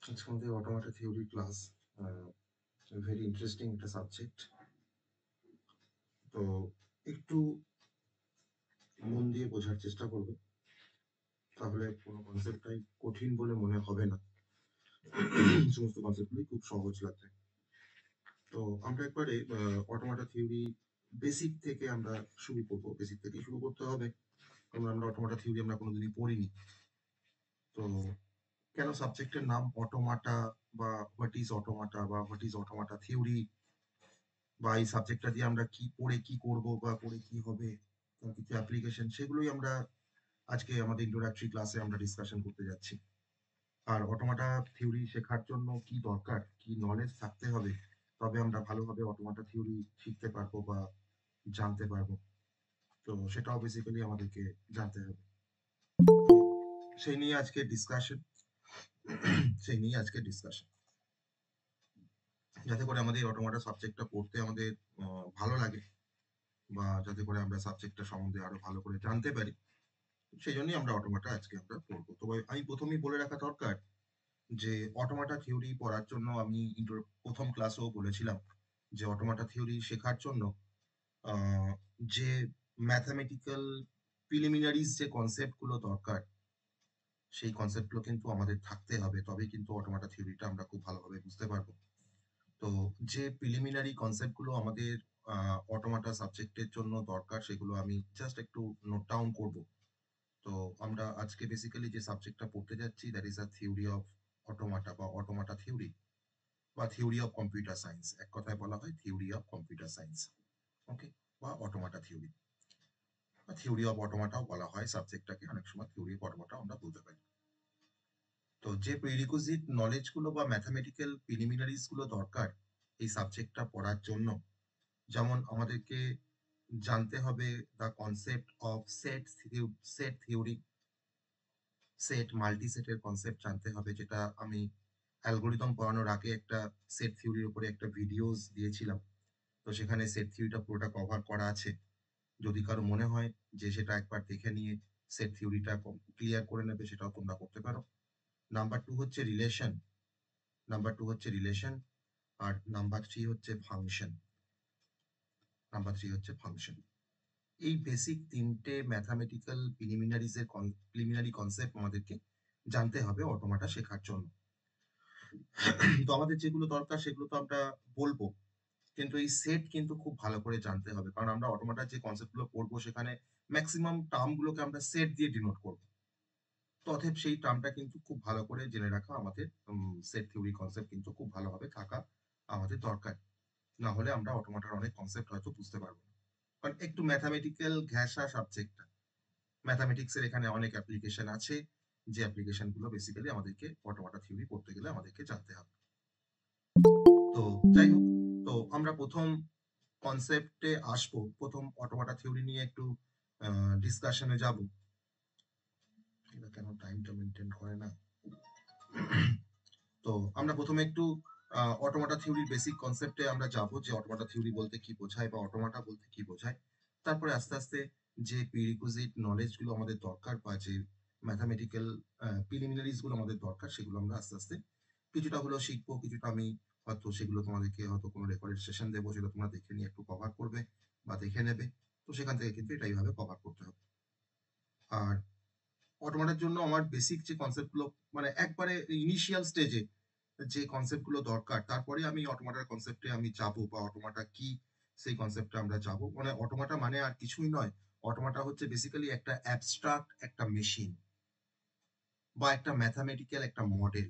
আজকে আমাদের automata theory class. Very interesting একটা সাবজেক্ট। তো একটু মন দিয়ে বোঝার চেষ্টা করবে, তাহলে কোনো কনসেপ্টটাই কঠিন বলে মনে হবে না। সমস্ত কনসেপ্টগুলি খুব সহজ লাগবে। তো আমরা একবারে অটোমেটা থিওরি বেসিক থেকে আমরা শুরু করবো। বেসিক থেকে শুরু করতে হবে, কারণ আমরা অটোমেটা থিওরি আমরা কোনোদিনই পড়িনি। তো কেন সাবজেক্টের নাম অটোমাটা, বা হোয়াট ইজ অটোমাটা, বা হোয়াট ইজ অটোমাটা থিওরি, বা এই সাবজেক্টটা দিয়ে আমরা কি পড়ে কি করব বা পড়ে কি হবে, তার কিছু অ্যাপ্লিকেশন, সেগুলোই আমরা আজকে আমাদের ইন্ট্রোডাক্টরি ক্লাসে আমরা ডিসকাশন করতে যাচ্ছি। আর অটোমাটা থিওরি শেখার জন্য কি দরকার, কি নলেজ থাকতে হবে, তবে আমরা ভালোভাবে অটোমাটা থিওরি শিখতে পারবো বা জানতে পারবো। তো সেটাও বেসিক্যালি আমাদেরকে জানতে হবে। তো সেই নিয়ে আজকে ডিসকাশন সেই নিয়ে আজকে ডিসকাশন যাতে করে আমাদের অটোমাটা সাবজেক্টটা পড়তে আমাদের ভালো লাগে, বা যাতে করে আমরা সাবজেক্টটা সম্বন্ধে আরো ভালো করে জানতে পারি। সেই জন্যই আমরা অটোমাটা আজকে আমরা পড়বো। তবে আমি প্রথমেই বলে রাখা দরকার যে অটোমাটা থিওরি পড়ার জন্য আমি প্রথম ক্লাসেও বলেছিলাম যে অটোমাটা থিওরি শেখার জন্য আহ, যে ম্যাথামেটিক্যাল প্রিলিমিনারিজ যে কনসেপ্ট গুলো দরকার, সেই কনসেপ্ট গুলো কিন্তু আমাদের থাকতে হবে, তবেই কিন্তু অটোমাটা থিওরিটা আমরা খুব ভালোভাবে বুঝতে পারবো। তো যে প্রিলিমিনারি কনসেপ্ট গুলো আমাদের অটোমাটা সাবজেক্টের জন্য দরকার, সেগুলো আমি জাস্ট একটু নোট ডাউন করবো। তো আমরা আজকে বেসিক্যালি যে সাবজেক্টটা পড়তে যাচ্ছি, that is a theory of automata, বা অটোমাটা থিওরি, বা থিওরি অফ কম্পিউটার সায়েন্স। এক কথায় বলা হয় theory of computer science. Okay, বা অটোমাটা থিওরি, বা থিওরি অফ অটোমাটাও বলা হয় সাবজেক্টটাকে। অনেক সময় থিওরি অফ অটোমাটা আমরা বলতে পারি। তো যে প্রিরিকুইজিট নলেজ গুলো বা ম্যাথামেটিক্যাল প্রিলিমিনারিজ গুলো দরকার এই সাবজেক্টটা পড়ার জন্য, যেমন আমাদেরকে জানতে হবে the concept of set theory, set multi সেটের কনসেপ্ট জানতে হবে, যেটা আমি অ্যালগোরিদম পড়ানোর আগে একটা সেট থিওরির উপরে একটা ভিডিওস দিয়েছিলাম। তো সেখানে সেট থিওরিটা পুরোটা কভার করা আছে। যদি কারো মনে হয় যে সেটা একবার দেখে নিয়ে সেট থিওরিটা ক্লিয়ার করে নেবে, সেটাও তোমরা করতে পারো। নাম্বার টু হচ্ছে রিলেশন, আর নাম্বার থ্রি হচ্ছে ফাংশন। এই বেসিক তিনটে ম্যাথামেটিক্যাল প্রিলিমিনারি কনসেপ্ট আমাদেরকে জানতে হবে অটোমাটা শেখার জন্য। তো আমাদের যেগুলো দরকার সেগুলো তো আমরা বলবো, কিন্তু এই সেট কিন্তু খুব ভালো করে জানতে হবে, কারণ আমরা অটোমাটার যে কনসেপ্ট গুলো পড়বো সেখানে ম্যাক্সিমাম টার্ম গুলোকে আমরা সেট দিয়ে ডিনোট করবো। তো অতএব সেই টার্মটা কিন্তু খুব ভালো করে জেনে রাখা আমাদের, সেট থিওরি কনসেপ্ট কিন্তু খুব ভালোভাবে থাকা আমাদের দরকার। না হলে আমরা অটোমাটার অনেক কনসেপ্ট হয়তো বুঝতে পারবো না, কারণ একটু ম্যাথামেটিক্যাল ঘেঁষা সাবজেক্টটা। ম্যাথামেটিক্স এর এখানে অনেক অ্যাপ্লিকেশন আছে, যে অ্যাপ্লিকেশন গুলো বেসিক্যালি আমাদেরকে অটোমাটা থিওরি পড়তে গেলে আমাদেরকে জানতে হবে। তো যাই হোক, তো আমরা প্রথম কনসেপ্টে আসবো, প্রথম অটোমাটা থিওরি নিয়ে একটু ডিসকাশনে যাব। এটা কেন টাইমটা মেনটেন করে না? তো আমরা প্রথমে একটু অটোমাটা থিওরির বেসিক কনসেপ্টে আমরা যাব, যে অটোমাটা থিওরি বলতে কি বোঝায় বা অটোমাটা বলতে কি বোঝায়। তারপরে আস্তে আস্তে যে প্রিরিকুইজিট নলেজ গুলো আমাদের দরকার, বা যে ম্যাথামেটিক্যাল প্রিলিমিনারিজ গুলো আমাদের দরকার, সেগুলো আমরা আস্তে আস্তে কিছুটা হলেও শিখবো। কিছুটা আমি হয়তো সেগুলো তোমাদেরকে হয়তো কোনো রেকর্ডেড সেশন দেবো, সেটা তোমরা দেখে নিয়ে একটু কভার করবে বা দেখে নেবে। তো সেখান থেকে কিন্তু এটা এইভাবে কভার করতে হবে। আর অটোমাটার জন্য আমার বেসিক যে কনসেপ্ট গুলো, মানে একবারে ইনিশিয়াল স্টেজে যে কনসেপ্ট গুলো দরকার, তারপরে আমি অটোমাটার কনসেপ্টে আমি যাব, বা অটোমাটা কি সেই কনসেপ্টে আমরা যাব। মানে অটোমাটা মানে আর কিছুই নয়। অটোমাটা হচ্ছে বেসিক্যালি একটা অ্যাবস্ট্রাক্ট একটা মেশিন, বা একটা ম্যাথামেটিক্যাল একটা মডেল,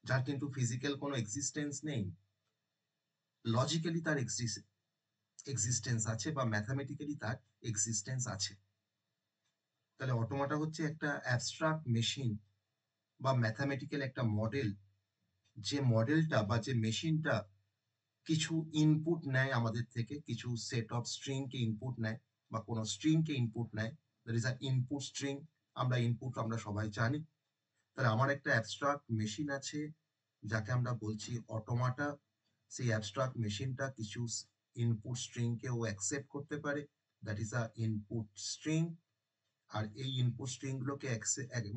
যার কিন্তু ফিজিক্যাল কোনো এক্সিস্টেন্স নেই। লজিক্যালি তার এক্সিস্টেন্স আছে, বা ম্যাথামেটিক্যালি তার এক্সিস্টেন্স আছে। তাহলে অটোমাটা হচ্ছে একটা অ্যাবস্ট্রাক্ট মেশিন বা ম্যাথামেটিক্যাল একটা মডেল, যে মডেলটা বা যে মেশিনটা কিছু ইনপুট নেয় আমাদের থেকে, কিছু set of string K input নেয়, বা কোনো স্ট্রিং কে ইনপুট নেয়। That is a input string. আমরা সবাই জানি। তাহলে আমার একটা অ্যাবস্ট্রাক্ট মেশিন আছে, যাকে আমরা বলছি অটোমাটা। সেই অ্যাবস্ট্রাক্ট মেশিনটা কিছু ইনপুট স্ট্রিং কে ও অ্যাকসেপ্ট করতে পারে, that is a input string. আর এই ইনপুট স্ট্রিং গুলোকে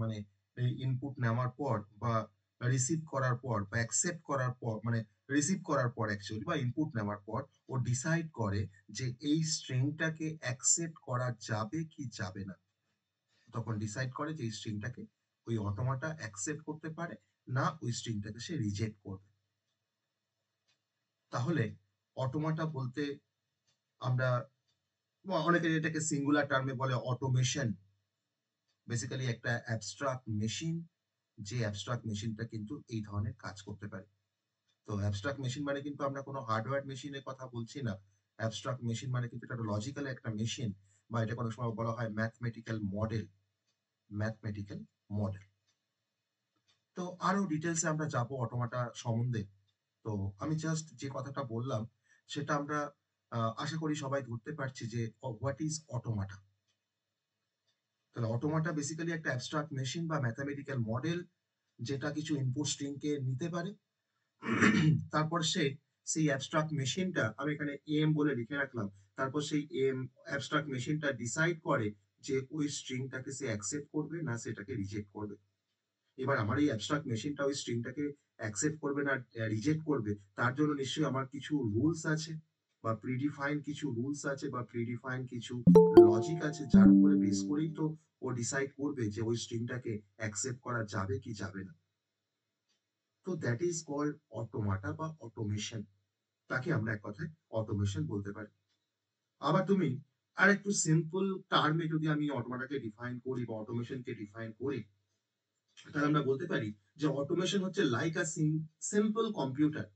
মানে এই ইনপুট নেওয়ার পর, বা রিসিভ করার পর বা অ্যাকসেপ্ট করার পর, মানে রিসিভ করার পর অ্যাকচুয়ালি বা ইনপুট নেওয়ার পর ও ডিসাইড করে যে এই স্ট্রিংটাকে অ্যাকসেপ্ট করা যাবে কি যাবে না। তখন ডিসাইড করে যে এই স্ট্রিংটাকে ওই অটোমাটা অ্যাকসেপ্ট করতে পারে, না ওই স্ট্রিংটাকে সে রিজেক্ট করবে। তাহলে অটোমাটা বলতে আমরা, অনেকে এটাকে সিঙ্গুলার টার্মে বলে অটোমেশন। বেসিক্যালি একটা অ্যাবস্ট্রাক্ট মেশিন, যে অ্যাবস্ট্রাক্ট মেশিনটা কিন্তু এই ধরনের কাজ করতে পারে। তো অ্যাবস্ট্রাক্ট মেশিন মানে কিন্তু আমরা কোনো হার্ডওয়্যার মেশিনের কথা বলছি না। অ্যাবস্ট্রাক্ট মেশিন মানে কিন্তু এটা লজিক্যাল একটা মেশিন, বা এটাকে অনেক সময় বলা হয় ম্যাথমেটিক্যাল মডেল। Mathematical model. তো আরো ডিটেলসে আমরা যাবো অটোমাটা সম্বন্ধে। তো আমি জাস্ট যে কথাটা বললাম সেটা আমরা আশা করি সবাই ধরতে পারছি যে হোয়াট ইজ অটোমাটা। তাহলে অটোমাটা বেসিক্যালি একটা অ্যাবস্ট্রাক্ট মেশিন বা ম্যাথমেটিক্যাল মডেল, যেটা কিছু ইনপুট স্ট্রিংকে নিতে পারে। তারপর সে সেই অ্যাবস্ট্রাক্ট মেশিনটা, আমি এখানে এম বলে লিখে রাখলাম, তারপর সেই এম অ্যাবস্ট্রাক্ট মেশিনটা ডিসাইড করে যে ওই স্ট্রিংটাকে সে অ্যাকসেপ্ট করবে না সেটাকে রিজেক্ট করবে। এবার আমার এই অ্যাবস্ট্রাক্ট মেশিনটা ওই স্ট্রিংটাকে অ্যাকসেপ্ট করবে না রিজেক্ট করবে, তার জন্য নিশ্চয়ই আমার কিছু রুলস আছে, বা প্রিডিফাইন কিছু রুলস আছে, বা প্রিডিফাইন কিছু লজিক আছে, যার উপরে বেস করেই তো ও ডিসাইড করবে যে ওই স্ট্রিংটাকে অ্যাকসেপ্ট করা যাবে কি যাবে না। তো দ্যাট ইজ কল্ড অটোমাটা বা অটোমেশন। তাকে আমরা এক কথায় অটোমেশন বলতে পারি। আবার তুমি আর একটু সিম্পল টার্মে যদি আমি অটোমাটাকে ডিফাইন করি বা অটোমেশনকে ডিফাইন করি, তাহলে আমরা বলতে পারি যে অটোমেশন হচ্ছে like a simple computer.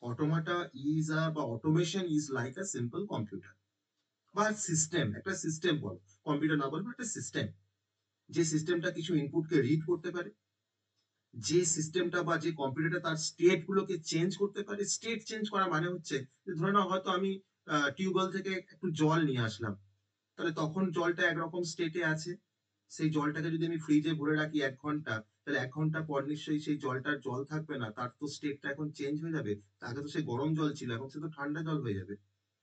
Automata is a বা automation is like a simple computer বা সিস্টেম, একটা সিস্টেম বল, কম্পিউটার না বলবো, একটা সিস্টেম। যে সিস্টেমটা কিছু ইনপুটকে রিড করতে পারে, যে সিস্টেমটা বা যে কম্পিউটারটা তার স্টেট গুলোকে চেঞ্জ করতে পারে। স্টেট চেঞ্জ করা মানে হচ্ছে যে ধরে নাও হয়তো আমি টিউবওয়েল থেকে একটু জল নিয়ে আসলাম, তাহলে তখন জলটা একরকম স্টেটে আছে। সেই জলটাকে যদি আমি ফ্রিজে ভরে রাখি 1 ঘন্টা, তাহলে 1 ঘন্টা পর নিশ্চয়ই সেই জলটার জল থাকবে না, তার তো স্টেটটা এখন চেঞ্জ হয়ে যাবে। আগে তো সে গরম জল ছিল, এখন সে তো ঠান্ডা জল হয়ে যাবে,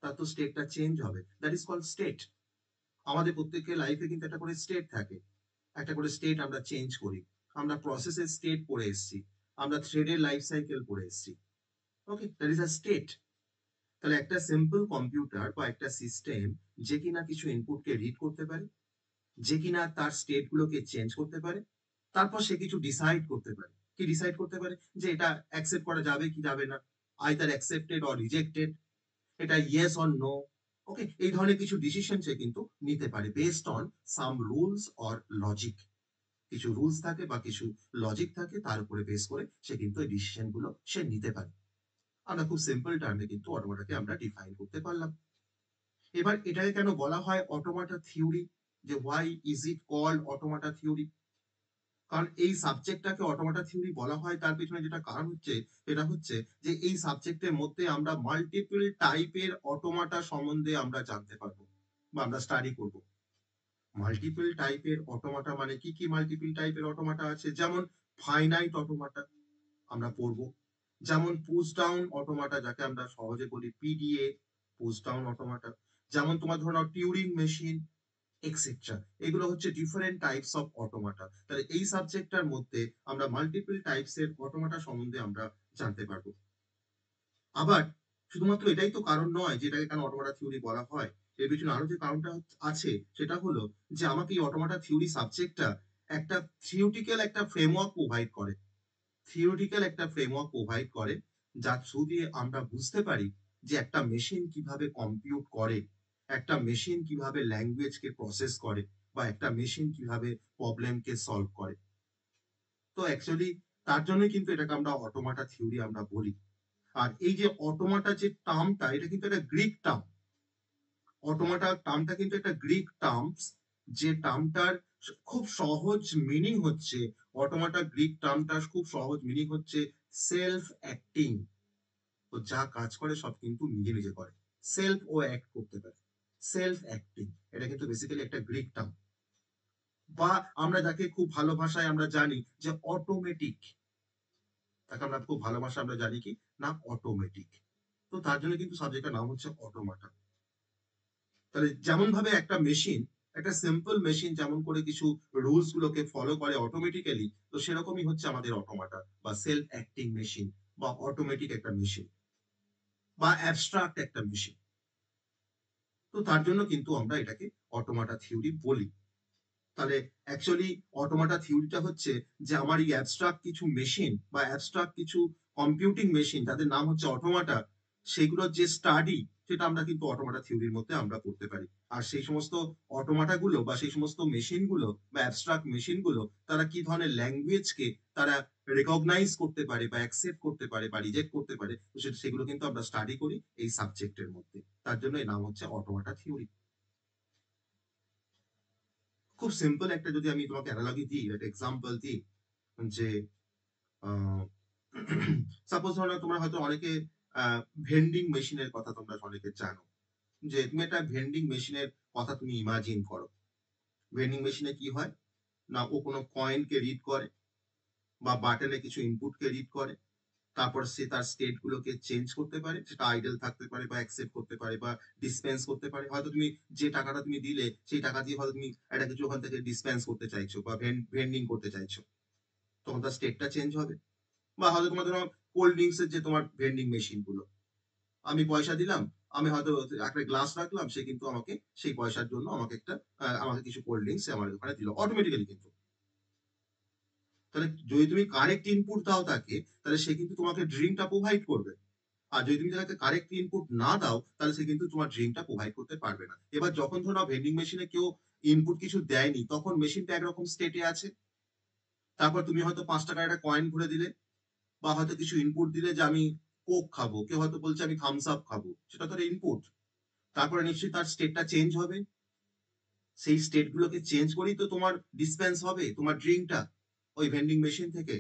তার তো স্টেটটা চেঞ্জ হবে। That is called state. আমাদের প্রত্যেকের লাইফে কিন্তু একটা করে স্টেট থাকে, একটা করে স্টেট আমরা চেঞ্জ করি। আমরা প্রসেসের স্টেট পড়ে এসেছি, আমরা থ্রেডের লাইফ সাইকেল পড়ে এসেছি। ওকে, দ্যাট ইজ আ স্টেট। তাহলে একটা সিম্পল কম্পিউটার বা একটা সিস্টেম যে কিনা কিছু ইনপুটকে রিড করতে পারে, যে কিনা তার স্টেট গুলোকে চেঞ্জ করতে পারে, তারপর সে কিছু ডিসাইড করতে পারে। কি ডিসাইড করতে পারে? যে এটা অ্যাকসেপ্ট করা যাবে কি যাবে না, আইদার অ্যাকসেপ্টেড অর রিজেক্টেড, এটা ইয়েস অর নো। ওকে, এই ধরনের কিছু ডিসিশন সে কিন্তু নিতে পারে based on some rules or logic. কিছু রুলস থাকে বা কিছু লজিক থাকে, তার উপরে বেস করে সে কিন্তু এই ডিসিশন গুলো সে নিতে পারে। আমরা খুব সিম্পল টার্মে কিন্তু অটোমাটাকে আমরা ডিফাইন করতে পারলাম। এবার এটাকে কেন বলা হয় অটোমাটা থিওরি, যে why is it called automata theory? কারণ এই সাবজেক্টটাকে অটোমাটা থিওরি বলা হয় তার পেছনে যেটা কারণ হচ্ছে, সেটা হচ্ছে যে এই সাবজেক্টের মধ্যে আমরা মাল্টিপল টাইপের অটোমাটা সম্বন্ধে আমরা জানতে পারবো বা আমরা স্টাডি করব। মাল্টিপল টাইপের অটোমাটা মানে কি কি মাল্টিপল টাইপের অটোমাটা আছে, যেমন ফাইনাইট অটোমাটা আমরা পড়বো, যেমন পুশ ডাউন অটোমাটা, যাকে আমরা সহজে বলি পিডিএ, পুশ ডাউন অটোমাটা। যেমন তোমার ধরো টিউরিং মেশিন, এক্সেট্রা। এগুলো হচ্ছে ডিফারেন্ট টাইপস অফ অটোমাটা। তাহলে এই সাবজেক্টটার মধ্যে আমরা মাল্টিপল টাইপস এর অটোমাটা সম্বন্ধে আমরা জানতে পারবো। আবার শুধুমাত্র এটাই তো কারণ নয় যেটাকে কেন অটোমাটা থিওরি বলা হয়। এর পিছনে আরো যে কারণটা আছে সেটা হলো যে আমাকে এই অটোমাটা থিওরি সাবজেক্টটা একটা থিওরিটিক্যাল একটা ফ্রেমওয়ার্ক প্রোভাইড করে। থিওরিটিক্যাল একটা ফ্রেমওয়ার্ক প্রোভাইড করে, যার থ্রু দিয়ে আমরা বুঝতে পারি যে একটা মেশিন কিভাবে কম্পিউট করে, একটা মেশিন কিভাবে ল্যাঙ্গুয়েজকে প্রসেস করে, বা একটা মেশিন কিভাবে প্রবলেমকে সলভ করে। তো অ্যাকচুয়ালি তার জন্যই কিন্তু এটাকে আমরা অটোমাটা থিওরি আমরা বলি। আর এই যে অটোমাটা যে টার্মটা, এটা কিন্তু একটা গ্রিক টার্ম। অটোমাটা টার্মটা কিন্তু একটা গ্রিক টার্মস, যে টার্মটার খুব সহজ মিনিং হচ্ছে, অটোমাটা গ্রিক টার্মটার খুব সহজ মিনিং হচ্ছে সেলফ অ্যাক্টিং। তো যা কাজ করে সব কিন্তু নিজে নিজে করে, সেলফ ও অ্যাক্ট করতে পারে। সেলফ অ্যাক্টিং, এটা কিন্তু বেসিক্যালি একটা গ্রিক টার্ম। বা আমরা যাকে খুব ভালো ভাষায় আমরা জানি যে অটোমেটিক, তাকে আমরা খুব ভালো ভাষা আমরা জানি কি না, অটোমেটিক। তো তার জন্য কিন্তু সাবজেক্টের নাম হচ্ছে অটোমাটা। তাহলে যেমন ভাবে একটা মেশিন একটা সিম্পল মেশিন যেমন করে কিছু রুলস গুলোকে ফলো করে অটোমেটিক্যালি, তো সেরকমই হচ্ছে আমাদের অটোমাটা বা সেলফ অ্যাক্টিং মেশিন বা অটোমেটিক একটা মেশিন বা অ্যাবস্ট্রাক্ট একটা মেশিন। তো তার জন্য কিন্তু আমরা এটাকে অটোমাটা থিওরি বলি। তাহলে অ্যাকচুয়ালি অটোমাটা থিওরিটা হচ্ছে যে আমার এই অ্যাবস্ট্রাক্ট কিছু মেশিন বা অ্যাবস্ট্রাক্ট কিছু কম্পিউটিং মেশিন যাদের নাম হচ্ছে অটোমাটা, সেগুলোর যে স্টাডি সেটা আমরা কিন্তু অটোমাটা থিওরির মধ্যে আমরা করতে পারি। আর সেই সমস্ত অটোমাটা গুলো বা সেই সমস্ত মেশিন গুলো বা অ্যাবস্ট্রাক্ট মেশিন গুলো তারা কি ধরনের ল্যাঙ্গুয়েজকে তারা রেকগনাইজ করতে পারে বা অ্যাকসেপ্ট করতে পারে বা রিজেক্ট করতে পারে, তো সেগুলো কিন্তু আমরা স্টাডি করি এই সাবজেক্টের মধ্যে। তার জন্য এর নাম হচ্ছে অটোমাটা থিওরি। খুব সিম্পল একটা যদি আমি তোমাকে অ্যানালজি দিই, একটা এক্সাম্পল দিই, যে সাপোজ ধরো তোমরা হয়তো অনেকে ভেন্ডিং মেশিনের কথা তোমরা অনেকে জানো, যে তুমি একটা ভেন্ডিং মেশিনের কথা তুমি ইমাজিন করো। ভেন্ডিং মেশিনে কি হয় না, ও কোনো কয়েনকে রিড করে বা বাটনে কিছু ইনপুটকে রিড করে, তারপর সে তার স্টেট গুলোকে চেঞ্জ করতে পারে, সেটা আইডল থাকতে পারে বা অ্যাকসেপ্ট করতে পারে বা ডিসপেন্স করতে পারে। হয়তো তুমি যে টাকাটা তুমি দিলে সেই টাকা দিয়ে হয়তো তুমি একটা কিছু ওখান থেকে ডিসপেন্স করতে চাইছো বা ভেন্ডিং করতে চাইছো, তখন তার স্টেটটা চেঞ্জ হবে। বা হয়তো তোমার ধরো কোল্ড ড্রিঙ্কস এর যে তোমার ভেন্ডিং মেশিন গুলো, আমি পয়সা দিলাম, আমি হয়তো একটা গ্লাস রাখলাম, সে কিন্তু আমাকে সেই পয়সার জন্য আমাকে একটা আমাকে কিছু কোল্ড ড্রিঙ্কস আমার ওখানে দিল অটোমেটিক্যালি কিন্তু। তাহলে যদি তুমি কারেক্ট ইনপুট দাও তাকে, তাহলে সে কিন্তু তোমাকে ড্রিঙ্কটা প্রোভাইড করবে। আর যদি তুমি তাকে কারেক্ট ইনপুট না দাও, তাহলে সে কিন্তু তোমার ড্রিঙ্কটা প্রোভাইড করতে পারবে না। এবার যখন ধরো ভেন্ডিং মেশিনে কেউ ইনপুট কিছু দেয়নি, তখন মেশিনটা একরকম স্টেটে আছে। তারপর তুমি হয়তো 5 টাকার একটা কয়েন ভরে দিলে বা হয়তো কিছু ইনপুট দিলে যে আমি কোক খাবো, কেউ হয়তো বলছে আমি থামস আপ খাবো, সেটা তো ইনপুট। তারপরে নিশ্চয়ই তার স্টেটটা চেঞ্জ হবে, সেই স্টেট গুলোকে চেঞ্জ করেই তো তোমার ডিসপেন্স হবে তোমার ড্রিঙ্কটা ওই ভেন্ডিং মেশিন থেকে।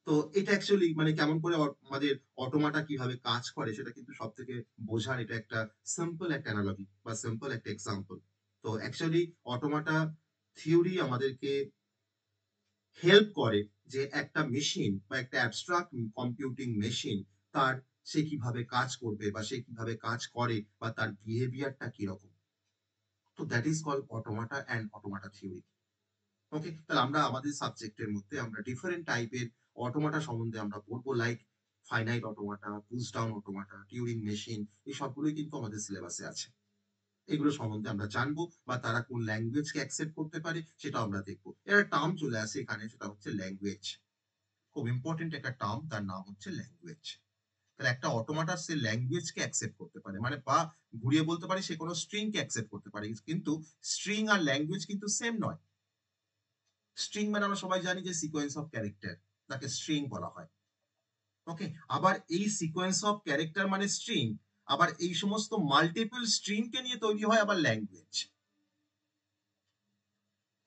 তো এটা অ্যাকচুয়ালি মানে কেমন করে আমাদের অটোমাটা কিভাবে কাজ করে সেটা কিন্তু সব থেকে বোঝার এটা একটা সিম্পল একটা অ্যানালজি বা সিম্পল একটা এক্সাম্পল। তো অ্যাকচুয়ালি অটোমাটা থিওরি আমাদেরকে হেল্প করে যে একটা মেশিন বা একটা অ্যাবস্ট্রাক্ট কম্পিউটিং মেশিন তার সে কিভাবে কাজ করবে বা সে কিভাবে কাজ করে বা তার বিহেভিয়ারটা কিরকম। তো that is called automata and automata theory. Okay, তাহলে আমরা আমাদের সাবজেক্টের মধ্যে আমরা ডিফারেন্ট টাইপের অটোমাটা সম্বন্ধে আমরা পড়বো, like finite automata, push down automata, Turing machine, এই সবগুলোই কিন্তু আমাদের সিলেবাসে আছে। এগুলো সম্বন্ধে আমরা জানবো বা তারা কোন ল্যাঙ্গুয়েজকে অ্যাকসেপ্ট করতে পারে সেটাও আমরা দেখবো। এর টার্ম চলে আসে এখানে, সেটা হচ্ছে ল্যাঙ্গুয়েজ। খুব ইম্পর্টেন্ট একটা টার্ম, তার নাম হচ্ছে ল্যাঙ্গুয়েজ। তাহলে একটা অটোমাটা সে ল্যাঙ্গুয়েজকে অ্যাকসেপ্ট করতে পারে, মানে বা ঘুরিয়ে বলতে পারি সে কোনো স্ট্রিংকে অ্যাকসেপ্ট করতে পারে, কিন্তু স্ট্রিং আর ল্যাঙ্গুয়েজ কিন্তু সেম নয়। স্ট্রিং মানে আমরা সবাই জানি যে সিকোয়েন্স অফ ক্যারেক্টার, তাকে স্ট্রিং বলা হয়। ওকে, আবার এই সিকোয়েন্স অফ ক্যারেক্টার মানে স্ট্রিং, আবার এই সমস্ত মাল্টিপল স্ট্রিংকে নিয়ে তৈরি হয় আবার ল্যাঙ্গুয়েজ।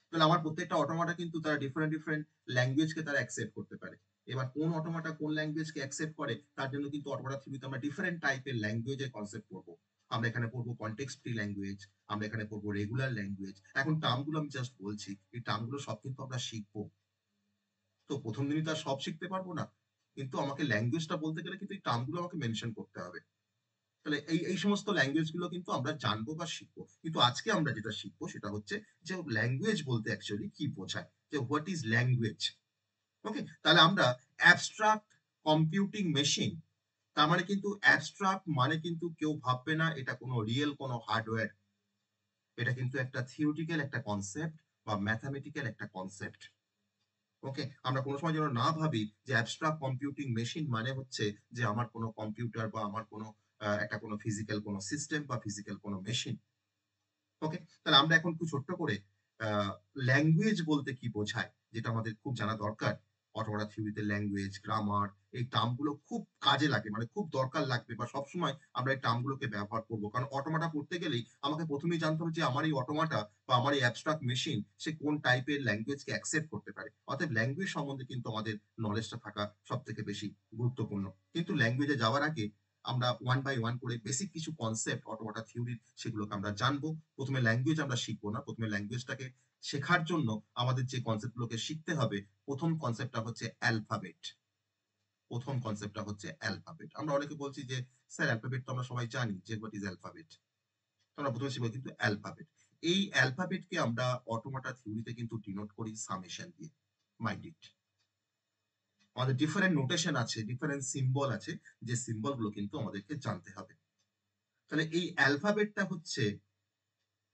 তাহলে আমার প্রত্যেকটা অটোমাটা কিন্তু তারা ডিফারেন্ট ডিফারেন্ট ল্যাঙ্গুয়েজকে তারা অ্যাকসেপ্ট করতে পারে। এবার কোন অটোমাটা কোন ল্যাঙ্গুয়েজকে অ্যাকসেপ্ট করে তার জন্য কিন্তু অটোমাটা থিওরিতে আমরা ডিফারেন্ট টাইপের ল্যাঙ্গুয়েজের কনসেপ্ট পড়বো। আমরা এখানে পড়বো কনটেক্সট ফ্রি ল্যাঙ্গুয়েজ, আমরা এখানে পড়বো রেগুলার ল্যাঙ্গুয়েজ। এখন টার্মগুলো আমি জাস্ট বলছি, এই টার্মগুলো সব কিন্তু আমরা শিখবো। তো প্রথম দিনই তো আর সব শিখতে পারবো না, কিন্তু আমাকে ল্যাঙ্গুয়েজটা বলতে গেলে কিন্তু এই টার্মগুলো আমাকে মেনশন করতে হবে। তাহলে এই এই সমস্ত ল্যাঙ্গুয়েজ গুলো কিন্তু আমরা জানবো বা শিখবো, কিন্তু আজকে আমরা যেটা শিখবো সেটা হচ্ছে যে ল্যাঙ্গুয়েজ বলতে অ্যাকচুয়ালি কি বোঝায়, যে হোয়াট ইজ ল্যাঙ্গুয়েজ। ওকে, তাহলে আমরা অ্যাবস্ট্রাক্ট কম্পিউটিং মেশিন, তার মানে কিন্তু অ্যাবস্ট্রাক্ট মানে কিন্তু কেউ ভাববে না এটা কোনো রিয়েল কোনো হার্ডওয়্যার। এটা কিন্তু একটা থিওরিটিক্যাল একটা কনসেপ্ট বা ম্যাথামেটিক্যাল একটা কনসেপ্ট। ওকে, আমরা কোনো সময় যেন না ভাবি যে অ্যাবস্ট্রাক্ট কম্পিউটিং মেশিন মানে হচ্ছে যে আমার কোনো কম্পিউটার বা আমার কোনো একটা কোনো ফিজিক্যাল কোনো সিস্টেম বা ফিজিক্যাল কোনো মেশিন। ওকে, তাহলে আমরা এখন একটু ছোট্ট করে ল্যাঙ্গুয়েজ বলতে কি বোঝায় যেটা আমাদের খুব জানা দরকার। অটোমাটা থিওরিতে ল্যাঙ্গুয়েজ, গ্রামার, এই টার্মগুলো খুব কাজে লাগে, মানে খুব দরকার লাগবে বা সবসময় আমরা এই টার্মগুলোকে ব্যবহার করবো। কারণ অটোমাটা পড়তে গেলেই আমাকে প্রথমেই জানতে হবে যে আমার এই অটোমাটা বা আমার এই অ্যাবস্ট্রাক্ট মেশিন সে কোন টাইপের ল্যাঙ্গুয়েজকে অ্যাকসেপ্ট করতে পারে। অতএব ল্যাঙ্গুয়েজ সম্বন্ধে কিন্তু আমাদের নলেজটা থাকা সব থেকে বেশি গুরুত্বপূর্ণ। কিন্তু ল্যাঙ্গুয়েজে যাওয়ার আগে আমরা ওয়ান বাই ওয়ান করে বেসিক কিছু কনসেপ্ট অটোমাটা থিওরির সেগুলোকে আমরা জানবো। প্রথমে ল্যাঙ্গুয়েজ আমরা শিখবো না, প্রথমে ল্যাঙ্গুয়েজটাকে শেখার জন্য আমাদের যে কনসেপ্টগুলোকে শিখতে হবে, প্রথম কনসেপ্টটা হচ্ছে অ্যালফাবেট। প্রথম কনসেপ্টটা হচ্ছে অ্যালফাবেট। আমরা অনেকে বলছি যে স্যার অ্যালফাবেট তো আমরা সবাই জানি যে হোয়াট ইজ অ্যালফাবেট। তো আমরা প্রথমে শিখবো কিন্তু অ্যালফাবেট। এই অ্যালফাবেটকে আমরা অটোমাটা থিওরিতে কিন্তু ডিনোট করি সামেশন দিয়ে। Mind it. আমাদের ডিফারেন্ট নোটেশন আছে, ডিফারেন্ট সিম্বল আছে, যে সিম্বল গুলো কিন্তু আমাদেরকে জানতে হবে। তাহলে এই অ্যালফাবেটটা হচ্ছে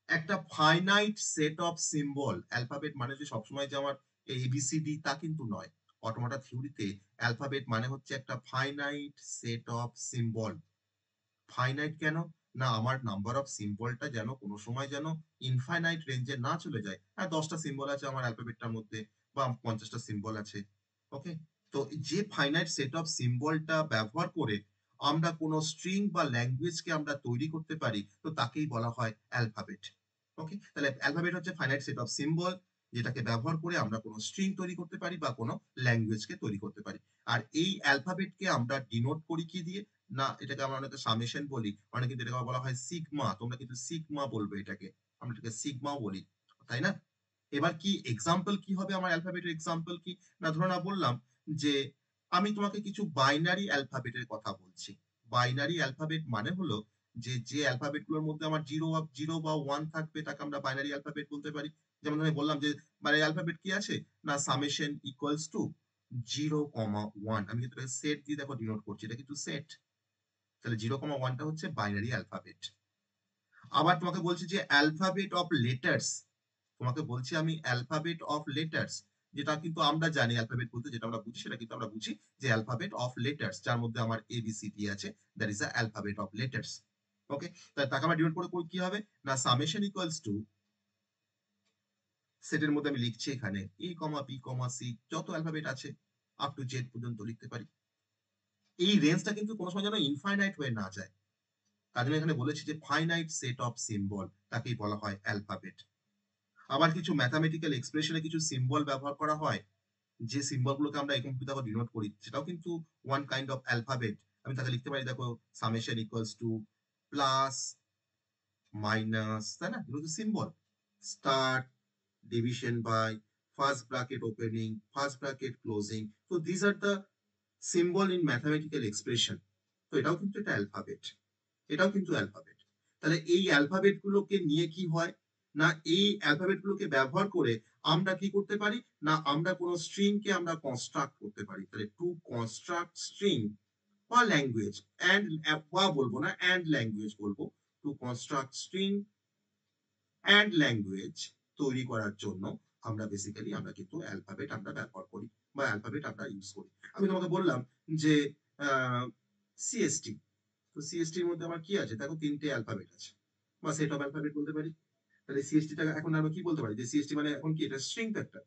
একটা finite set of symbol. Alphabet মানে যে সবসময় যে আমার এবিসিডি তা কিন্তু নয়। অটোমাটা থিওরিতে অ্যালফাবেট মানে হচ্ছে একটা finite set of symbol. Finite কেন? না আমার নাম্বার অফ সিম্বলটা যেন কোনো সময় যেন ইনফাইনাইট রেঞ্জে না চলে যায়। হ্যাঁ, 10টা সিম্বল আছে আমার অ্যালফাবেটটার মধ্যে বা 50টা সিম্বল আছে। ওকে? তো যে ফাইনাইট সেট অফ সিম্বলটা ব্যবহার করে আমরা কোনো স্ট্রিং বা ল্যাঙ্গুয়েজকে আমরা তৈরি করতে পারি, তো তাকেই বলা হয় অ্যালফাবেট। ওকে? তাহলে অ্যালফাবেট হচ্ছে ফাইনাইট সেট অফ সিম্বল, যেটাকে ব্যবহার করে আমরা কোনো স্ট্রিং তৈরি করতে পারি বা কোনো ল্যাঙ্গুয়েজকে তৈরি করতে পারি। আর এই অ্যালফাবেটকে আমরা ডিনোট করি কি দিয়ে? না, এটাকে আমরা অনেকে সামেশন বলি, অনেকে কিন্তু এটাকে বলা হয় সিগমা। তোমরা কিন্তু সিগমা বলবে এটাকে। আমরা এটাকে সিগমাও বলি। তাই না? এবার কি এক্সাম্পল কি হবে, আমার অ্যালফাবেটের এক্সাম্পল কি? না ধরো না বললাম যে আমি তোমাকে কিছু বাইনারি অ্যালফাবেটের কথা বলছি। বাইনারি অ্যালফাবেট মানে হলো যে অ্যালফাবেট গুলোর মধ্যে আমার জিরো বা ওয়ান থাকবে তাকে আমরা বাইনারি অ্যালফাবেট বলতে পারি। যেমন আমি বললাম যে বাইনারি অ্যালফাবেট কি আছে? না সামেশন ইকুয়ালস টু 0, 1। আমি কিন্তু সেট দিয়ে দেখো ডিনোট করছি, এটা কিন্তু সেট। তাহলে 0, 1টা হচ্ছে বাইনারি অ্যালফাবেট। আবার তোমাকে বলছি যে অ্যালফাবেট অফ লেটার্স, তোমাকে বলছি আমি অ্যালফাবেট অফ লেটার্স, যেটা কিন্তু আমরা জানি অ্যালফাবেট বলতে যেটা আমরা বুঝি সেটা কিন্তু আমরা বুঝি যে অ্যালফাবেট অফ লেটার্স, যার মধ্যে আমার এবিসিডি আছে, that is a alphabet of letters. Okay? তাহলে তাকে আমরা ডিভাইড করে কি হবে? না সামেশন ইকুয়ালস টু, সেটের মধ্যে আমি লিখছি এখানে এ কমা বি কমা সি, যত অ্যালফাবেট আছে আপ টু জেড পর্যন্ত লিখতে পারি। এই রেঞ্জটা কিন্তু কোনো সময় যেন ইনফাইনাইট হয়ে না যায়। তার জন্য এখানে বলেছি যে ফাইনাইট সেট অফ সিম্বল, তাকেই বলা হয় অ্যালফাবেট। আবার কিছু ম্যাথামেটিক্যাল এক্সপ্রেশনে কিছু সিম্বল ব্যবহার করা হয়, যে সিম্বল গুলোকে আমরা এরকম দেখো ডিনোট করি, সেটাও কিন্তু ওয়ান কাইন্ড অফ অ্যালফাবেট। আমি তাকে লিখতে পারি দেখো summation equals to plus minus, তাই না? এগুলো তো symbol. Star, division by, first bracket opening, first bracket closing. তো this are the symbol in mathematical expression. তো এটাও কিন্তু একটা অ্যালফাবেট, এটাও কিন্তু অ্যালফাবেট। তাহলে এই অ্যালফাবেট গুলোকে নিয়ে কি হয়? না এই অ্যালফাবেট গুলোকে ব্যবহার করে আমরা কি করতে পারি? না আমরা কোনো স্ট্রিং কে আমরা কনস্ট্রাক্ট করতে পারি। তাহলে টু কনস্ট্রাক্ট স্ট্রিং বা ল্যাঙ্গুয়েজ, এন্ড বা বলবো না, এন্ড ল্যাঙ্গুয়েজ বলবো। To construct string and language তৈরি করার জন্য আমরা বেসিক্যালি আমরা কিন্তু অ্যালফাবেট আমরা ব্যবহার করি বা অ্যালফাবেট আমরা ইউজ করি। আমি তোমাকে বললাম যে সিএসটি, তো সিএসটি এর মধ্যে আমার কি আছে? দেখো 3টে অ্যালফাবেট আছে বা সেট অফ অ্যালফাবেট বলতে পারি। তাহলে সিএসটি টা এখন আমরা কি বলতে পারি? যে সিএসটি মানে এখন কি, এটা স্ট্রিং একটা।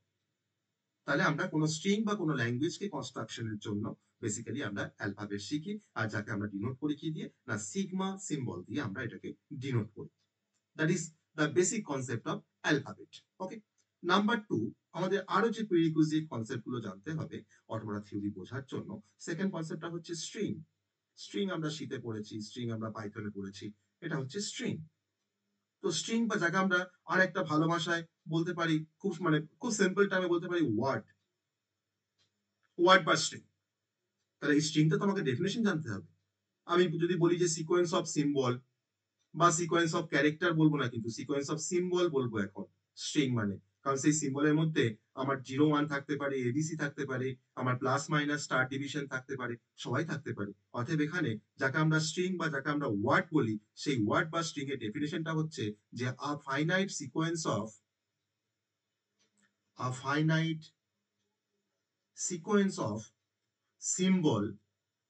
তাহলে আমরা কোনো স্ট্রিং বা কোনো ল্যাঙ্গুয়েজকে কনস্ট্রাকশনের জন্য বেসিক্যালি আমরা অ্যালফাবেট শিখি, আর যাকে আমরা ডিনোট করি কি দিয়ে? না সিগমা সিম্বল দিয়ে আমরা এটাকে ডিনোট করি। That is the basic concept of alphabet. Okay? Number 2, আমাদের আরো যে প্রিরিকুইজিট কনসেপ্ট গুলো জানতে হবে অটোমাটা থিওরি বোঝার জন্য, সেকেন্ড কনসেপ্টটা হচ্ছে স্ট্রিং। স্ট্রিং আমরা শীতে পড়েছি, স্ট্রিং আমরা পাইথনে পড়েছি, এটা হচ্ছে স্ট্রিং। তো স্ট্রিং বা যাকে আমরা আর একটা ভালো ভাষায় বলতে পারি, খুব মানে খুব সিম্পল টার্মে বলতে পারি ওয়ার্ড, ওয়ার্ড বা স্ট্রিং। তাহলে এই স্ট্রিংটা তো আমাকে ডেফিনেশন জানতে হবে। আমি যদি বলি যে সিকোয়েন্স অফ সিম্বল বা সিকোয়েন্স অফ ক্যারেক্টার বলবো না, কিন্তু সিকোয়েন্স অফ সিম্বল বলবো এখন স্ট্রিং মানে। কারণ সেই সিম্বলের মধ্যে আমার 0, 1 থাকতে পারে, এবিসি থাকতে পারে, আমার প্লাস মাইনাস স্টার ডিভিশন থাকতে পারে, সবাই থাকতে পারে। অতএব এখানে যাকে আমরা স্ট্রিং বা যাকে আমরা ওয়ার্ড বলি, সেই ওয়ার্ড বা স্ট্রিং এর ডেফিনেশনটা হচ্ছে যে a finite sequence of, a finite sequence of symbol.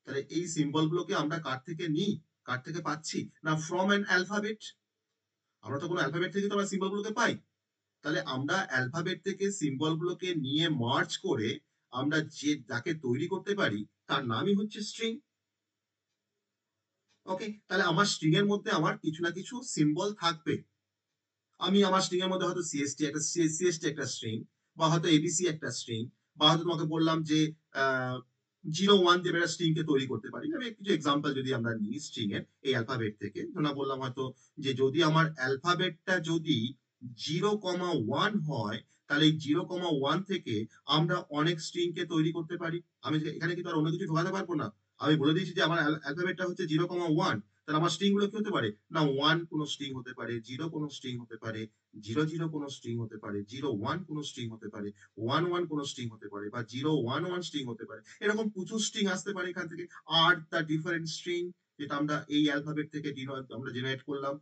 তাহলে এই সিম্বল গুলোকে আমরা কার থেকে নিই, কার থেকে পাচ্ছি? না ফ্রম অ্যান অ্যালফাবেট। আমরা তো কোনো অ্যালফাবেট থেকে তো আমরা সিম্বল গুলোকে পাই। তাহলে আমরা অ্যালফাবেট থেকে সিম্বল গুলোকে নিয়ে মার্জ করে আমরা যে যাকে তৈরি করতে পারি তার নামই হচ্ছে স্ট্রিং। ওকে? তাহলে আমার স্ট্রিং এর মধ্যে আমার কিছু না কিছু সিম্বল থাকবে। আমি আমার স্ট্রিং এর মধ্যে হয়তো সিএসটি একটা স্ট্রিং, বা হয়তো এবিসি একটা স্ট্রিং, বা হয়তো তোমাকে বললাম যে 0, 1 দিয়ে একটা স্ট্রিং কে তৈরি করতে পারি। আমি কিছু এক্সাম্পল যদি আমরা নিই স্ট্রিং এর এই অ্যালফাবেট থেকে, ধরুন বললাম হয়তো যে যদি আমার অ্যালফাবেটটা যদি 0, 1 হয়, তাহলে এই 0, 1 থেকে আমরা অনেক স্ট্রিং কে তৈরি করতে পারি। আমি এখানে কিন্তু আর অন্য কিছু ঢোকাতে পারবো না। আমি বলে দিয়েছি যে আমার অ্যালফাবেটটা হচ্ছে 0, 1, তাহলে আমার স্ট্রিং গুলো কি হতে পারে না, 1 কোনো স্ট্রিং হতে পারে, 0 কোনো স্ট্রিং হতে পারে, 0 0 কোনো স্ট্রিং হতে পারে, 0 1 কোনো স্ট্রিং হতে পারে, 1 1 কোনো স্ট্রিং হতে পারে, বা 0 1 1 স্ট্রিং হতে পারে। এরকম প্রচুর স্ট্রিং আসতে পারে এখান থেকে। আর দ্য ডিফারেন্ট স্ট্রিং, যেটা আমরা এই অ্যালফাবেট থেকে আমরা জেনারেট করলাম।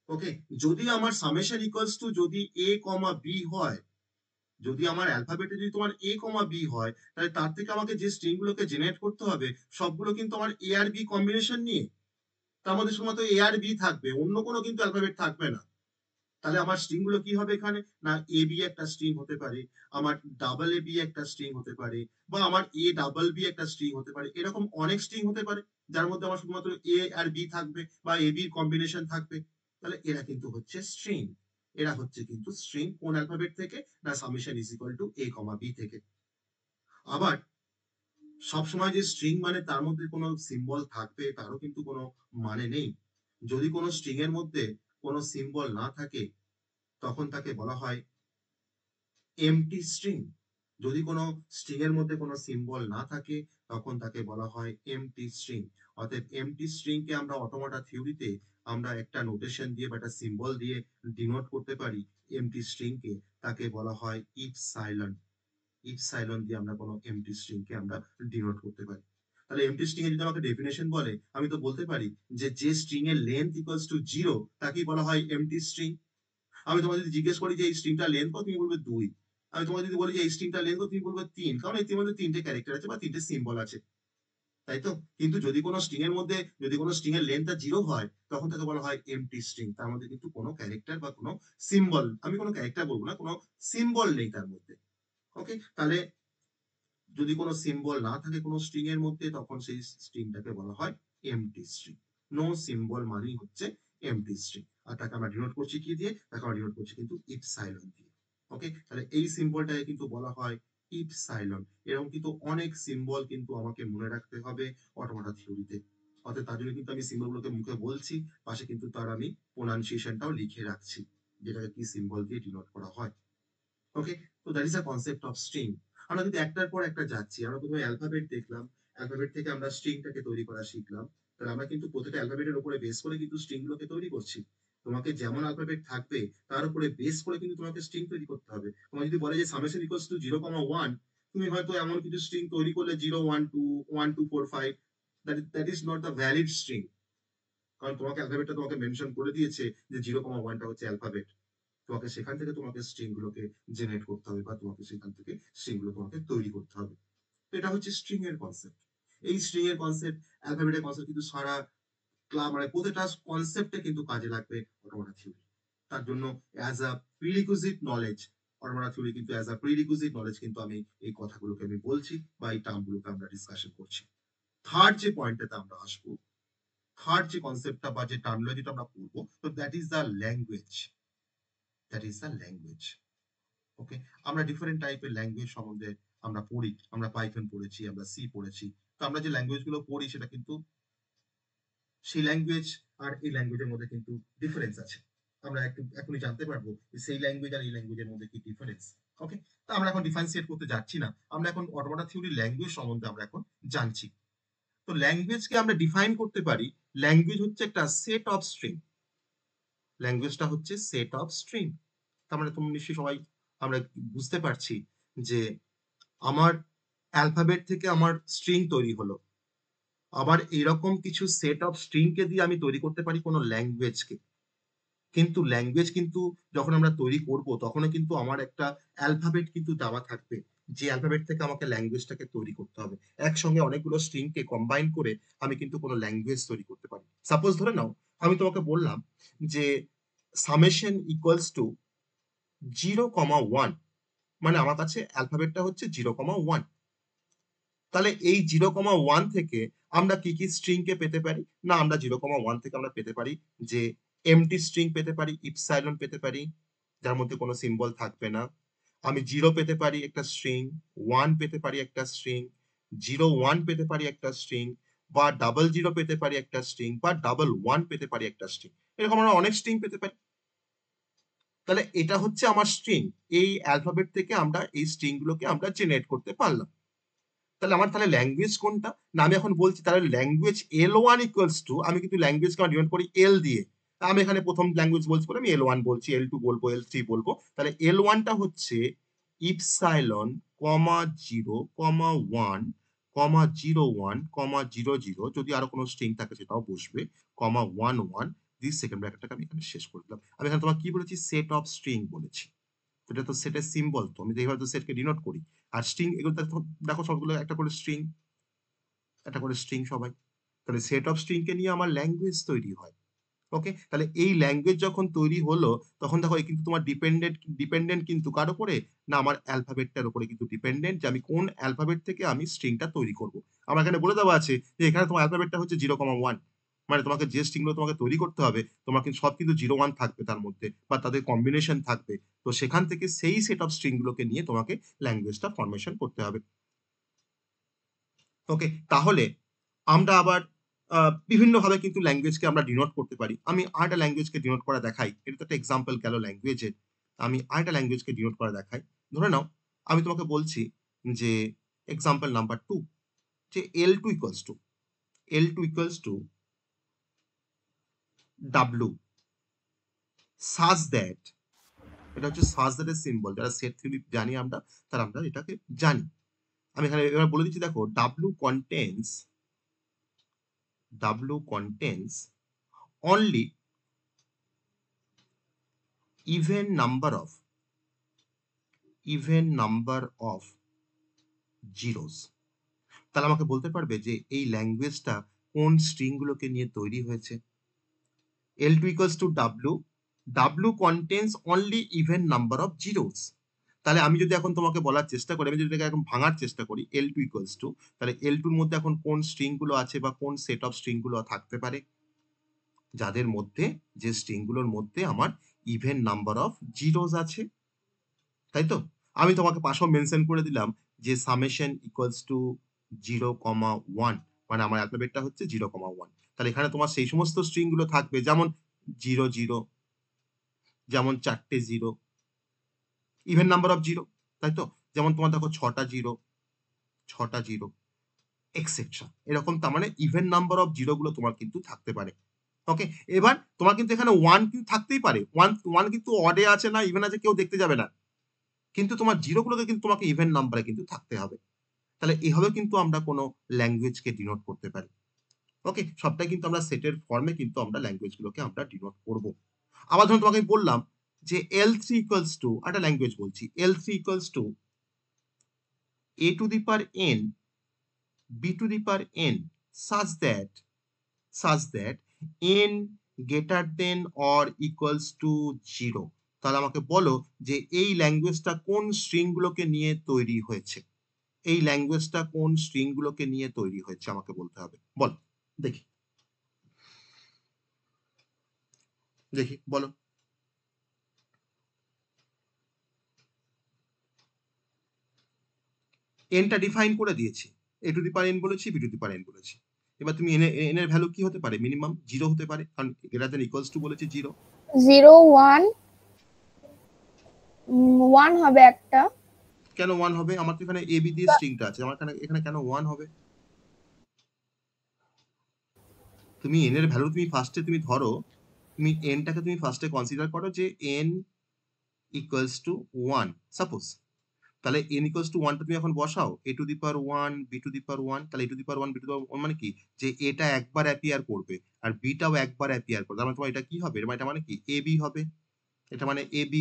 ওকে, যদি আমার সামেশন ইকুয়ালস টু যদি a কমা b হয়, যদি আমার অ্যালফাবেটে যদি তোমার a কমা b হয়, তাহলে তার থেকে আমাকে যে স্ট্রিং গুলোকে জেনারেট করতে হবে সবগুলো কিন্তু আমার a আর b কম্বিনেশন নিয়ে, তার মধ্যে শুধুমাত্র a আর b থাকবে, অন্য কোনো কিন্তু অ্যালফাবেট থাকবে না। তাহলে আমার স্ট্রিং গুলো কি হবে এখানে না, এ বি একটা স্ট্রিং হতে পারে, আমার ডাবল এ বি একটা স্ট্রিং হতে পারে, বা আমার এ ডাবল বি একটা স্ট্রিং হতে পারে, এরকম অনেক স্ট্রিং হতে পারে যার মধ্যে আমার শুধুমাত্র এ আর বি থাকবে বা এ বির কম্বিনেশন থাকবে। তাহলে এরা কিন্তু হচ্ছে স্ট্রিং। এরা হচ্ছে কিন্তু স্ট্রিং কোন অ্যালফাবেট থেকে না, summation is equal two a comma b থেকে। আবার সবসময় যে স্ট্রিং মানে তার মধ্যে কোনো সিম্বল থাকবে তারও কিন্তু কোনো মানে নেই। যদি কোনো স্ট্রিং এর মধ্যে কোনো সিম্বল না থাকে তখন তাকে বলা হয় এমটি স্ট্রিং। যদি কোনো স্ট্রিং এর মধ্যে কোনো সিম্বল না থাকে তখন তাকে বলা হয় এমটি স্ট্রিং। অতএব এমটি স্ট্রিং কে আমরা অটোমাটা থিওরিতে আমরা একটা নোটেশন দিয়ে বা একটা সিম্বল দিয়ে ডিনোট করতে পারি এমটি স্ট্রিং কে, তাকে বলা হয় ইপসাইলন। ইপসাইলন দিয়ে আমরা কোনো এমটি স্ট্রিং কে আমরা ডিনোট করতে পারি। তাহলে এমটি স্ট্রিং এর যদি আমাকে ডেফিনেশন বলে, আমি তো বলতে পারি যে যে স্ট্রিং এর লেন্থ ইকুয়ালস টু 0 তাকেই বলা হয় এমটি স্ট্রিং। আমি তোমাকে যদি জিজ্ঞেস করি যে এই স্ট্রিংটা লেন্থ কত, তুমি বলবে 2। আমি তোমাকে যদি বলি যে এই স্ট্রিংটা লেন্থ কত, তুমি বলবে 3, কারণ এর মধ্যে 3টে ক্যারেক্টার আছে বা 3টে সিম্বল আছে, তাই তো? কিন্তু যদি কোনো স্ট্রিং এর মধ্যে যদি কোনো স্ট্রিং এর লেন্থটা 0 হয় তখন তাকে বলা হয় এমটি স্ট্রিং। তার মধ্যে কিন্তু কোনো ক্যারেক্টার বা কোনো সিম্বল, আমি কোনো ক্যারেক্টার বলবো না, কোনো সিম্বল নেই তার মধ্যে। ওকে, তাহলে যদি কোনো সিম্বল না থাকে কোনো স্ট্রিং এর মধ্যে তখন সেই স্ট্রিংটাকে বলা হয় এমটি স্ট্রিং। নো সিম্বল মানেই হচ্ছে এমটি স্ট্রিং। আর তাকে আমরা ডিনোট করছি কি দিয়ে, তাকে আমরা ডিনোট করছি কিন্তু ইপসাইলন দিয়ে। ওকে, তাহলে এই সিম্বলটাকে কিন্তু বলা হয় ইপসাইলন। এরকম কিন্তু অনেক সিম্বল কিন্তু আমাকে মনে রাখতে হবে অটোমাটা থিওরিতে। অর্থাৎ তার জন্য কিন্তু আমি সিম্বল গুলোকে মুখে বলছি, পাশে কিন্তু তার আমি প্রোনাউন্সিয়েশনটাও লিখে রাখছি, যেটাকে কি সিম্বল দিয়ে ডিনোট করা হয়। ওকে, তো that is a concept of string. আমরা কিন্তু একটার পর একটা যাচ্ছি। আমরা প্রথমে অ্যালফাবেট দেখলাম, অ্যালফাবেট থেকে আমরা স্ট্রিংটাকে তৈরি করা শিখলাম। তাহলে আমরা কিন্তু প্রতিটা অ্যালফাবেটের উপরে বেস করে কিন্তু স্ট্রিং গুলোকে তৈরি করছি। তোমাকে যেমন অ্যালফাবেট থাকবে তার উপরে বেস করে কিন্তু তোমাকে স্ট্রিং তৈরি করতে হবে। তোমার যদি বলে যে সামেশন ইকুয়ালস টু 0,1, তুমি হয়তো এমন কিছু স্ট্রিং তৈরি করলে 0 1 2 1 2 4 5, that is not the valid string. কারণ তোমাকে অ্যালফাবেটটা তোমাকে মেনশন করে দিয়েছে যে 0,1টা হচ্ছে অ্যালফাবেট। তোমাকে সেখান থেকে তোমাকে স্ট্রিং গুলোকে জেনারেট করতে হবে বা তোমাকে সেখান থেকে স্ট্রিং গুলো তোমাকে তৈরি করতে হবে। তো এটা হচ্ছে স্ট্রিং এর কনসেপ্ট। এই স্ট্রিং এর কনসেপ্ট, অ্যালফাবেটের কনসেপ্ট কিন্তু সারা মানে প্রতিটা কনসেপ্টে কিন্তু কাজে লাগবে অটোমাটা থিওরি। তার জন্য as a prerequisite knowledge, automata theory কিন্তু অ্যাজ আ প্রিরিকুইজিট নলেজ কিন্তু আমি এই কথাগুলোকে আমি বলছি বা এই টার্মগুলোকে আমরা ডিসকাশন করছি। থার্ড যে পয়েন্টটাতে আমরা আসবো, থার্ড যে কনসেপ্টটা বা যে টার্মিনোলজিটা আমরা পড়বো, তো that is the language. That is the language. Okay, আমরা ডিফারেন্ট টাইপের ল্যাঙ্গুয়েজ সম্বন্ধে আমরা পড়ি। আমরা পাইথন পড়েছি, আমরা সি পড়েছি। তো আমরা যে ল্যাঙ্গুয়েজ গুলো পড়ি সেটা কিন্তু সেই ল্যাঙ্গুয়েজ আর এই ল্যাঙ্গুয়েজের মধ্যে কিন্তু ডিফারেন্স আছে। আমরা একটু এখনই জানতে পারবো যে সেই ল্যাঙ্গুয়েজ আর এই ল্যাঙ্গুয়েজের মধ্যে কি ডিফারেন্স। ওকে, তো আমরা এখন ডিফারেন্সিয়েট করতে যাচ্ছি না, আমরা এখন অটোমাটা থিওরি ল্যাঙ্গুয়েজ সম্বন্ধে আমরা এখন জানছি। তো ল্যাঙ্গুয়েজকে আমরা ডিফাইন করতে পারি, ল্যাঙ্গুয়েজ হচ্ছে একটা সেট অফ স্ট্রিং। ল্যাঙ্গুয়েজটা হচ্ছে সেট অফ স্ট্রিং। তার মানে তোমরা নিশ্চয়ই সবাই আমরা বুঝতে পারছি যে আমার অ্যালফাবেট থেকে আমার স্ট্রিং তৈরি হলো। আবার এরকম কিছু সেট অফ স্ট্রিং কে দিয়ে আমি তৈরি করতে পারি কোনো ল্যাঙ্গুয়েজকে। কিন্তু ল্যাঙ্গুয়েজ কিন্তু যখন আমরা তৈরি করব তখনও কিন্তু আমার একটা অ্যালফাবেট কিন্তু দেওয়া থাকবে, যে অ্যালফাবেট থেকে আমাকে ল্যাঙ্গুয়েজটাকে তৈরি করতে হবে। একসঙ্গে অনেকগুলো স্ট্রিংকে কম্বাইন করে আমি কিন্তু কোনো ল্যাঙ্গুয়েজ তৈরি করতে পারি। সাপোজ ধরে নাও আমি তোমাকে বললাম যে সামেশন ইকুয়ালস টু 0,1, মানে আমার কাছে অ্যালফাবেটটা হচ্ছে 0,1। তাহলে এই 0,1 থেকে আমরা কি কি স্ট্রিং কে পেতে পারি না, আমরা 0,1 থেকে আমরা পেতে পারি যে এমটি স্ট্রিং পেতে পারি, ইপসাইলন পেতে পারি যার মধ্যে কোনো সিম্বল থাকবে না। আমি 0 পেতে পারি একটা স্ট্রিং, 1 পেতে পারি একটা স্ট্রিং, 0 1 পেতে পারি একটা স্ট্রিং, বা 0 0 পেতে পারি একটা স্ট্রিং, বা 1 1 পেতে পারি একটা স্ট্রিং। এরকম আমরা অনেক স্ট্রিং পেতে পারি। তাহলে এটা হচ্ছে আমার স্ট্রিং। এই অ্যালফাবেট থেকে আমরা এই স্ট্রিং গুলোকে আমরা জেনারেট করতে পারলাম। তাহলে আমার তাহলে ল্যাঙ্গুয়েজ কোনটা? না আমি এখন বলছি তাহলে ল্যাঙ্গুয়েজ L1 ইকুয়ালস টু, আমি কিন্তু ল্যাঙ্গুয়েজকে আমরা ডিনোট করি L দিয়ে। আমি এখানে প্রথম ল্যাঙ্গুয়েজ বলছি বলে আমি L1 বলছি, L2 বলবো, L3 বলবো। তাহলে L1 টা হচ্ছে ইপসাইলন কমা 0 কমা 1 কমা 01 কমা 00, যদি আরো কোনো স্ট্রিং থাকে সেটাও বসবে, কমা 11 দিস সেকেন্ড ব্র্যাকেটটাকে আমি এখানে শেষ করে দিলাম। আমি এখানে তোমাকে কি বলেছি? সেট অফ স্ট্রিং বলেছি। এটা তো সেটের সিম্বল, তো আমি যেভাবে সেটকে ডিনোট করি। আর স্ট্রিং এগুলো দেখো সবগুলো একটা করে স্ট্রিং, একটা করে স্ট্রিং সবাই। তাহলে সেট অফ স্ট্রিং কে নিয়ে আমার ল্যাঙ্গুয়েজ তৈরি হয়। ওকে, তাহলে এই ল্যাঙ্গুয়েজ যখন তৈরি হলো তখন দেখো এই কিন্তু তোমার ডিপেন্ডেন্ট কিন্তু কার উপরে? না আমার অ্যালফাবেটটার উপরে কিন্তু ডিপেন্ডেন্ট, যে আমি কোন অ্যালফাবেট থেকে আমি স্ট্রিংটা তৈরি করব। আমার এখানে বলে দেওয়া আছে যে এখানে তোমার অ্যালফাবেটটা হচ্ছে 0,1, মানে তোমাকে যে স্ট্রিংগুলো তোমাকে তৈরি করতে হবে তোমার কিন্তু সব কিন্তু 0 1 থাকবে তার মধ্যে, বা তাদের কম্বিনেশন থাকবে। তো সেখান থেকে সেই সেট অফ স্ট্রিং গুলোকে নিয়ে তোমাকে ল্যাঙ্গুয়েজটা ফরমেশন করতে হবে। ওকে, তাহলে আমরা আবার বিভিন্নভাবে কিন্তু ল্যাঙ্গুয়েজকে আমরা ডিনোট করতে পারি। আমি আরেকটা ল্যাঙ্গুয়েজকে ডিনোট করা দেখাই। এটা তো একটা এক্সাম্পল গেল ল্যাঙ্গুয়েজের। আমি আরেকটা ল্যাঙ্গুয়েজকে ডিনোট করা দেখাই। ধরে নাও আমি তোমাকে বলছি যে এক্সাম্পল নাম্বার 2, যে L2 equals to W such that, এটা হচ্ছে সাচ দ্যাট এর সিম্বল। যারা সেট থিওরি জানি আমরা, তারা আমরা এটাকে জানি। আমি এখানে এবার বলে দিচ্ছি, দেখো W contains only even number of zeros। তাহলে আমাকে বলতে পারবে যে এই ল্যাঙ্গুয়েজটা কোন স্ট্রিং গুলোকে নিয়ে তৈরি হয়েছে? L2 equals to W contains only even number of zeros। তাহলে আমি যদি এখন তোমাকে বলার চেষ্টা করি, আমি যদি এটাকে এখন ভাঙার চেষ্টা করি, L2 equals to, তাহলে L2 এর মধ্যে এখন কোন স্ট্রিং গুলো আছে বা কোন সেট অফ স্ট্রিং গুলো থাকতে পারে? যাদের মধ্যে, যে স্ট্রিং গুলোর মধ্যে আমার ইভেন নাম্বার অফ জিরোস আছে, তাই তো? আমি তোমাকে পাশেও মেনশন করে দিলাম যে সামেশন ইকুয়ালস টু 0,1, মানে আমার অ্যালফাবেটটা হচ্ছে 0,1। তাহলে এখানে তোমার সেই সমস্ত স্ট্রিং গুলো থাকবে, যেমন 00, যেমন 4টে 0, ইভেন নাম্বার অফ 0, তাই তো? যেমন তোমার দেখো 6টা 0 এক্সেট্রা, এরকম। তার মানে ইভেন নাম্বার অফ 0 গুলো তোমার কিন্তু থাকতে পারে। ওকে, এবার তোমার কিন্তু এখানে 1 কিন্তু থাকতেই পারে। 1 কিন্তু অডে আছে না ইভেন আছে কেউ দেখতে যাবে না, কিন্তু তোমার জিরোগুলোকে কিন্তু তোমাকে ইভেন নাম্বারে কিন্তু থাকতে হবে। তাহলে এভাবে কিন্তু আমরা কোনো ল্যাঙ্গুয়েজকে ডিনোট করতে পারি। ওকে, সবটাই কিন্তু আমরা সেটের ফর্মে কিন্তু আমরা ল্যাঙ্গুয়েজ গুলোকে আমরা ডিনোট করব। আবার ধরুন তোমাকে বললাম যে L3 ইকুয়ালস টু, একটা ল্যাঙ্গুয়েজ বলছি, L3 equals to A to the power n B to the power n such that n greater than or equals to 0। তাহলে আমাকে বলো যে এই ল্যাঙ্গুয়েজটা কোন স্ট্রিং গুলোকে নিয়ে তৈরি হয়েছে? এই ল্যাঙ্গুয়েজটা কোন স্ট্রিং গুলোকে নিয়ে তৈরি হয়েছে আমাকে বলতে হবে। বল, দেখি দেখি বলো। এনটা ডিফাইন করে দিয়েছি, a to the power n বলেছি, b to the power n বলেছি। এবার তুমি এন এর ভ্যালু কি হতে পারে? মিনিমাম 0 হতে পারে, কারণ গ্রেটার দ্যান ইকুয়ালস টু বলেছি 0। 0 1 1 হবে একটা। কেন 1 হবে? আমার তো এখানে এ বি দিয়ে স্ট্রিংটা আছে, আমার এখানে কেন 1 হবে? তুমি এন এর ভ্যালু তুমি ফার্স্টে তুমি ধরো, তুমি এনটাকে তুমি ফার্স্টে কনসিডার করো যে এন ইকুয়ালস টু 1 সাপোজ। তাহলে n ইকুয়ালস টু 1 টা তুমি এখন বসাও, a to the power 1 b to the power 1। তাহলে a to the power 1 b to the power 1 মানে কি? যে এটা একবার অ্যাপিয়ার করবে আর b টাও একবার অ্যাপিয়ার করবে। তার মানে তোমার এটা কি হবে? এটা মানে কি? ab হবে। এটা মানে ab,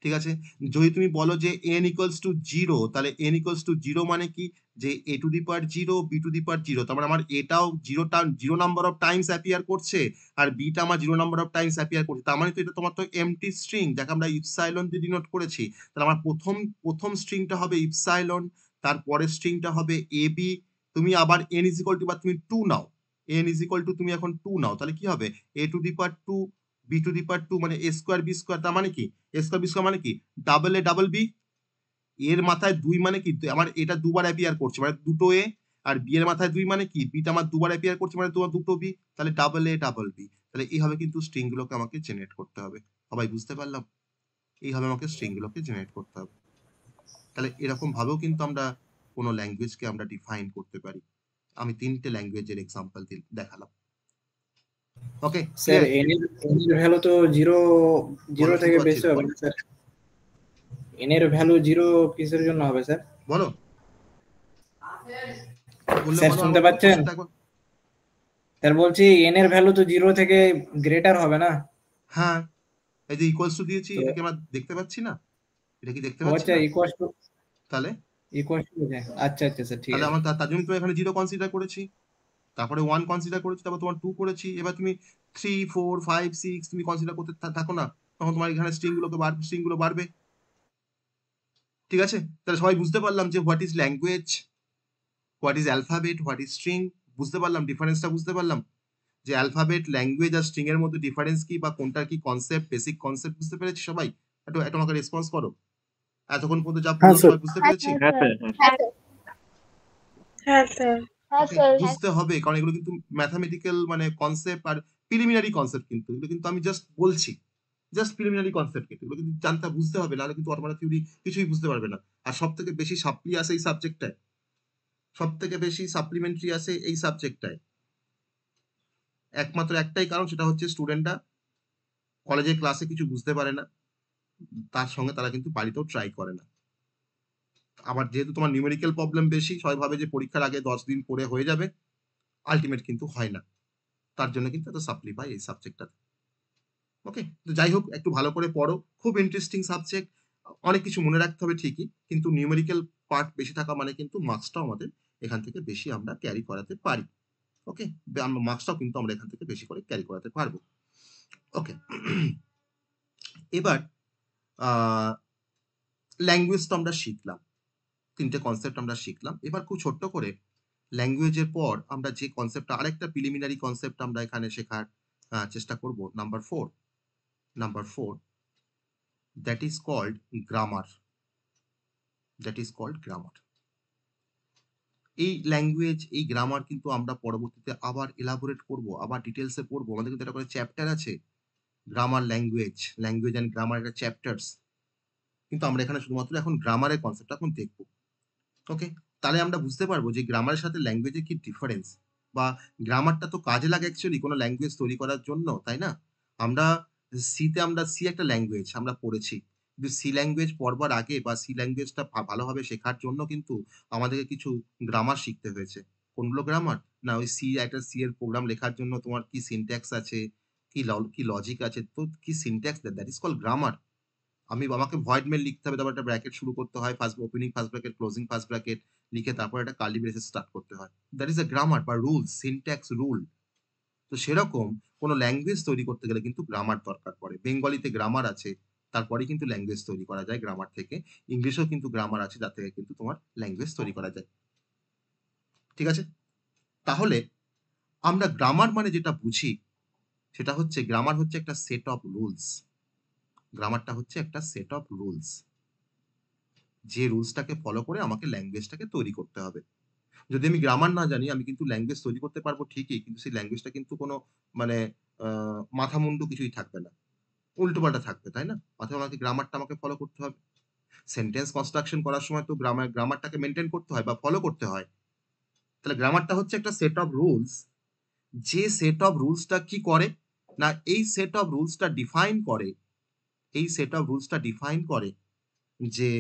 ঠিক আছে? যদি তুমি বলো যে n ইকুয়ালস টু 0, তাহলে n ইকুয়ালস টু 0 মানে কি? যে a to the power 0 b to the power 0। তার মানে আমার এটাও 0 নাম্বার অফ টাইমস অ্যাপিয়ার করছে আর b টা আমার 0 নাম্বার অফ টাইমস অ্যাপিয়ার করছে। তার মানে তো এটা তোমার তো এমটি স্ট্রিং, যাকে আমরা ইপসাইলন দিয়ে ডিনোট করেছি। তাহলে আমার প্রথম স্ট্রিংটা হবে ইপসাইলন, তারপরের স্ট্রিংটা হবে ab। তুমি আবার n ইজ ইকুয়াল টু, বা তুমি 2 নাও, n ইজ ইকুয়াল টু তুমি এখন 2 নাও, তাহলে কি হবে? a to the power 2 b to the power 2, মানে a স্কয়ার b স্কয়ার। তার মানে কি? এ স্কয়ার বি স্কয়ার মানে কি? Double a double b. এর মাথায় 2 মানে কি? আমার এটা দুবার অ্যাপিয়ার করছে, মানে দুটো এ। আর বি এর মাথায় 2 মানে কি? বিটা আমার দুবার অ্যাপিয়ার করছে, মানে তোমার দুটো বি। তাহলে ডাবল এ ডাবল বি। তাহলে এইভাবে কিন্তু স্ট্রিং গুলোকে আমাকে জেনারেট করতে হবে। সবাই বুঝতে পারলাম? এইভাবে আমাকে স্ট্রিং গুলোকে জেনারেট করতে হবে। তাহলে এরকম ভাবেও কিন্তু আমরা কোনো ল্যাঙ্গুয়েজকে আমরা ডিফাইন করতে পারি। আমি 3টে ল্যাঙ্গুয়েজের এক্সাম্পল দেখালাম। ওকে, স্যার ক্লিয়ার? এন এর ভ্যালু তো জিরো বলো, থেকে শুনতে পাচ্ছি বেশি না, হবে বলো। না স্যার? এন এর ভ্যালু জিরো কিসের জন্য হবে স্যার? বলো, কি বললে স্যার বলো, শুনতে আবার বলো, পাচ্ছেন? কোশ্চেনটা একবার। স্যার বলছি এন এর ভ্যালু তো জিরো থেকে গ্রেটার হবে না? হ্যাঁ, এই যে ইকুয়ালস টু দিয়েছি, তো এটা কি আমরা দেখতে পাচ্ছি না? এটা কি দেখতে ও পাচ্ছি আচ্ছা, না? ইকুয়াল টু তাহলে আচ্ছা আচ্ছা স্যার, ঠিক তাহলে আছে। আমার তার জন্য তো এখানে 0 কনসিডার করেছি, তারপরে 1 কনসিডার করেছি, তারপর তোমার 2 করেছি। এবার তুমি 3 4 5 6 তুমি কনসিডার করতে থাকো না, তখন তোমার এখানে স্ট্রিং গুলো বাড়বে। ঠিক আছে? তাহলে সবাই বুঝতে পারলাম যে what is language, what is alphabet, what is string. বুঝতে পারলাম, ডিফারেন্সটা বুঝতে পারলাম যে অ্যালফাবেট, ল্যাঙ্গুয়েজ আর স্ট্রিং এর মধ্যে ডিফারেন্স কি, বা কোনটার কি কনসেপ্ট, বেসিক কনসেপ্ট বুঝতে পেরেছি সবাই? একটু একটু আমাকে রেসপন্স করো। এতক্ষণ পর্যন্ত যা হ্যাঁ বললাম স্যার। সবাই বুঝতে পেরেছি? হ্যাঁ স্যার, হ্যাঁ স্যার। হ্যাঁ স্যার। হ্যাঁ ওকে, স্যার। বুঝতে হবে, কারণ এগুলো কিন্তু ম্যাথামেটিক্যাল মানে কনসেপ্ট আর প্রিলিমিনারি কনসেপ্ট, কিন্তু এগুলো কিন্তু আমি জাস্ট বলছি, জাস্ট প্রিলিমিনারি কনসেপ্ট, কিন্তু এগুলো কিন্তু জানতে বুঝতে হবে, নাহলে কিন্তু অটোমেটিক থিওরি কিছুই বুঝতে পারবে না। আর সব থেকে বেশি সাপ্লি আসে এই সাবজেক্টটায়, সব থেকে বেশি সাপ্লিমেন্টারি আসে এই সাবজেক্টটায়। একমাত্র একটাই কারণ, সেটা হচ্ছে স্টুডেন্টরা কলেজের ক্লাসে কিছু বুঝতে পারে না, তার সঙ্গে তারা কিন্তু বাড়িতেও ট্রাই করে না। আবার যেহেতু তোমার নিউমেরিক্যাল প্রবলেম বেশি, সবাই ভাবে যে পরীক্ষার আগে 10 দিন পড়ে হয়ে যাবে, আলটিমেট কিন্তু হয় না। তার জন্য কিন্তু এত সাপ্লি পাই এই সাবজেক্টটাতে। ওকে, তো যাই হোক, একটু ভালো করে পড়ো, খুব ইন্টারেস্টিং সাবজেক্ট, অনেক কিছু মনে রাখতে হবে ঠিকই, কিন্তু নিউমেরিক্যাল পার্ট বেশি থাকা মানে কিন্তু মার্কসটাও আমাদের এখান থেকে বেশি আমরা ক্যারি করাতে পারি। ওকে, মার্কসটাও কিন্তু আমরা এখান থেকে বেশি করে ক্যারি করাতে পারবো। ওকে, এবার ল্যাঙ্গুয়েজ তো আমরা শিখলাম, 3টে কনসেপ্ট আমরা শিখলাম। এবার খুব ছোট্ট করে ল্যাঙ্গুয়েজের পর আমরা যে কনসেপ্টটা, আরেকটা প্রিলিমিনারি কনসেপ্ট আমরা এখানে শেখার চেষ্টা করব, number 4, that is called grammar, that is called grammar. এই ল্যাঙ্গুয়েজ, এই গ্রামার কিন্তু আমরা পরবর্তীতে আবার এলাবোরেট করব, আবার ডিটেলসে পড়বো। আমাদের কিন্তু একটা করে চ্যাপ্টার আছে, গ্রামার, ল্যাঙ্গুয়েজ অ্যান্ড গ্রামার, একটা চ্যাপ্টার্স, কিন্তু আমরা এখানে শুধুমাত্র এখন গ্রামারের কনসেপ্ট এখন দেখবো। ওকে, তাহলে আমরা বুঝতে পারবো যে গ্রামারের সাথে ল্যাঙ্গুয়েজের কি ডিফারেন্স, বা গ্রামারটা তো কাজে লাগে অ্যাকচুয়ালি কোনো ল্যাঙ্গুয়েজ তৈরি করার জন্য, তাই না? আমরা সি একটা ল্যাঙ্গুয়েজ আমরা পড়েছি, কিন্তু সি ল্যাঙ্গুয়েজ পড়বার আগে বা সি ল্যাঙ্গুয়েজটা ভালোভাবে শেখার জন্য কিন্তু আমাদেরকে কিছু গ্রামার শিখতে হয়েছে। কোনগুলো গ্রামার? না, ওই একটা সি এর প্রোগ্রাম লেখার জন্য তোমার কি সিনট্যাক্স আছে, কি লজিক আছে, তো কি syntax, that is called grammar. আমাকে ভয়েড মেল লিখতে হবে, তারপর একটা ব্র্যাকেট শুরু করতে হয়, first opening first bracket, closing first bracket লিখে তারপর একটা কার্লি ব্রেসেস স্টার্ট করতে হয়। দ্যাট ইজ এ গ্রামার বা রুল, সিনট্যাক্স রুল। তো সেরকম কোনো ল্যাঙ্গুয়েজ তৈরি করতে গেলে কিন্তু গ্রামার দরকার পড়ে। বেঙ্গলিতে গ্রামার আছে, তারপরে কিন্তু ল্যাঙ্গুয়েজ তৈরি করা যায় গ্রামার থেকে। ইংলিশেও কিন্তু গ্রামার আছে, যার থেকে কিন্তু তোমার ল্যাঙ্গুয়েজ তৈরি করা যায়। ঠিক আছে? তাহলে আমরা গ্রামার মানে যেটা বুঝি, সেটা হচ্ছে গ্রামার হচ্ছে একটা সেট অফ রুলস। গ্রামারটা হচ্ছে একটা সেট অফ রুলস, যে রুলসটাকে ফলো করে আমাকে ল্যাঙ্গুয়েজটাকে তৈরি করতে হবে। যদি আমি গ্রামার না জানি, আমি কিন্তু ল্যাঙ্গুয়েজ তৈরি করতে পারবো ঠিকই, কিন্তু সেই ল্যাঙ্গুয়েজটা কিন্তু কোনো মানে মাথামুন্ডু কিছুই থাকবে না, উল্টোপাল্টা থাকবে, তাই না? অথবা আমাকে গ্রামারটা আমাকে ফলো করতে হবে। সেন্টেন্স কনস্ট্রাকশন করার সময় তো গ্রামারটাকে মেনটেন করতে হয় বা ফলো করতে হয়। তাহলে গ্রামারটা হচ্ছে একটা সেট অফ রুলস, যে সেট অফ রুলসটা কি করে না, এই সেট অফ রুলসটা ডিফাইন করে, এই সেট অফ রুলসটা ডিফাইন করে যে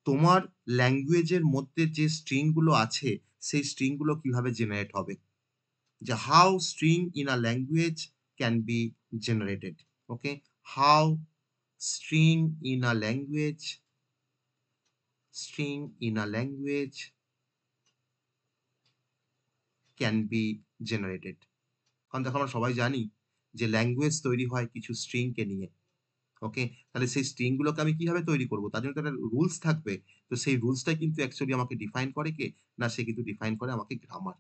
তোমার ল্যাঙ্গুয়েজের মধ্যে যে স্ট্রিং গুলো আছে, সেই স্ট্রিং গুলো কিভাবে জেনারেট হবে, যে how string in a language can be generated. Okay, how string in a language, string in a language can be generated. কারণ দেখো, আমরা সবাই জানি যে ল্যাঙ্গুয়েজ তৈরি হয় কিছু স্ট্রিং কে নিয়ে। ওকে, তাহলে সেই স্ট্রিং গুলোকে আমি কিভাবে তৈরি করবো, তার জন্য তো একটা রুলস থাকবে। তো সেই রুলসটা কিন্তু অ্যাকচুয়ালি আমাকে ডিফাইন করে কে, না সে কিন্তু ডিফাইন করে আমাকে গ্রামার।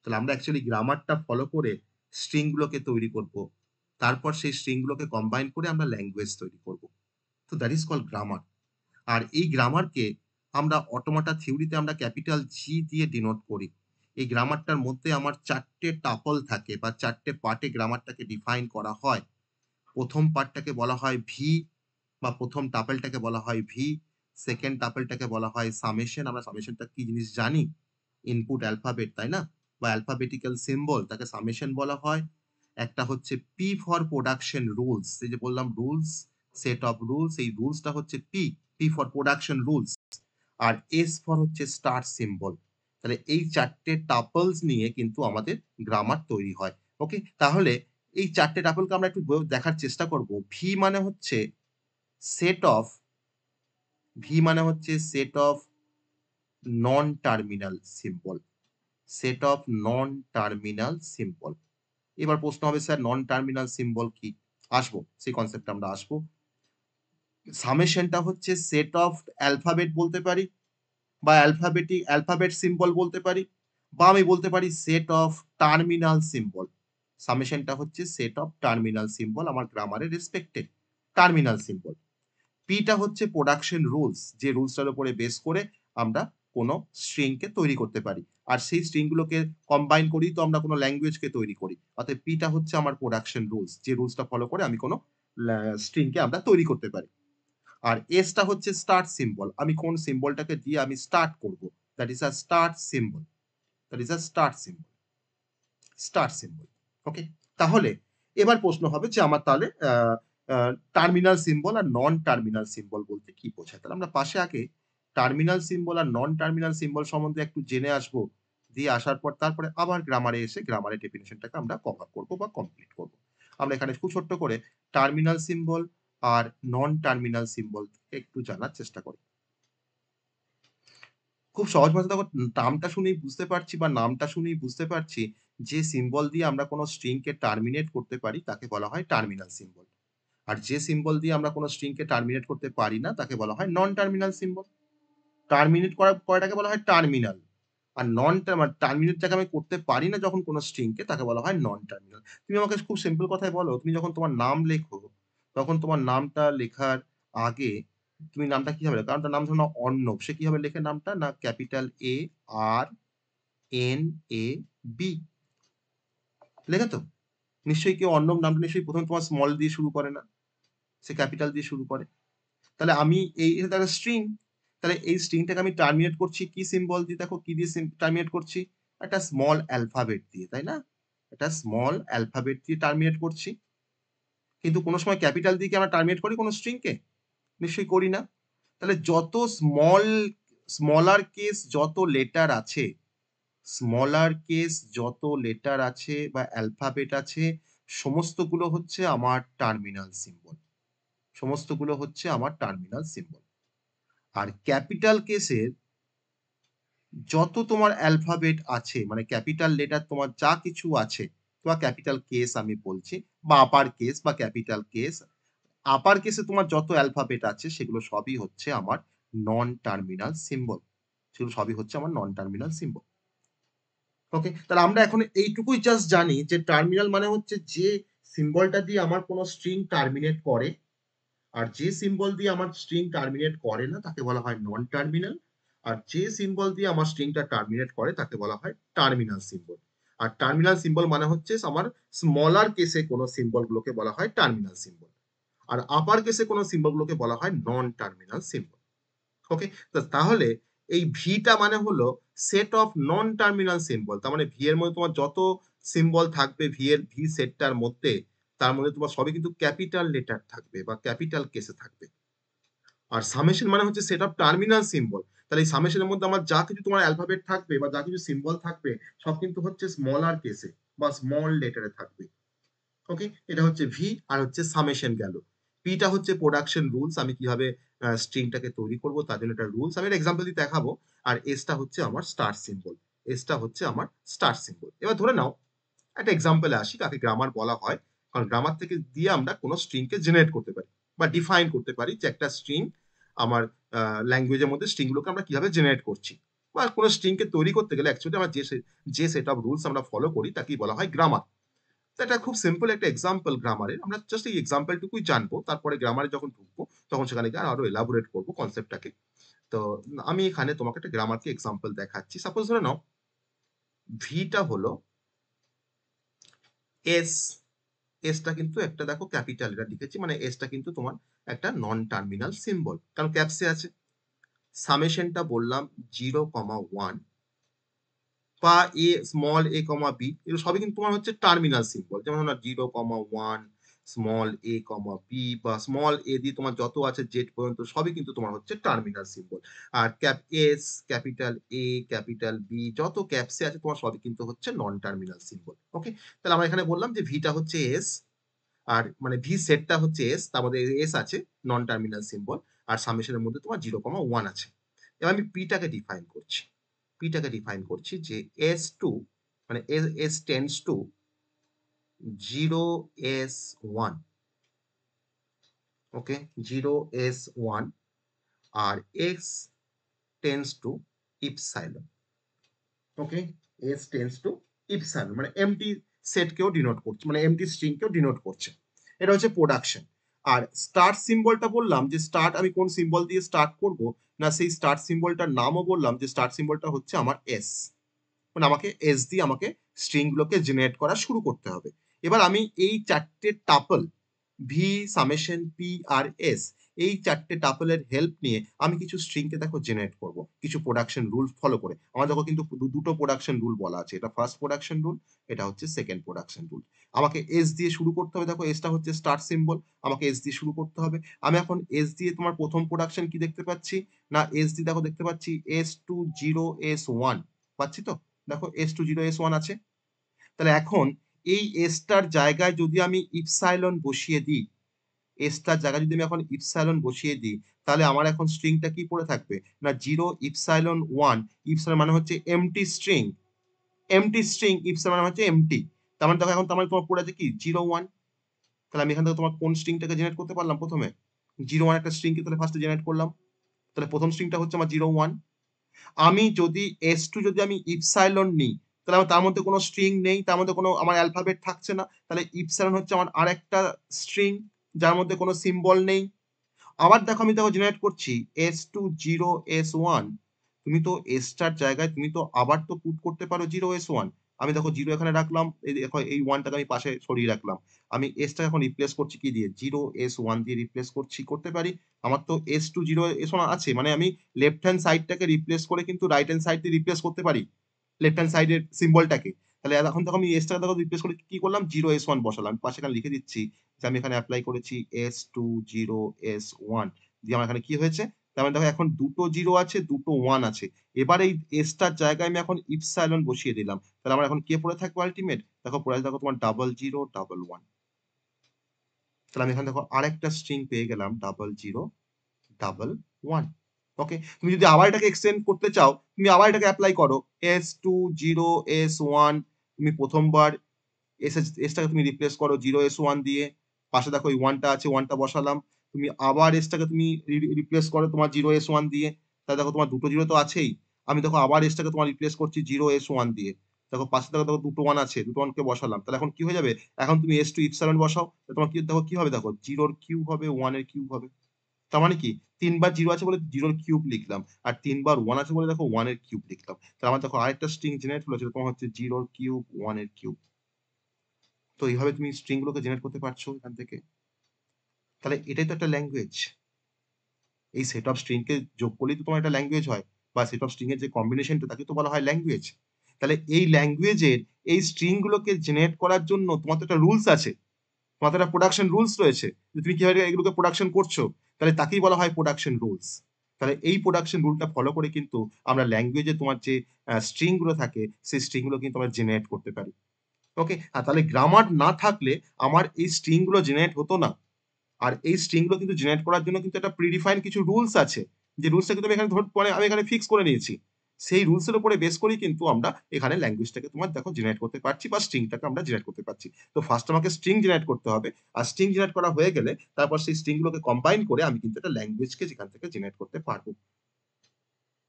তাহলে আমরা অ্যাকচুয়ালি গ্রামারটা ফলো করে স্ট্রিং গুলোকে তৈরি করব, তারপর সেই স্ট্রিং গুলোকে কম্বাইন করে আমরা ল্যাঙ্গুয়েজ তৈরি করব। তো দ্যাট ইজ কল্ড গ্রামার। আর এই গ্রামারকে আমরা অটোমাটা থিওরিতে আমরা ক্যাপিটাল জি দিয়ে ডিনোট করি। এই গ্রামারটার মধ্যে আমার 4টে টাপল থাকে, বা 4টে পার্টে গ্রামারটাকে ডিফাইন করা হয়। প্রথম পার্টটাকে বলা হয় ভি, বা প্রথম টাপেলটাকে বলা হয় ভি, সেকেন্ড টাপলটাকে বলা হয় সামেশন। আমরা সামেশনটা কি জিনিস জানি? ইনপুট অ্যালফাবেট, তাই না? বা অ্যালফাবেটিক্যাল সিম্বল, তাকে সামেশন বলা হয়। একটা হচ্ছে পি ফর প্রোডাকশন রুলস, এই যে বললাম রুলস, সেট অফ রুলস, এই রুলসটা হচ্ছে পি ফর প্রোডাকশন রুলস। আর এস ফর হচ্ছে স্টার্ট সিম্বল। তাহলে এই চারটে টাপলস নিয়ে কিন্তু আমাদের গ্রামার তৈরি হয়। ওকে, তাহলে এই চারটে টাপলকে আমরা একটু দেখার চেষ্টা করব। ভি মানে হচ্ছে সেট অফ, ভি মানে হচ্ছে set of non terminal symbol, set of non terminal symbol. এবার প্রশ্ন হবে স্যার নন টার্মিনাল সিম্বল কি? আসবো, সেই কনসেপ্টে আমরা আসবো। সামেশনটা হচ্ছে সেট অফ অ্যালফাবেট বলতে পারি, বা অ্যালফাবেট সিম্বল বলতে পারি, বা আমি বলতে পারি সেট অফ টার্মিনাল সিম্বল। সামেশনটা হচ্ছে সেট অফ টার্মিনাল সিম্বল, আমার গ্রামারের রেসপেক্টেড টার্মিনাল সিম্বল। পিটা হচ্ছে প্রোডাকশন রুলস, যে রুলসটার উপরে বেস করে আমরা কোনো স্ট্রিংকে তৈরি করতে পারি, আর সেই স্ট্রিংগুলোকে কম্বাইন করি তো আমরা কোনো ল্যাঙ্গুয়েজকে তৈরি করি। অর্থাৎ পিটা হচ্ছে আমার প্রোডাকশন রুলস, যে রুলসটা ফলো করে আমি কোনো স্ট্রিংকে আমরা তৈরি করতে পারি। আর এসটা হচ্ছে স্টার্ট সিম্বল, আমি কোন সিম্বলটাকে দিয়ে আমি স্টার্ট করব, that is a start symbol, that is a start symbol, start symbol. Okay, তাহলে এবার প্রশ্ন হবে যে আমার তাহলে টার্মিনাল সিম্বল আর নন টার্মিনাল সিম্বল বলতে কি বোঝায়। তাহলে আমরা পাশে আগে টার্মিনাল সিম্বল আর নন টার্মিনাল সিম্বল সম্বন্ধে একটু জেনে আসবো, দিয়ে আসার পর তারপরে আবার গ্রামারে এসে গ্রামারের ডেফিনেশনটাকে আমরা কভার করব বা কমপ্লিট করব। আমরা এখানে খুব ছোট্ট করে টার্মিনাল সিম্বল আর নন টার্মিনাল সিম্বল একটু জানার চেষ্টা করি। খুব সহজ ভাষায় দেখো, টার্মটা শুনেই বুঝতে পারছি বা নামটা শুনেই বুঝতে পারছি যে সিম্বল দিয়ে আমরা কোনো স্ট্রিংকে টার্মিনেট করতে পারি তাকে বলা হয় টার্মিনাল সিম্বল। আর যে সিম্বল দিয়ে আমরা কোনো স্ট্রিংকে টার্মিনেট করতে পারি না তাকে বলা হয় নন টার্মিনাল সিম্বল। টার্মিনেট করাটাকে বলা হয় টার্মিনাল, আর নন টার্মিনেট যাকে আমি করতে পারি না যখন কোনো স্ট্রিংকে তাকে বলা হয় নন টার্মিনাল। তুমি আমাকে খুব সিম্পল কথায় বলো, তুমি যখন তোমার নাম লেখো তখন তোমার নামটা লেখার আগে তুমি নামটা কিভাবে লেখো? কারণ তার নাম ধরো না অর্ণব, সে কিভাবে লেখে নামটা? না capital A R N A B লেখে তো? নিশ্চয়ই কেউ অর্ণব নামটা নিশ্চয়ই প্রথমে তোমার স্মল দিয়ে শুরু করে না, সে ক্যাপিটাল দিয়ে শুরু করে। তাহলে আমি এটা একটা স্ট্রিং, তাহলে এই স্ট্রিংটাকে আমি টার্মিনেট করছি কি সিম্বল দিয়ে? দেখো কি দিয়ে টার্মিনেট করছি? একটা স্মল অ্যালফাবেট দিয়ে, তাই না? একটা স্মল অ্যালফাবেট দিয়ে টার্মিনেট করছি। কিন্তু কোনো সময় ক্যাপিটাল দিয়ে কি আমরা টার্মিনেট করি কোনো স্ট্রিংকে? নিশ্চয়ই করি না। তাহলে যত স্মলার কেস যত লেটার আছে, স্মলার কেস যত লেটার আছে বা অ্যালফাবেট আছে, সমস্তগুলো হচ্ছে আমার টার্মিনাল সিম্বল, সমস্তগুলো হচ্ছে আমার টার্মিনাল সিম্বল। আর ক্যাপিটাল কেসের যত তোমার অ্যালফাবেট আছে, মানে ক্যাপিটাল লেটার তোমার যা কিছু আছে, তোমার ক্যাপিটাল কেস আমি বলছি, বা আপার কেস বা ক্যাপিটাল কেস, আপার কেসে তোমার যত অ্যালফাবেট আছে সেগুলো সবই হচ্ছে আমার নন টার্মিনাল সিম্বল, সেগুলো সবই হচ্ছে আমার নন টার্মিনাল সিম্বল। ওকে, তাহলে আমরা এখন এইটুকুই জাস্ট জানি যে টার্মিনাল মানে হচ্ছে যে সিম্বলটা দিয়ে আমার কোনো স্ট্রিং টার্মিনেট করে, আর যে সিম্বল দিয়ে আমার স্ট্রিং টার্মিনেট করে না তাকে বলা হয় নন টার্মিনাল, আর যে সিম্বল দিয়ে আমার স্ট্রিংটা টার্মিনেট করে তাকে বলা হয় টার্মিনাল সিম্বল। আর টার্মিনাল সিম্বল মানে হচ্ছে আমার স্মলার কেসে কোনো সিম্বলগুলোকে বলা হয় টার্মিনাল সিম্বল, আর আপার কেসে কোনো সিম্বলগুলোকে বলা হয় নন টার্মিনাল সিম্বল। ওকে, তো তাহলে এই ভিটা মানে হলো set of non terminal symbol. তার মানে ভি এর মধ্যে তোমার যত সিম্বল থাকবে ভি এর ভি সেটটার মধ্যে, তার মধ্যে তোমার সবই কিন্তু ক্যাপিটাল লেটার থাকবে বা ক্যাপিটাল কেসে থাকবে। আর সামেশন মানে হচ্ছে সেট অফ টার্মিনাল সিম্বল। তাহলে এই সামেশনের মধ্যে আমার যা কিছু তোমার অ্যালফাবেট থাকবে বা যা কিছু সিম্বল থাকবে সব কিন্তু হচ্ছে স্মলার কেসে বা স্মল লেটারে থাকবে। ওকে, এটা হচ্ছে ভি আর হচ্ছে সামেশন গেল। পিটা হচ্ছে প্রোডাকশন রুলস, আমি কিভাবে স্ট্রিংটাকে তৈরি করব তার জন্য একটা রুলস, আমি একটা এক্সাম্পল দিয়ে দেখাবো। আর এসটা হচ্ছে আমার স্টার সিম্বল, এসটা হচ্ছে আমার স্টার সিম্বল। এবার ধরে নাও একটা এক্সাম্পলে আসি কাকে গ্রামার বলা হয়, কারণ গ্রামার থেকে দিয়ে আমরা কোনো স্ট্রিংকে জেনারেট করতে পারি বা ডিফাইন করতে পারি যে একটা স্ট্রিং আমার ল্যাঙ্গুয়েজের মধ্যে স্ট্রিংগুলোকে আমরা কিভাবে জেনারেট করছি, বা কোনো স্ট্রিংকে তৈরি করতে গেলে অ্যাকচুয়ালি আমরা যে সেট অফ রুলস আমরা ফলো করি তাকেই বলা হয় গ্রামার। তো এটা খুব সিম্পল একটা এক্সাম্পল গ্রামারের, আমরা জাস্ট এই এক্সাম্পলটুকুই জানবো, তারপরে গ্রামারে যখন ঢুকবো তখন সেখানে গিয়ে আরো এলাবোরেট করবো কনসেপ্টটাকে। তো আমি এখানে তোমাকে একটা গ্রামারকে এক্সাম্পল দেখাচ্ছি। সাপোজ ধরে নাও ভিটা হলো এস, এসটা কিন্তু একটা দেখো ক্যাপিটাল এটা লিখেছি, মানে এসটা কিন্তু তোমার একটা নন টার্মিনাল সিম্বল, কারণ ক্যাপসে আছে। সামেশনটা বললাম 0,1 বা এ স্মল a, বি এগুলো সবই কিন্তু তোমার হচ্ছে টার্মিনাল সিম্বল। যেমন ধরো 0,1 স্মল a, বি বা স্মল a দিয়ে তোমার যত আছে জেড পর্যন্ত সবই কিন্তু তোমার হচ্ছে টার্মিনাল সিম্বল। আর cap S, capital A, capital B যত ক্যাপসে আছে তোমার সবই কিন্তু হচ্ছে নন টার্মিনাল সিম্বল। ওকে, তাহলে আমরা এখানে বললাম যে ভিটা হচ্ছে এস, আর মানে ভি সেটটা হচ্ছে এস, তার মধ্যে এস আছে নন টার্মিনাল সিম্বল, আর সামেশনের মধ্যে তোমার 0,1 আছে। এবার আমি পিটাকে ডিফাইন করছি। পিটাকে ডিফাইন করছি যে এস টু মানে S tends to 0s1, okay, 0s1 আর X tends to epsilon. Okay, S tends to epsilon মানে এমটি সেটকেও ডিনোট করছে, মানে এমটি স্ট্রিংকেও ডিনোট করছে। এটা হচ্ছে প্রোডাকশন। আর স্টার্ট সিম্বলটা বললাম যে স্টার্ট আমি কোন সিম্বল দিয়ে স্টার্ট করব, না সেই স্টার্ট সিম্বলটার নামও বললাম যে স্টার্ট সিম্বলটা হচ্ছে আমার এস, মানে আমাকে এস দিয়ে আমাকে স্ট্রিং গুলোকে জেনারেট করা শুরু করতে হবে। এবার আমি এই চারটে tuple V summation P R S, এই চারটে টাপলের হেল্প নিয়ে আমি কিছু স্ট্রিংকে দেখো জেনারেট করব কিছু প্রোডাকশন রুল ফলো করে। আমার দেখো কিন্তু দুটো প্রোডাকশন রুল বলা আছে, এটা ফার্স্ট প্রোডাকশন রুল, এটা হচ্ছে সেকেন্ড প্রোডাকশন রুল। আমাকে এস দিয়ে শুরু করতে হবে, দেখো এসটা হচ্ছে স্টার্ট সিম্বল, আমাকে এস দিয়ে শুরু করতে হবে। আমি এখন এস দিয়ে তোমার প্রথম প্রোডাকশন কি দেখতে পাচ্ছি, না এস দিয়ে দেখো দেখতে পাচ্ছি S20S1 পাচ্ছি তো, দেখো S20S1 আছে। তাহলে এখন এই এসটার জায়গায় যদি আমি ইপসাইলন বসিয়ে দিই, এসটার জায়গায় যদি আমি এখন ইপসাইলন বসিয়ে দিই, তাহলে আমার এখন স্ট্রিংটা কি পড়ে থাকবে, না 0 ইপসাইলন 1, ইপসাইলন মানে হচ্ছে MT string, MT string epsilon মানে হচ্ছে এমটি। তার মানে দেখো এখন তার মানে তোমার পড়ে আছে কি 0, 1। তাহলে আমি এখান থেকে তোমার কোন স্ট্রিংটাকে জেনারেট করতে পারলাম, প্রথমে 0, 1 একটা স্ট্রিংকে তাহলে ফার্স্টে জেনারেট করলাম। তাহলে প্রথম স্ট্রিংটা হচ্ছে আমার 0, 1। আমি যদি S2 যদি আমি ইপসাইলন নিই, তাহলে আমার তার মধ্যে কোনো স্ট্রিং নেই, তার মধ্যে কোনো আমার অ্যালফাবেট থাকছে না, তাহলে ইপসাইলন হচ্ছে আমার আরেকটা স্ট্রিং যার মধ্যে কোনো সিম্বল নেই। আবার দেখো আমি দেখো জেনারেট করছি S20S1, তুমি তো এসটার জায়গায় তুমি তো আবার তো পুট করতে পারো 0s1। আমি দেখো 0 এখানে রাখলাম, এই দেখো এই 1টাকে আমি পাশে সরিয়ে রাখলাম। আমি এসটাকে এখন রিপ্লেস করছি কি দিয়ে, 0s1 দিয়ে রিপ্লেস করতে পারি। আমার তো S20S1 আছে, মানে আমি লেফট হ্যান্ড সাইডটাকে রিপ্লেস করে কিন্তু রাইট হ্যান্ড সাইড দিয়ে রিপ্লেস করতে পারি লেফট হ্যান্ড সাইডের সিম্বলটাকে। তাহলে এখন দেখো আমি এসটাকে দেখো রিপ্লেস করে কি করলাম, 0s1 বসালাম। আমি পাশে এখানে লিখে দিচ্ছি যে আমি এখানে অ্যাপ্লাই করেছি S20S1 দিয়ে আমার এখানে কি হয়েছে, তার মানে দেখো এখন দুটো 0 আছে, দুটো 1 আছে। এবার এই এসটার জায়গায় আমি এখন ইপসাইলন বসিয়ে দিলাম, তাহলে আমার এখন কে পড়ে থাকবে আলটিমেট, দেখো পড়ে দেখো তোমার 0011। তাহলে আমি এখানে দেখো আরেকটা স্ট্রিং পেয়ে গেলাম 0011। ওকে, তুমি যদি আবার এটাকে এক্সটেন্ড করতে চাও, তুমি আবার এটাকে অ্যাপ্লাই করো S20S1, তুমি প্রথমবার এসটাকে তুমি রিপ্লেস করো 0s1 দিয়ে, পাশে দেখো ওই 1টা আছে, 1টা বসালাম। তুমি আবার এসটাকে তুমি রিপ্লেস করো তোমার 0s1 দিয়ে, তাহলে দেখো তোমার দুটো 0 তো আছেই। আমি দেখো আবার এসটাকে তোমার রিপ্লেস করছি 0s1 দিয়ে, দেখো পাশে দেখো দেখো দুটো 1 আছে, দুটো 1 কে বসালাম। তাহলে এখন কি হয়ে যাবে, এখন তুমি S2 ইপসাইলন বসাও, তোমার কি দেখো কি হবে, দেখো 0 এর কিউব হবে, 1 এর কিউব হবে। তার মানে কি 3 বার 0 আছে বলে 0 এর কিউব লিখলাম, আর 3 বার 1 আছে বলে দেখো 1 এর কিউব লিখলাম। তাহলে আমার দেখো আরেকটা স্ট্রিং জেনারেট হলো, সেটা তোমার হচ্ছে 0 এর কিউব, 1 এর কিউব। তো এইভাবে তুমি স্ট্রিং গুলোকে জেনারেট করতে পারছো এখান থেকে। তাহলে এটাই তো একটা ল্যাঙ্গুয়েজ। এই সেট অফ স্ট্রিং কে যোগ করলেই তো তোমার একটা ল্যাঙ্গুয়েজ হয়, বা সেট অফ স্ট্রিং এর যে কম্বিনেশনটা তাকে তো বলা হয় ল্যাঙ্গুয়েজ। তাহলে এই ল্যাঙ্গুয়েজের এই স্ট্রিং গুলোকে জেনারেট করার জন্য তোমার তো একটা রুলস আছে, তোমার তো একটা প্রোডাকশন রুলস রয়েছে, যে তুমি কিভাবে এগুলোকে প্রোডাকশন করছো, তাহলে তাকেই বলা হয় প্রোডাকশন রুলস। তাহলে এই প্রোডাকশন রুলটা ফলো করে কিন্তু আমরা ল্যাঙ্গুয়েজে তোমার যে স্ট্রিং গুলো থাকে সেই স্ট্রিং গুলো কিন্তু আমরা জেনারেট করতে পারি। ওকে, আর তাহলে গ্রামার না থাকলে আমার এই স্ট্রিং গুলো জেনারেট হতো না। আর এই স্ট্রিং গুলো কিন্তু জেনারেট করার জন্য কিন্তু একটা প্রিডিফাইন্ড কিছু রুলস আছে, যে রুলসটা কিন্তু আমি এখানে পরে আমি এখানে ফিক্স করে নিয়েছি। সেই রুলস এর উপরে বেস করেই কিন্তু আমরা এখানে ল্যাঙ্গুয়েজটাকে তোমার দেখো জেনারেট করতে পারছি, বা স্ট্রিংটাকে আমরা জেনারেট করতে পারছি। তো ফার্স্ট আমাকে স্ট্রিং জেনারেট করতে হবে, আর স্ট্রিং জেনারেট করা হয়ে গেলে তারপর সেই স্ট্রিং গুলোকে কম্বাইন করে আমি কিন্তু একটা ল্যাঙ্গুয়েজকে যেখান থেকে জেনারেট করতে পারবো।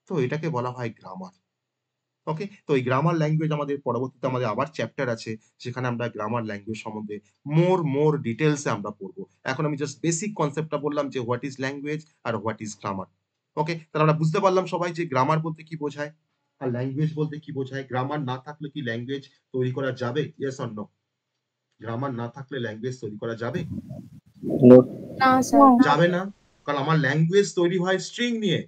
তো এটাকে বলা হয় গ্রামার। ওকে, তো এই গ্রামার ল্যাঙ্গুয়েজ আমাদের পরবর্তীতে আমাদের আবার চ্যাপ্টার আছে, সেখানে আমরা গ্রামার ল্যাঙ্গুয়েজ সম্বন্ধে মোর ডিটেলসে আমরা পড়বো। এখন আমি জাস্ট বেসিক কনসেপ্টটা বললাম যে হোয়াট ইজ ল্যাঙ্গুয়েজ আর হোয়াট ইজ গ্রামার। ওকে, তাহলে আমরা বুঝতে পারলাম সবাই যে গ্রামার বলতে কি বোঝায় আর ল্যাঙ্গুয়েজ বলতে কি বোঝায়। গ্রামার না থাকলে কি ল্যাঙ্গুয়েজ তৈরি করা যাবে, ইয়েস অর নো? গ্রামার না থাকলে ল্যাঙ্গুয়েজ তৈরি করা যাবে? না স্যার। যাবে না, কারণ আমার ল্যাঙ্গুয়েজ তৈরি হয় স্ট্রিং নিয়ে।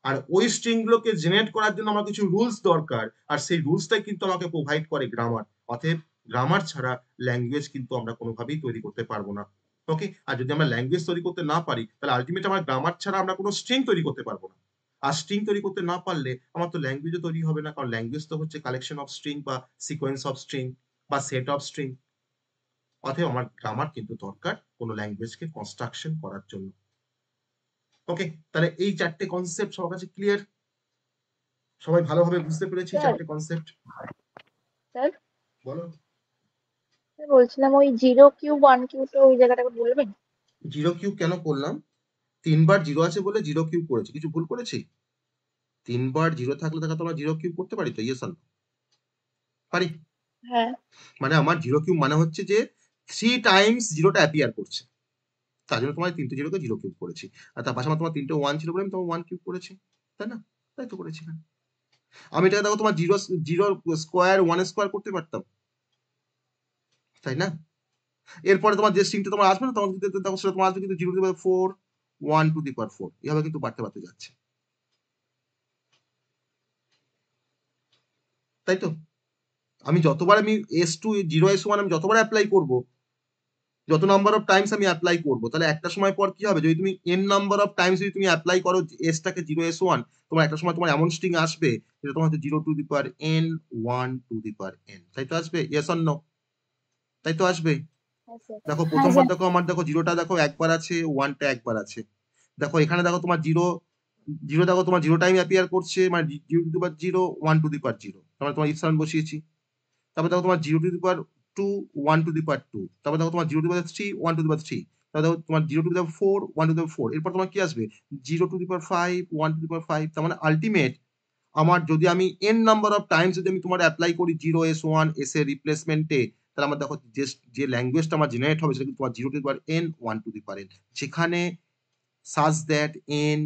আর ওই স্ট্রিং গুলোকে জেনারেট করার জন্য আমার কিছু রুলস দরকার, আর সেই রুলসটাই কিন্তু আমাকে প্রোভাইড করে গ্রামার। অতএব গ্রামার ছাড়া ল্যাঙ্গুয়েজ কিন্তু আমরা কোনোভাবেই তৈরি করতে পারবো না। ওকে, আর যদি আমরা ল্যাঙ্গুয়েজ তৈরি করতে না পারি তাহলে আলটিমেট আমার গ্রামার ছাড়া আমরা কোনো স্ট্রিং তৈরি করতে পারবো না। আর স্ট্রিং তৈরি করতে না পারলে আমার তো ল্যাঙ্গুয়েজও তৈরি হবে না, কারণ ল্যাঙ্গুয়েজ তো হচ্ছে কালেকশন অফ স্ট্রিং বা সিকোয়েন্স অফ স্ট্রিং বা সেট অফ স্ট্রিং। অতএব আমার গ্রামার কিন্তু দরকার কোনো ল্যাঙ্গুয়েজকে কনস্ট্রাকশন করার জন্য। ওকে, তাহলে এই চারটে কনসেপ্ট সবার কাছে ক্লিয়ার? সবাই ভালোভাবে বুঝতে পেরেছি স্যার চারটে কনসেপ্ট? স্যার বলো। স্যার বলছিলাম ওই 0Q 1Q তো ওই জায়গাটা বলবেন? জিরো কিউব কেন করলাম? 3বার জিরো আছে বলে জিরো কিউব করেছি, কিছু ভুল করেছি? 3বার জিরো থাকলে দেখা তোমরা জিরো কিউব করতে পারি তো? Yes or no? পারি। হ্যাঁ। মানে আমার জিরো কিউব মানে হচ্ছে যে 3 টাইমস জিরোটা অ্যাপিয়ার করছে, তার জন্য তোমার 3টে জিরোকে জিরো কিউব করেছি। আর তার পাশাপাশি তোমার 3টে 1 ছিল বলে আমি তোমার 1 কিউব করেছি, তাই না? তাই তো করেছি না? আমি এটা দেখো তোমার জিরো জিরো স্কোয়ার 1 স্কোয়ার করতে পারতাম, তাই না? এরপরে তোমার যে স্ট্রিংটা তোমার আসবে না, তখন কিন্তু দেখো সেটা তোমার আসবে কিন্তু 0 to the power 4 1 to the পাওয়ার 4 এভাবে কিন্তু বাড়তে বাড়তে যাচ্ছে, তাই তো? আমি যতবার আমি S2 0 S1 আমি যতবার অ্যাপ্লাই করব, যত নাম্বার অফ টাইমস আমি অ্যাপ্লাই করব, তাহলে একটা সময় পর কি হবে, যদি তুমি n নাম্বার অফ টাইমস যদি তুমি অ্যাপ্লাই করো s টাকে 0 S1, তোমার একটা সময় তোমার এমন স্ট্রিং আসবে যেটা তোমার হচ্ছে 0 to the power n 1 to the power n, তাই তো আসবে? Yes or no? তাই তো আসবে? হ্যাঁ স্যার। দেখো হ্যাঁ প্রথমবার স্যার। দেখো আমার দেখো জিরোটা দেখো একবার আছে, 1টা একবার আছে। দেখো এখানে দেখো তোমার জিরো জিরো দেখো তোমার জিরো টাইম অ্যাপিয়ার করছে, মানে 0 to the power 0 1 to the power 0, তারপরে তোমার ইপসালন বসিয়েছি। তারপর দেখো তোমার 0 to the power 2 1 to the power 2, তারপর দেখো তোমার 0 to the power 3 1 to the পাওয়ার 3, তারপর দেখো তোমার 0 to the power 4 1 to the পাওয়ার 4, এরপর তোমার কি আসবে 0 to the power 5 1 to the পাওয়ার 5। তার মানে আলটিমেট আমার যদি আমি n নাম্বার অফ টাইমস যদি আমি তোমার অ্যাপ্লাই করি 0 S1 s এর রিপ্লেসমেন্টে, তাহলে আমার দেখো যে ল্যাঙ্গুয়েজটা আমার জেনারেট হবে সেটা কিন্তু তোমার 0 to the power n 1 to the power n, যেখানে such that n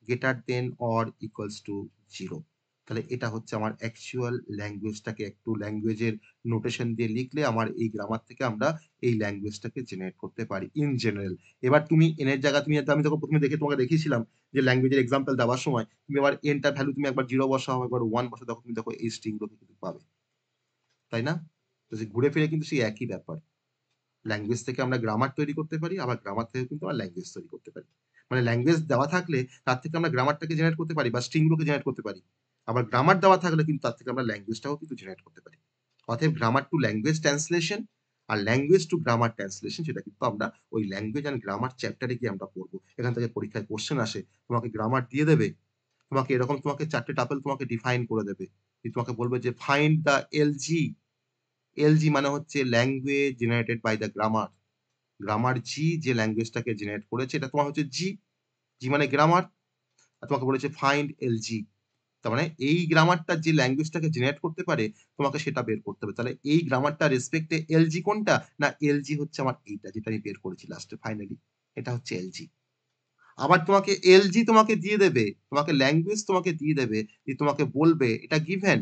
greater than or equals to 0। তাহলে এটা হচ্ছে আমার অ্যাকচুয়াল ল্যাঙ্গুয়েজটাকে একটু ল্যাঙ্গুয়েজের নোটেশন দিয়ে লিখলে আমার এই গ্রামার থেকে আমরা এই ল্যাঙ্গুয়েজটাকে জেনারেট করতে পারি ইন জেনারেল। এবার তুমি n এর জায়গা তুমি, আমি যখন প্রথমে দেখে তোমাকে দেখিয়েছিলাম যে ল্যাঙ্গুয়েজের এক্সাম্পল দেওয়ার সময় তুমি আবার n টার ভ্যালু তুমি একবার 0 বসাও একবার 1 বসাও, দেখো তুমি দেখো এই স্ট্রিংগুলো কিন্তু পাবে, তাই না? তো ঘুরে ফিরে কিন্তু সেই একই ব্যাপার, ল্যাঙ্গুয়েজ থেকে আমরা গ্রামার তৈরি করতে পারি, আবার গ্রামার থেকে কিন্তু আমরা ল্যাঙ্গুয়েজ তৈরি করতে পারি। মানে ল্যাঙ্গুয়েজ দেওয়া থাকলে তার থেকে আমরা গ্রামারটাকে জেনারেট করতে পারি বা স্ট্রিংগুলোকে জেনারেট করতে পারি, আবার গ্রামার দেওয়া থাকলে কিন্তু তার থেকে আমরা ল্যাঙ্গুয়েজটাও কিন্তু জেনারেট করতে পারি। অতএব grammar two language translation R language to grammar translation, সেটা কিন্তু আমরা ওই ল্যাঙ্গুয়েজ অ্যান্ড গ্রামার চ্যাপ্টারে গিয়ে আমরা পড়বো। এখান থেকে পরীক্ষায় কোশ্চেন আসে, তোমাকে গ্রামার দিয়ে দেবে, তোমাকে এরকম তোমাকে 4টে টাপেল তোমাকে ডিফাইন করে দেবে, তোমাকে বলবে যে ফাইন্ড দ্য এলজি। এলজি মানে হচ্ছে language generated by the grammar. Grammar G যে ল্যাঙ্গুয়েজটাকে জেনারেট করেছে এটা তোমার হচ্ছে জি, জি মানে গ্রামার। আর তোমাকে বলেছে ফাইন্ড এলজি, তার মানে এই গ্রামারটা যে ল্যাঙ্গুয়েজটাকে জেনারেট করতে পারে তোমাকে সেটা বের করতে হবে। তাহলে এই গ্রামারটা রেসপেক্টে এলজি কোনটা, না এলজি হচ্ছে আমার এইটা যেটা আমি বের করেছি লাস্টে ফাইনালি, এটা হচ্ছে এলজি। আবার তোমাকে এলজি তোমাকে দিয়ে দেবে, তোমাকে ল্যাঙ্গুয়েজ তোমাকে দিয়ে দেবে, যে তোমাকে বলবে এটা গিভেন,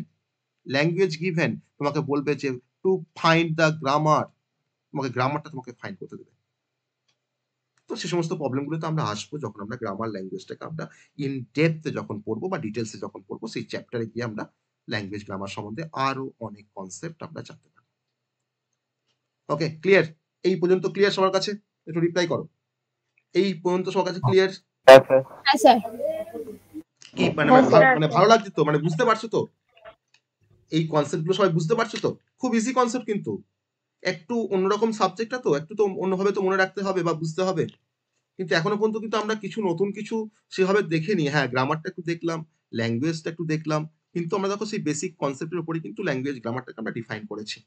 ল্যাঙ্গুয়েজ গিভেন, তোমাকে বলবে যে টু ফাইন্ড দ্য গ্রামার, তোমাকে গ্রামারটা তোমাকে ফাইন্ড করতে দেবে। তো সে সমস্ত প্রবলেমগুলোতে আমরা আসবো যখন আমরা গ্রামার ল্যাঙ্গুয়েজটাকে আমরা ইন ডেপথ যখন পড়বো বা ডিটেলসে যখন পড়বো, সেই চ্যাপ্টারে গিয়ে আমরা ল্যাঙ্গুয়েজ গ্রামার সম্বন্ধে আরো অনেক কনসেপ্ট আমরা জানতে পারবো। ওকে, ক্লিয়ার? এই পর্যন্ত ক্লিয়ার সবার কাছে? একটু রিপ্লাই করো, এই পর্যন্ত সবার কাছে ক্লিয়ার? হ্যাঁ স্যার। কি মানে হ্যাঁ স্যার। মানে ভালো লাগছে তো? মানে বুঝতে পারছো তো এই কনসেপ্টগুলো? সবাই বুঝতে পারছো তো? খুব ইজি কনসেপ্ট, কিন্তু একটু অন্যরকম সাবজেক্টটা তো একটু তো অন্যভাবে তো মনে রাখতে হবে বা বুঝতে হবে। কিন্তু এখনো পর্যন্ত কিন্তু আমরা কিছু নতুন কিছু সেভাবে দেখিনি। হ্যাঁ, গ্রামারটা একটু দেখলাম, ল্যাঙ্গুয়েজটা একটু দেখলাম, কিন্তু আমরা দেখো সেই বেসিক কনসেপ্টের উপরে কিন্তু ল্যাঙ্গুয়েজ গ্রামারটাকে আমরা ডিফাইন করেছি,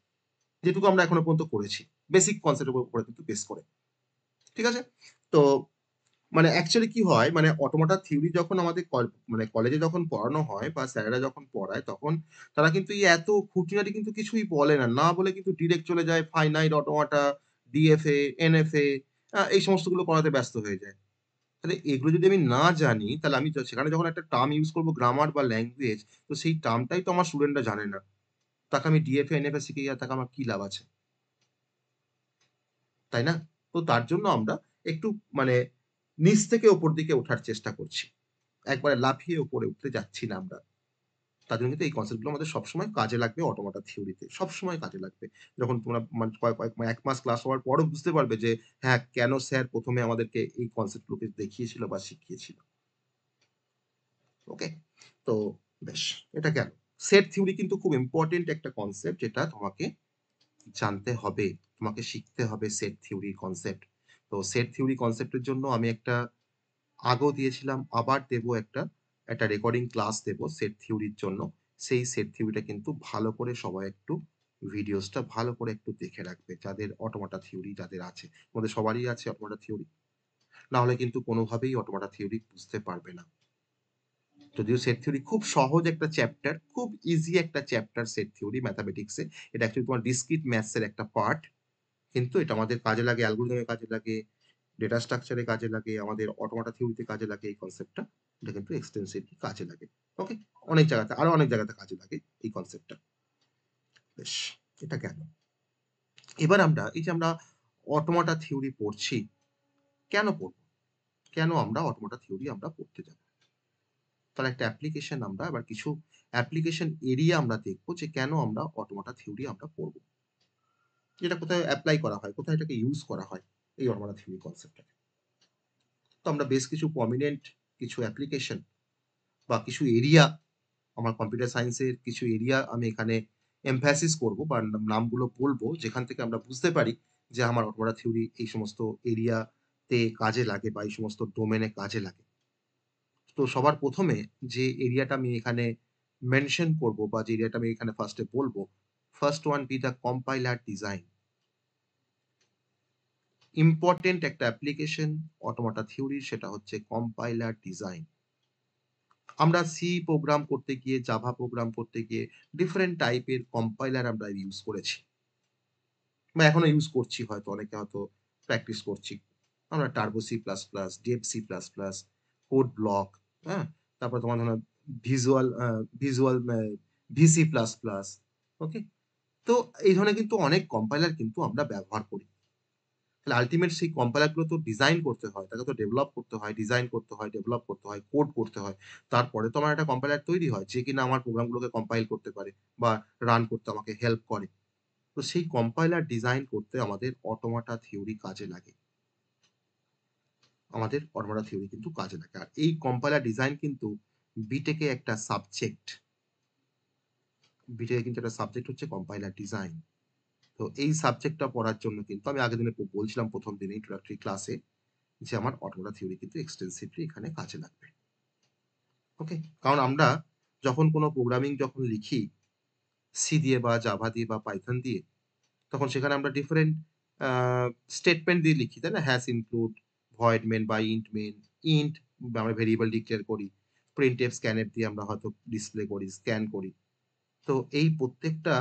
যেটুকু আমরা এখনো পর্যন্ত করেছি বেসিক কনসেপ্টের উপরে কিন্তু বেস করে। ঠিক আছে? তো মানে অ্যাকচুয়ালি কি হয়, মানে অটোমাটা থিওরি যখন আমাদের মানে কলেজে যখন পড়ানো হয় বা স্যারেরা যখন পড়ায়, তখন তারা কিন্তু এই এত খুঁটিনাটি কিন্তু কিছুই বলে না, না বলে কিন্তু ডিরেক্ট চলে যায় ফাইনাইট অটোমাটা, ডিএফএ, এনএফএ, এই সমস্তগুলো পড়াতে ব্যস্ত হয়ে যায়। তাহলে এগুলো যদি আমি না জানি, তাহলে আমি সেখানে যখন একটা টার্ম ইউজ করবো গ্রামার বা ল্যাঙ্গুয়েজ, তো সেই টার্মটাই তো আমার স্টুডেন্টরা জানে না, তাকে আমি ডিএফএ এনএফএ শিখিয়ে তাকে আমার কি লাভ আছে, তাই না? তো তার জন্য আমরা একটু মানে নিচ থেকে ওপর দিকে ওঠার চেষ্টা করছি। একবারে লাফিয়ে উপরে উঠতে যাচ্ছি না আমরা। তার জন্য কিন্তু এই কনসেপ্টগুলো আমাদের সবসময় কাজে লাগবে অটোমাটা থিওরিতে। সবসময় কাজে লাগবে। যখন তোমরা মানে কয়েক ১ মাস ক্লাস হওয়ার পরও বুঝতে পারবে যে হ্যাঁ, কেন স্যার ১ম এ আমাদেরকে এই কনসেপ্ট গুলোকে দেখিয়েছিল বা শিখিয়েছিল। ওকে? তো বেশ, এটা গেল। সেট থিওরি কিন্তু খুব ইম্পোর্টেন্ট একটা কনসেপ্ট যেটা তোমাকে জানতে হবে। তোমাকে শিখতে হবে সেট থিওরির কনসেপ্ট। তো সেট থিওরি কনসেপ্টের জন্য আমি একটা আগেও দিয়েছিলাম, আবার দেব একটা রেকর্ডিং ক্লাস দেব সেট থিওরির জন্য। সেই সেট থিওরিটা কিন্তু ভালো করে সবাই একটু ভিডিওসটা ভালো করে একটু দেখে রাখবে। যাদের অটোমাটা থিওরি যাদের আছে। তোমাদের সবারই আছে অটোমাটা থিওরি। না হলে কিন্তু কোনোভাবেই অটোমাটা থিওরি বুঝতে পারবে না। যদিও সেট থিওরি খুব সহজ একটা চ্যাপ্টার, খুব ইজি একটা চ্যাপ্টার সেট থিওরি ম্যাথমেটিক্সে। এটা অ্যাকচুয়ালি তোমার ডিসক্রিট ম্যাথস এর একটা পার্ট। কিন্তু এটা আমাদের কাজে লাগে, অ্যালগরিদম এ কাজে লাগে, ডেটা স্ট্রাকচার এ কাজে লাগে, আমাদের অটোমাটা থিওরিতে কাজে লাগে এই কনসেপ্টটা। এটা কিন্তু এক্সটেন্সিভলি কাজে লাগে। ওকে? অনেক জায়গাতে আরো অনেক জায়গাতে কাজে লাগে এই কনসেপ্টটা। বেশ, এটা গেল। এবার আমরা এই যে আমরা অটোমাটা থিওরি পড়ছি, কেন পড়ব? কেন আমরা অটোমাটা থিওরি আমরা পড়তে যাব? তার একটা অ্যাপ্লিকেশন আমরা আবার কিছু অ্যাপ্লিকেশন এরিয়া আমরা দেখব যে কেন আমরা অটোমাটা থিওরি আমরা পড়ব। এটা কোথায় এপ্লাই করা হয়, কোথায় এটাকে ইউজ করা হয় এই অটোমাটা থিওরি কনসেপ্টটাকে। তো আমরা বেশ কিছু প্রমিনেন্ট কিছু অ্যাপ্লিকেশন বা কিছু এরিয়া, আমার কম্পিউটার সায়েন্সের কিছু এরিয়া আমি এখানে এমফ্যাসিস করব বা নামগুলো বলবো যেখান থেকে আমরা বুঝতে পারি যে আমার অটোমাটা থিওরি এই সমস্ত এরিয়াতে কাজে লাগে বা এই সমস্ত ডোমেনে কাজে লাগে। তো সবার ১ম এ যে এরিয়াটা আমি এখানে মেনশন করব বা যে এরিয়াটা আমি এখানে ফার্স্ট এ বলব, first one be the compiler design. Important একটা অ্যাপ্লিকেশন অটোমাটা থিওরির, সেটা হচ্ছে কম্পাইলার ডিজাইন। আমরা সি প্রোগ্রাম করতে গিয়ে, জাভা প্রোগ্রাম করতে গিয়ে ডিফারেন্ট টাইপের কম্পাইলার আমরা ইউজ করেছি বা এখনো ইউজ করছি, হয়তো অনেকে হয়তো প্র্যাকটিস করছি। আমরা Turbo C plus plus, Dev C plus plus, code block, হ্যাঁ? তারপরে তোমার ধরো visual VC plus plus. Okay? তো এই ধরনের কিন্তু অনেক কম্পাইলার কিন্তু আমরা ব্যবহার করি। তাহলে আল্টিমেট সেই কম্পাইলার গুলো তো ডিজাইন করতে হয়, তাকে তো ডেভেলপ করতে হয়, ডিজাইন করতে হয়, ডেভেলপ করতে হয়, কোড করতে হয়। তারপরে তো আমার একটা কম্পাইলার তৈরি হয় যে কিনা আমার প্রোগ্রামগুলোকে কম্পাইল করতে পারে বা রান করতে আমাকে হেল্প করে। তো সেই কম্পাইলার ডিজাইন করতে আমাদের অটোমাটা থিওরি কাজে লাগে। আমাদের অটোমাটা থিওরি কিন্তু কাজে লাগে। আর এই কম্পাইলার ডিজাইন কিন্তু বিটেকে একটা সাবজেক্ট। বিটেকে কিন্তু একটা সাবজেক্ট হচ্ছে কম্পাইলার ডিজাইন। তো এই সাবজেক্টটা পড়ার জন্য কিন্তু আমি আগের দিনে বলছিলাম ১ম দিনে ইন্ট্রোডাক্টরি ক্লাসে যে আমার অটোমাটা থিওরি কিন্তু এক্সটেন্সিভলি এখানে কাজে লাগবে। ওকে? কারণ আমরা যখন কোনো প্রোগ্রামিং যখন লিখি সি দিয়ে বা জাভা দিয়ে বা পাইথন দিয়ে, তখন সেখানে আমরা ডিফারেন্ট আ স্টেটমেন্ট দিয়ে লিখি, তাই না? হ্যাশ ইনক্লুড, ভয়েড মেইন বা ইন্ট মেইন, ইন্ট আমরা ভেরিয়েবল ডিক্লেয়ার করি। প্রিন্টএফ, স্ক্যানএফ দিয়ে আমরা হয়তো ডিসপ্লে করি, স্ক্যান করি। তো এই প্রত্যেকটা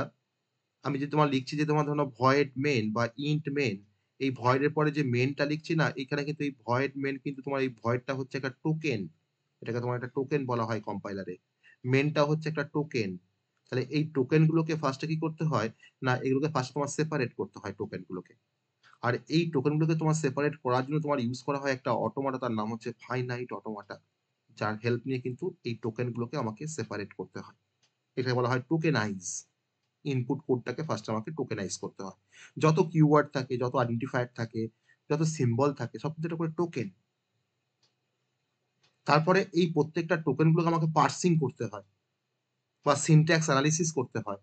আমি যে তোমার লিখছি যে তোমার ধরো ভয়েড মেইন বা ইন্ট মেইন, এই ভয়েড এর পরে যে মেইনটা লিখছি না, এখানে কিন্তু এই ভয়েড মেইন কিন্তু তোমার এই ভয়েডটা হচ্ছে একটা টোকেন। এটাকে তোমার একটা টোকেন বলা হয় কম্পাইলারে। মেইনটা হচ্ছে একটা টোকেন। তাহলে এই টোকেন গুলোকে ফার্স্টে কি করতে হয়? না এগুলোকে ফার্স্ট তোমার সেপারেট করতে হয় টোকেন গুলোকে। আর এই টোকেন গুলোকে তোমার সেপারেট করার জন্য তোমার ইউজ করা হয় একটা অটোমাটা, তার নাম হচ্ছে ফাইনাইট অটোমাটা। যার হেল্প নিয়ে কিন্তু এই টোকেন গুলোকে আমাকে সেপারেট করতে হয়। এটাকে বলা হয় টোকেনাইজ। ইনপুট কোডটাকে ফার্স্ট আমাকে টোকেনাইজ করতে হয়। যত কিওয়ার্ড থাকে, যত আইডেন্টিফায়ার থাকে, যত সিম্বল থাকে সবকিছু একটা করে টোকেন। তারপরে এই প্রত্যেকটা টোকেন গুলোকে আমাকে পার্সিং করতে হয় বা সিনট্যাক্স অ্যানালিসিস করতে হয়।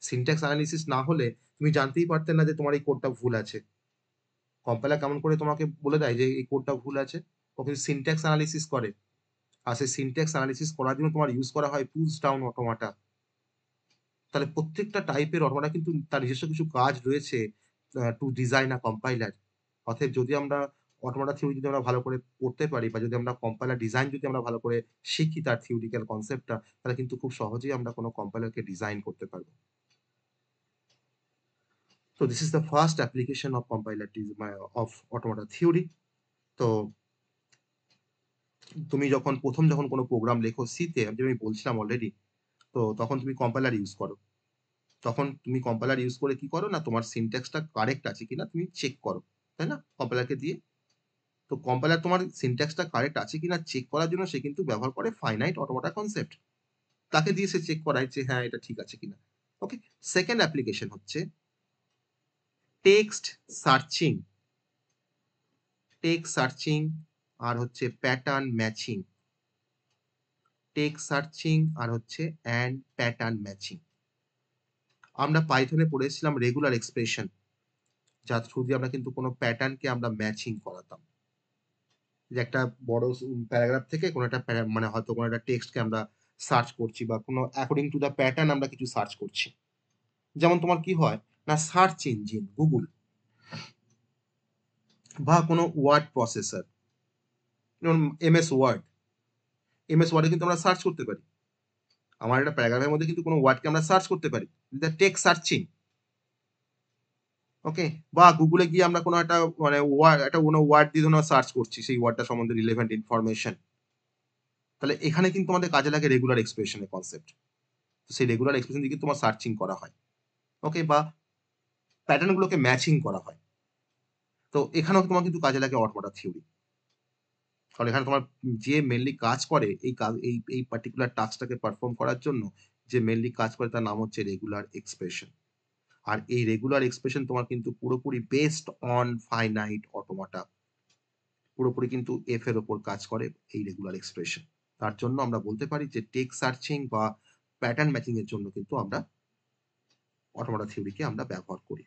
সিনট্যাক্স অ্যানালিসিস না হলে তুমি জানতেই পারতে না যে তোমার এই কোডটা ভুল আছে। কম্পাইলার কেমন করে তোমাকে বলে দেয় যে এই কোডটা ভুল আছে? ও কিন্তু সিনট্যাক্স অ্যানালিসিস করে। আর সেই সিনট্যাক্স অ্যানালিসিস করার জন্য তোমার ইউজ করা হয় পুশ ডাউন অটোমাটা। তাহলে প্রত্যেকটা টাইপের অটোমাটা কিন্তু তার নিজস্ব কিছু কাজ রয়েছে টু ডিজাইন আ কম্পাইলার। অতএব যদি আমরা অটোমাটা থিওরি যদি আমরা ভালো করে পড়তে পারি বা যদি আমরা কম্পাইলার ডিজাইন যদি আমরা ভালো করে শিখি তার থিওরিটিক্যাল কনসেপ্টটা, তাহলে কিন্তু খুব সহজেই আমরা কোনো কম্পাইলারকে ডিজাইন করতে পারব। তো this is the first application of compiler of automata theory. তো তুমি যখন কোনো প্রোগ্রাম লেখো সি-তে, যেটা আমি বলছিলাম অলরেডি, তো তখন তুমি কম্পাইলার ইউজ করো। তখন তুমি কম্পাইলার ইউজ করে কি করো? না তোমার সিনট্যাক্সটা কারেক্ট আছে কিনা তুমি চেক করো। তাই না? কম্পাইলারকে দিয়ে তো কম্পাইলার তোমার সিনট্যাক্সটা কারেক্ট আছে কিনা চেক করার জন্য সে কিন্তু ব্যবহার করে ফাইনাইট অটোমাটা কনসেপ্ট। তাকে দিয়ে সে চেক করায় যে হ্যাঁ এটা ঠিক আছে কিনা। ওকে, সেকেন্ড অ্যাপ্লিকেশন হচ্ছে টেক্সট সার্চিং। টেক্সট সার্চিং আর হচ্ছে প্যাটার্ন ম্যাচিং। টেক্সট সার্চিং আর হচ্ছে অ্যান্ড প্যাটার্ন ম্যাচিং। আমরা পাইথনে পড়েছিলাম রেগুলার এক্সপ্রেশন, যার থ্রু দিয়ে আমরা কিন্তু কোনো প্যাটার্নকে আমরা ম্যাচিং করাতাম। যে একটা বড় প্যারাগ্রাফ থেকে কোনো একটা মানে হয়তো কোনো একটা টেক্সটকে আমরা সার্চ করছি বা কোনো অ্যাকর্ডিং টু দ্য প্যাটার্ন আমরা কিছু সার্চ করছি। যেমন তোমার কি হয় না, সার্চ ইঞ্জিন গুগল বা কোনো ওয়ার্ড প্রসেসর, যেমন এমএস ওয়ার্ডে কিন্তু আমরা সার্চ করতে পারি। আমার একটা প্যারাগ্রাফের মধ্যে কিন্তু কোনো ওয়ার্ডকে আমরা সার্চ করতে পারি, টেক্সট সার্চিং। ওকে, বা গুগলে গিয়ে আমরা কোনো একটা মানে কোনো ওয়ার্ড দিয়ে ধরুন সার্চ করছি, সেই ওয়ার্ডটা সম্বন্ধে রিলেভেন্ট ইনফরমেশন, তাহলে এখানে কিন্তু আমাদের কাজে লাগে রেগুলার এক্সপ্রেশনের কনসেপ্ট। সেই রেগুলার এক্সপ্রেশন দিয়ে কিন্তু তোমার সার্চিং করা হয়। ওকে, বা প্যাটার্নগুলোকে ম্যাচিং করা হয়। তো এখানেও তোমার কিন্তু কাজে লাগে অটোমাটা থিওরি। কারণ এখানে তোমার যে মেনলি কাজ করে এই পার্টিকুলার টাস্কটাকে পারফর্ম করার জন্য যে মেনলি কাজ করে তার নাম হচ্ছে রেগুলার এক্সপ্রেশন। আর এই রেগুলার এক্সপ্রেশন তোমার কিন্তু পুরোপুরি বেসড অন ফাইনাইট অটোমাটা, পুরোপুরি কিন্তু এফ এর ওপর কাজ করে এই রেগুলার এক্সপ্রেশন। তার জন্য আমরা বলতে পারি যে টেক্সট সার্চিং বা প্যাটার্ন ম্যাচিং এর জন্য কিন্তু আমরা অটোমাটা থিওরিকে আমরা ব্যবহার করি।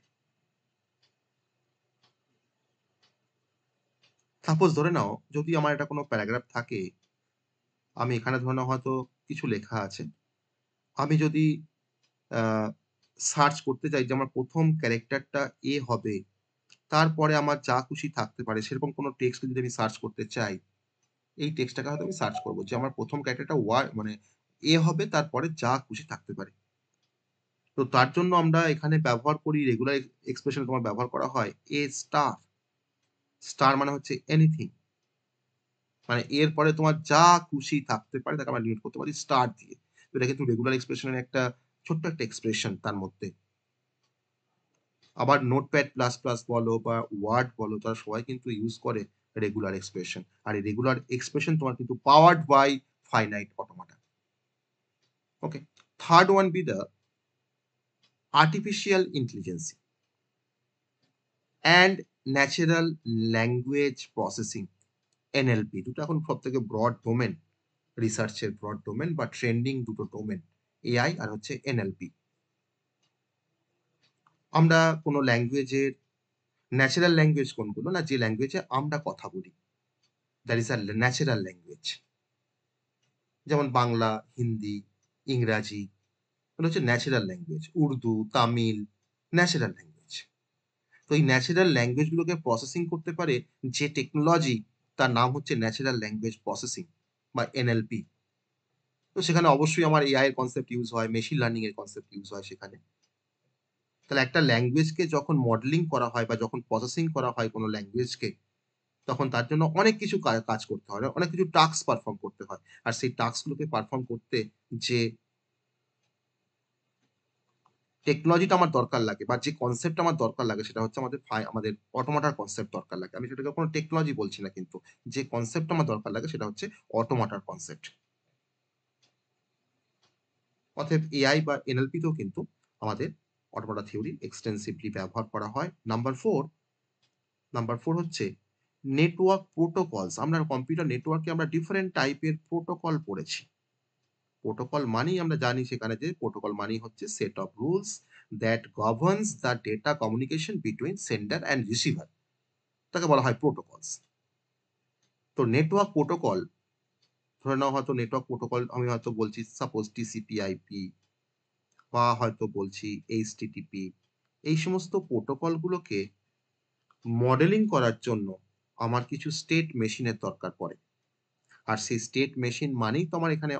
সাপোজ ধরে নাও যদি আমার এটা কোনো প্যারাগ্রাফ থাকে, আমি এখানে ধরে নাও হয়তো কিছু লেখা আছে, আমি যদি সার্চ করতে চাই যে আমার প্রথম ক্যারেক্টারটা এ হবে, তারপরে আমার যা খুশি থাকতে পারে, সেরকম কোনো টেক্সট যদি আমি সার্চ করতে চাই, এই টেক্সটটাকে হয়তো আমি সার্চ করবো যে আমার প্রথম ক্যারেক্টারটা মানে এ হবে, তারপরে যা খুশি থাকতে পারে। তো তার জন্য আমরা এখানে ব্যবহার করি রেগুলার এক্সপ্রেশন, তোমার ব্যবহার করা হয় এ স্টার। স্টার মানে হচ্ছে এনিথিং, মানে এর পরে তোমার যা খুশি থাকতে পারে তাকে আমরা লিমিট করতে পারি স্টার দিয়ে। তো এটা কিন্তু রেগুলার এক্সপ্রেশনের একটা ছোট্ট একটা এক্সপ্রেশন তার মধ্যে। আবার নোটপ্যাড প্লাস প্লাস বলো বা ওয়ার্ড বলো, তারা সবাই কিন্তু ইউজ করে রেগুলার এক্সপ্রেশন। আর এই রেগুলার এক্সপ্রেশন তোমার কিন্তু powered by finite automata. Okay, third one be the artificial intelligence and natural language processing, NLP. দুটো এখন সব থেকে ব্রড ডোমেন, রিসার্চের ব্রড ডোমেন বা ট্রেন্ডিং দুটো ডোমেন, এআই আর হচ্ছে এনএলপি। আমরা কোনো ল্যাঙ্গুয়েজের ন্যাচারাল ল্যাঙ্গুয়েজ কোনগুলো, না যে ল্যাঙ্গুয়েজে আমরা কথা বলি, that is a natural language. যেমন বাংলা, হিন্দি, ইংরাজি, এগুলো হচ্ছে natural language. Urdu, Tamil, natural language. তো এই ন্যাচারাল ল্যাঙ্গুয়েজগুলোকে প্রসেসিং করতে পারে যে টেকনোলজি, তার নাম হচ্ছে ন্যাচারাল ল্যাঙ্গুয়েজ প্রসেসিং বা এনএলপি। তো সেখানে অবশ্যই আমার এআই এর কনসেপ্ট ইউজ হয়, মেশিন লার্নিং এর কনসেপ্ট ইউজ হয় সেখানে। তাহলে একটা ল্যাঙ্গুয়েজকে যখন মডেলিং করা হয় বা যখন প্রসেসিং করা হয় কোনো ল্যাঙ্গুয়েজকে, তখন তার জন্য অনেক কিছু কাজ করতে হয়, অনেক কিছু টাস্ক পারফর্ম করতে হয়। আর সেই টাস্কগুলোকে পারফর্ম করতে যে টেকনোলজিটা আমার দরকার লাগে বা যে কনসেপ্ট আমার দরকার লাগে, সেটা হচ্ছে আমাদের অটোমাটার কনসেপ্ট দরকার লাগে। আমি সেটাকে কোনো টেকনোলজি বলছি না, কিন্তু যে কনসেপ্ট আমার দরকার লাগে সেটা হচ্ছে অটোমাটার কনসেপ্ট। অতএব এআই বা এনএলপিতেও কিন্তু আমাদের অটোমাটা থিওরি এক্সটেন্সিভলি ব্যবহার করা হয়। নাম্বার ফোর হচ্ছে নেটওয়ার্ক প্রোটোকলস। আমরা কম্পিউটার নেটওয়ার্কে আমরা ডিফারেন্ট টাইপের প্রোটোকল পড়েছি। প্রোটোকল মানেই আমরা জানি সেখানে যে প্রোটোকল মানেই হচ্ছে set of rules that governs the data communication between sender and receiver, তাকে বলা হয় প্রোটোকলস। তো নেটওয়ার্ক প্রোটোকল, ধরে নাও হয়তো নেটওয়ার্ক প্রোটোকল আমি হয়তো বলছি সাপোজ টিসিপি/আইপি বা হয়তো বলছি এইচটিটিপি। এই সমস্ত প্রোটোকলগুলোকে মডেলিং করার জন্য আমার কিছু স্টেট মেশিনের দরকার পড়ে। আর সেই স্টেট মেশিন মানেই তো আমার এখানে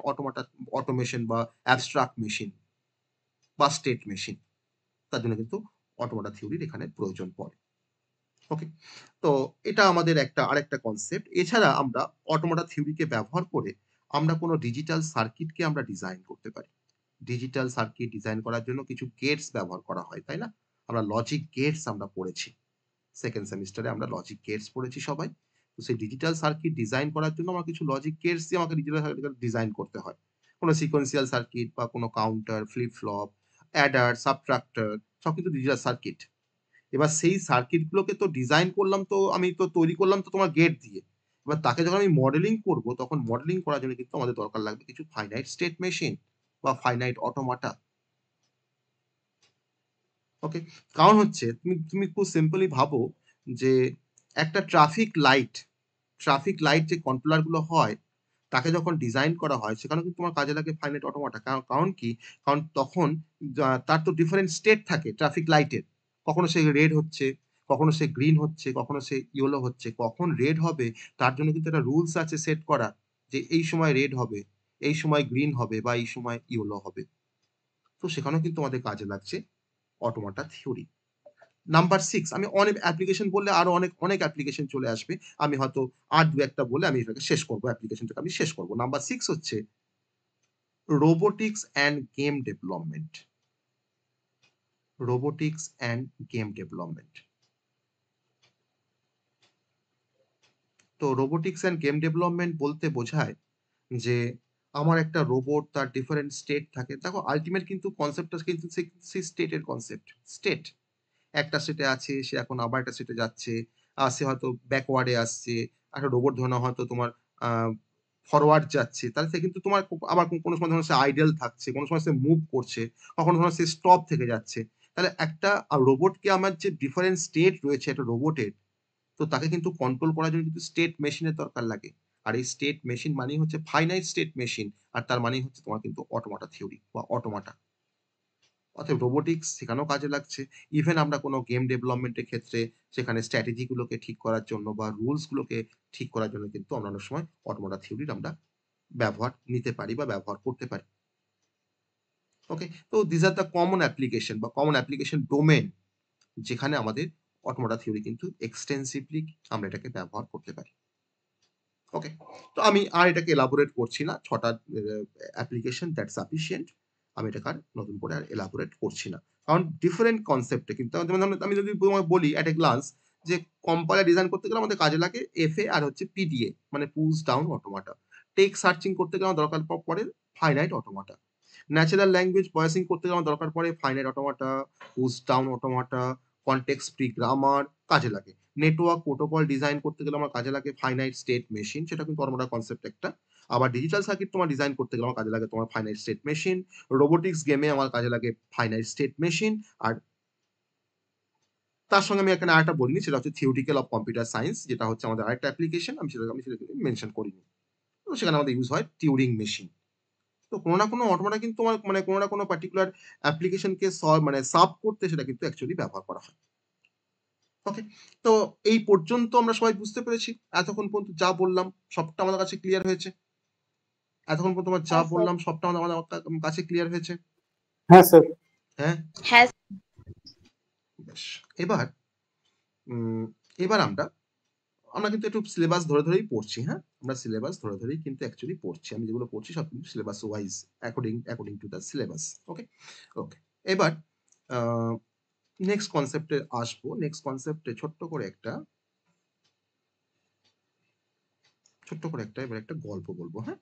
অটোমেশন বা অ্যাবস্ট্রাক্ট মেশিন বা স্টেট মেশিন। তার জন্য কিন্তু অটোমাটা থিওরির এখানে প্রয়োজন পড়ে। ওকে, তো এটা আমাদের আরেকটা কনসেপ্ট। এছাড়া আমরা অটোমাটা থিওরিকে ব্যবহার করে আমরা কোনো ডিজিটাল সার্কিটকে আমরা ডিজাইন করতে পারি। ডিজিটাল সার্কিট ডিজাইন করার জন্য কিছু গেটস ব্যবহার করা হয়, তাই না? আমরা লজিক গেটস আমরা পড়েছি, সেকেন্ড সেমিস্টারে আমরা লজিক গেটস পড়েছি সবাই। তো সেই ডিজিটাল সার্কিট ডিজাইন করার জন্য আমার কিছু লজিক গেটস দিয়ে আমাকে ডিজিটাল সার্কিট ডিজাইন করতে হয়। কোনো সিকোয়েন্সিয়াল সার্কিট বা কোনো counter, flip flop, Eder, subtractor সব কিন্তু ডিজিটাল সার্কিট। এবার সেই সার্কিট গুলোকে তো ডিজাইন করলাম, তো আমি তো তৈরি করলাম তো তোমার গেট দিয়ে। এবার তাকে যখন আমি মডেলিং করব, তখন মডেলিং করার জন্য কিন্তু আমাদের দরকার লাগবে কিছু ফাইনাইট স্টেট মেশিন বা ফাইনাইট অটোমাটা। ওকে, কারণ হচ্ছে তুমি তুমি খুব সিম্পলি ভাবো যে একটা ট্রাফিক লাইট যে কন্ট্রোলার গুলো হয়, তাকে যখন ডিজাইন করা হয় সেখানে কিন্তু তোমার কাজে লাগে ফাইনাইট অটোমাটা। কারণ কি? কারণ তখন তার তো ডিফারেন্ট স্টেট থাকে ট্রাফিক লাইটের। কখনো সে রেড হচ্ছে, কখনো সে গ্রিন হচ্ছে, কখনো সে ইয়েলো হচ্ছে। কখন রেড হবে তার জন্য কিন্তু একটা রুলস আছে সেট করা, যে এই সময় রেড হবে, এই সময় গ্রিন হবে বা এই সময় ইয়েলো হবে। তো সেখানেও কিন্তু আমাদের কাজে লাগছে অটোমাটা থিওরি। নাম্বার 6, আমি অনেক অ্যাপ্লিকেশন বললে আরো অনেক অ্যাপ্লিকেশন চলে আসবে। আমি হয়তো আর ২-১ টা বলে আমি এটাকে শেষ করব, অ্যাপ্লিকেশনটাকে আমি শেষ করব। নাম্বার 6 হচ্ছে robotics and game development. Robotics and game development. তো রোবোটিক্স অ্যান্ড গেম ডেভেলপমেন্ট বলতে বোঝায় যে আমার একটা রোবট, তার ডিফারেন্ট স্টেট থাকে। দেখো আল্টিমেট কিন্তু কনসেপ্টটা কিন্তু সেই স্টেটের কনসেপ্ট। স্টেট একটা স্টেটে আছে, সে এখন আবার একটা স্টেটে যাচ্ছে, সে হয়তো ব্যাকওয়ার্ডে আসছে। একটা রোবট ধরে নাও হয়তো তোমার ফরওয়ার্ড যাচ্ছে, তাহলে সে কিন্তু তোমার আবার কোনো সময় ধরো সে আইডল থাকছে, কোনো সময় সে মুভ করছে, কখনো ধরো সে স্টপ থেকে যাচ্ছে। তাহলে একটা রোবটকে আমার যে ডিফারেন্ট স্টেট রয়েছে একটা রোবটের, তো তাকে কিন্তু কন্ট্রোল করার জন্য কিন্তু স্টেট মেশিনের দরকার লাগে। আর এই স্টেট মেশিন মানেই হচ্ছে ফাইনাইট স্টেট মেশিন, আর তার মানেই হচ্ছে তোমার কিন্তু অটোমাটা থিওরি বা অটোমাটা। অতএব রোবোটিক্স সেখানেও কাজে লাগছে। ইভেন আমরা কোনো গেম ডেভেলপমেন্টের ক্ষেত্রে সেখানে স্ট্র্যাটেজি গুলোকে ঠিক করার জন্য বা রুলস গুলোকে ঠিক করার জন্য কিন্তু আমরা অনেক সময় অটোমাটা থিওরির আমরা ব্যবহার নিতে পারি বা ব্যবহার করতে পারি। ওকে, তো this are the common application বা কমন অ্যাপ্লিকেশন ডোমেন, যেখানে আমাদের অটোমাটা থিওরি কিন্তু এক্সটেন্সিভলি আমরা এটাকে ব্যবহার করতে পারি। ওকে, তো আমি আর এটাকে এলাবোরেট করছি না। ৬ টা অ্যাপ্লিকেশন দ্যাটস সাফিসিয়েন্ট। আমি এটাকে আর নতুন করে আর এলাবোরেট করছি না। কারণ ডিফারেন্ট কনসেপ্টে কিন্তু যেমন ধরুন আমি যদি তোমায় বলি এট এ গ্লান্স যে কম্পাইলার ডিজাইন করতে গেলে আমাদের কাজে লাগে এফএ আর হচ্ছে পিডিএ, মানে push down automata. Text searching করতে গেলে আমার দরকার পড়ে finite automata. Natural language processing করতে গেলে আমার দরকার পড়ে finite automata, push down automata, context free grammar কাজে লাগে। নেটওয়ার্ক প্রোটোকল ডিজাইন করতে গেলে আমার কাজে লাগে ফাইনাইট স্টেট মেশিন, সেটা কিন্তু অটোমাটা কনসেপ্ট একটা। আবার ডিজিটাল সার্কিট তোমার ডিজাইন করতে গেলে আমার কাজে লাগে তোমার ফাইনাইট স্টেট মেশিন। রোবোটিক্স গেমে আমার কাজে লাগে ফাইনাইট স্টেট মেশিন। আর তার সঙ্গে আমি এখানে আরেকটা বলিনি, সেটা হচ্ছে থিওরিটিক্যাল অফ কম্পিউটার সায়েন্স, যেটা হচ্ছে আমাদের আরেকটা অ্যাপ্লিকেশন, আমি সেটা মেনশন করিনি। তো সেখানে আমাদের ইউজ হয় টিউরিং মেশিন। তো কোনো না কোনো অটোমাটা কিন্তু তোমার মানে কোনো না কোনো পার্টিকুলার অ্যাপ্লিকেশনকে সার্ভ করতে সেটা কিন্তু অ্যাকচুয়ালি ব্যবহার করা হয়। ওকে, তো এই পর্যন্ত আমরা সবাই বুঝতে পেরেছি? এতক্ষণ পর্যন্ত যা বললাম সবটা আমাদের কাছে ক্লিয়ার হয়েছে? এতক্ষণ পর্যন্ত আমরা যা হ্যাঁ স্যার। বললাম সবটা আমাদের কাছে ক্লিয়ার হয়েছে? হ্যাঁ স্যার। হ্যাঁ? হ্যাঁ বেশ। এবার এবার আমরা কিন্তু একটু সিলেবাস ধরে ধরেই পড়ছি, হ্যাঁ? আমরা সিলেবাস ধরে ধরেই কিন্তু অ্যাকচুয়ালি পড়ছি। আমি যেগুলো পড়ছি সব কিন্তু syllabus wise according to the syllabus. Okay? Okay. এবার আ নেক্সট কনসেপ্টে আসবো। নেক্সট কনসেপ্টে ছোট্ট করে একটা এবার একটা গল্প বলবো, হ্যাঁ?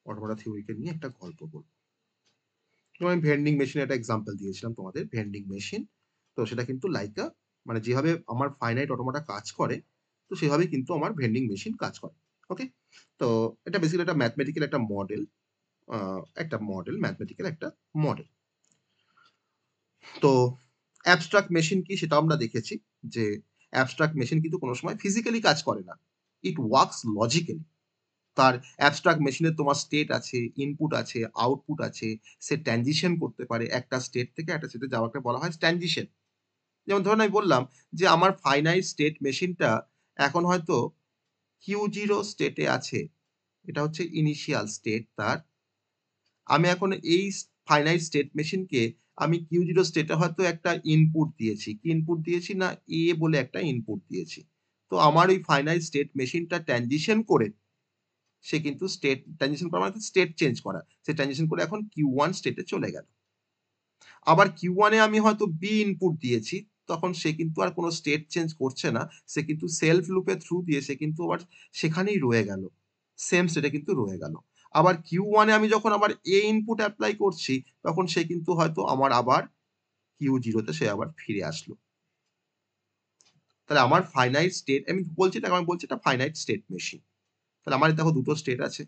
অটোমাটা থিওরিকে নিয়ে একটা গল্প বলবো। যেমন আমি ভেন্ডিং মেশিনের একটা এক্সাম্পল দিয়েছিলাম তোমাদের, ভেন্ডিং মেশিন। তো সেটা কিন্তু লাইক মানে যেভাবে আমার ফাইনাইট অটোমাটা কাজ করে, তো সেভাবেই কিন্তু আমার ভেন্ডিং মেশিন কাজ করে। ওকে? তো এটা বেসিক্যালি একটা ম্যাথমেটিক্যাল একটা মডেল, ম্যাথমেটিক্যাল একটা মডেল। তো অ্যাবস্ট্রাক্ট মেশিন কি সেটাও আমরা দেখেছি যে অ্যাবস্ট্রাক্ট মেশিন কিন্তু কোনো সময় ফিজিক্যালি কাজ করে না। It works logically. তার অ্যাবস্ট্রাক্ট মেশিনের তোমার স্টেট আছে, ইনপুট আছে, আউটপুট আছে। সে ট্রানজিশন করতে পারে। একটা স্টেট থেকে একটা স্টেটে যাওয়াকে বলা হয় ট্রানজিশন। যেমন ধরুন আমি বললাম যে আমার ফাইনাইট স্টেট মেশিনটা এখন হয়তো Q0 স্টেটে আছে। এটা হচ্ছে ইনিশিয়াল স্টেট তার। আমি এখন এই ফাইনাইট স্টেট মেশিনকে আমি Q0 স্টেটে হয়তো একটা ইনপুট দিয়েছি। কি ইনপুট দিয়েছি? না A বলে একটা ইনপুট দিয়েছি। তো আমার ওই ফাইনাইট স্টেট মেশিনটা ট্রানজিশন করে সে কিন্তু ট্রানজিশন করা মানে স্টেট চেঞ্জ করা। সে ট্রানজিশন করে এখন Q1 স্টেটে চলে গেল। আবার Q1 এ আমি হয়তো B ইনপুট দিয়েছি। তখন সে কিন্তু আর কোনো স্টেট চেঞ্জ করছে না। সে কিন্তু সেলফ লুপের থ্রু দিয়ে সে কিন্তু আবার সেখানেই রয়ে গেল। সেম স্টেটে কিন্তু রয়ে গেল। আবার Q1 এ আমি যখন আবার A ইনপুট এপ্লাই করছি, তখন সে কিন্তু হয়তো আমার আবার Q0 তে সে আবার ফিরে আসলো। তাহলে আমার ফাইনাইট স্টেট আমি বলছি এটা ফাইনাইট স্টেট মেশিন। তাহলে আমার দেখো দুটো স্টেট আছে।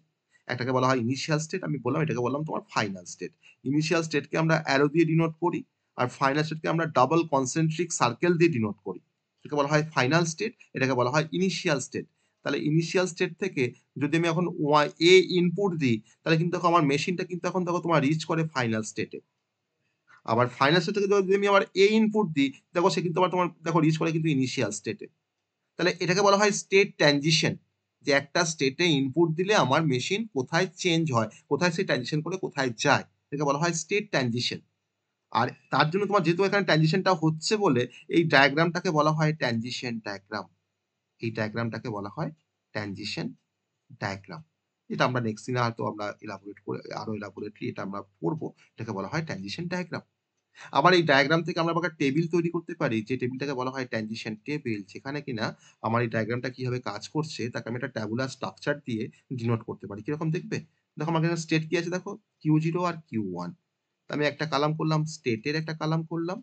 একটাকে বলা হয় ইনিশিয়াল স্টেট, আমি বললাম এটাকে বললাম তোমার ফাইনাল স্টেট। ইনিশিয়াল স্টেটকে আমরা অ্যারো দিয়ে ডিনোট করি, আর ফাইনাল স্টেটকে আমরা ডাবল কনসেন্ট্রিক সার্কেল দিয়ে ডিনোট করি। এটাকে বলা হয় ফাইনাল স্টেট, এটাকে বলা হয় ইনিশিয়াল স্টেট। তাহলে ইনিশিয়াল স্টেট থেকে যদি আমি এখন এ ইনপুট দিই, তাহলে কিন্তু দেখো আমার মেশিনটা কিন্তু এখন দেখো তোমার রিচ করে ফাইনাল স্টেটে। আবার ফাইনাল স্টেট থেকে যদি আমি আবার এ ইনপুট দিই, দেখো সে কিন্তু আবার তোমার দেখো রিচ করে কিন্তু ইনিশিয়াল স্টেটে। তাহলে এটাকে বলা হয় স্টেট ট্রানজিশন, যে একটা স্টেটে ইনপুট দিলে আমার মেশিন কোথায় চেঞ্জ হয়, কোথায় সে ট্রানজিশন করে কোথায় যায়, এটাকে বলা হয় স্টেট ট্রানজিশন। আর তার জন্য তোমার যেহেতু এখানে ট্রানজিশনটা হচ্ছে বলে এই ডায়াগ্রামটাকে বলা হয় ট্রানজিশন ডায়াগ্রাম। এই ডায়াগ্রামটাকে বলা হয় ট্রানজিশন ডায়াগ্রাম। এটা আমরা নেক্সট দিনে হয়তো আমরা ইলাবোরেট করে আরো ইলাবোরেটলি এটা আমরা পড়বো। এটাকে বলা হয় ট্রানজিশন ডায়াগ্রাম। আবার এই ডায়াগ্রাম থেকে আমরা একটা টেবিল তৈরি করতে পারি, যে টেবিলটাকে বলা হয় ট্রানজিশন টেবিল, যেখানে কিনা আমার এই ডায়াগ্রামটা কিভাবে কাজ করছে তাকে আমি একটা ট্যাবুলার স্ট্রাকচার দিয়ে ডিনোট করতে পারি। কিরকম দেখবে? দেখো আমার এখানে স্টেট কি আছে, দেখো Q0 আর Q1। আমি একটা কালাম করলাম, স্টেটের একটা কালাম করলাম।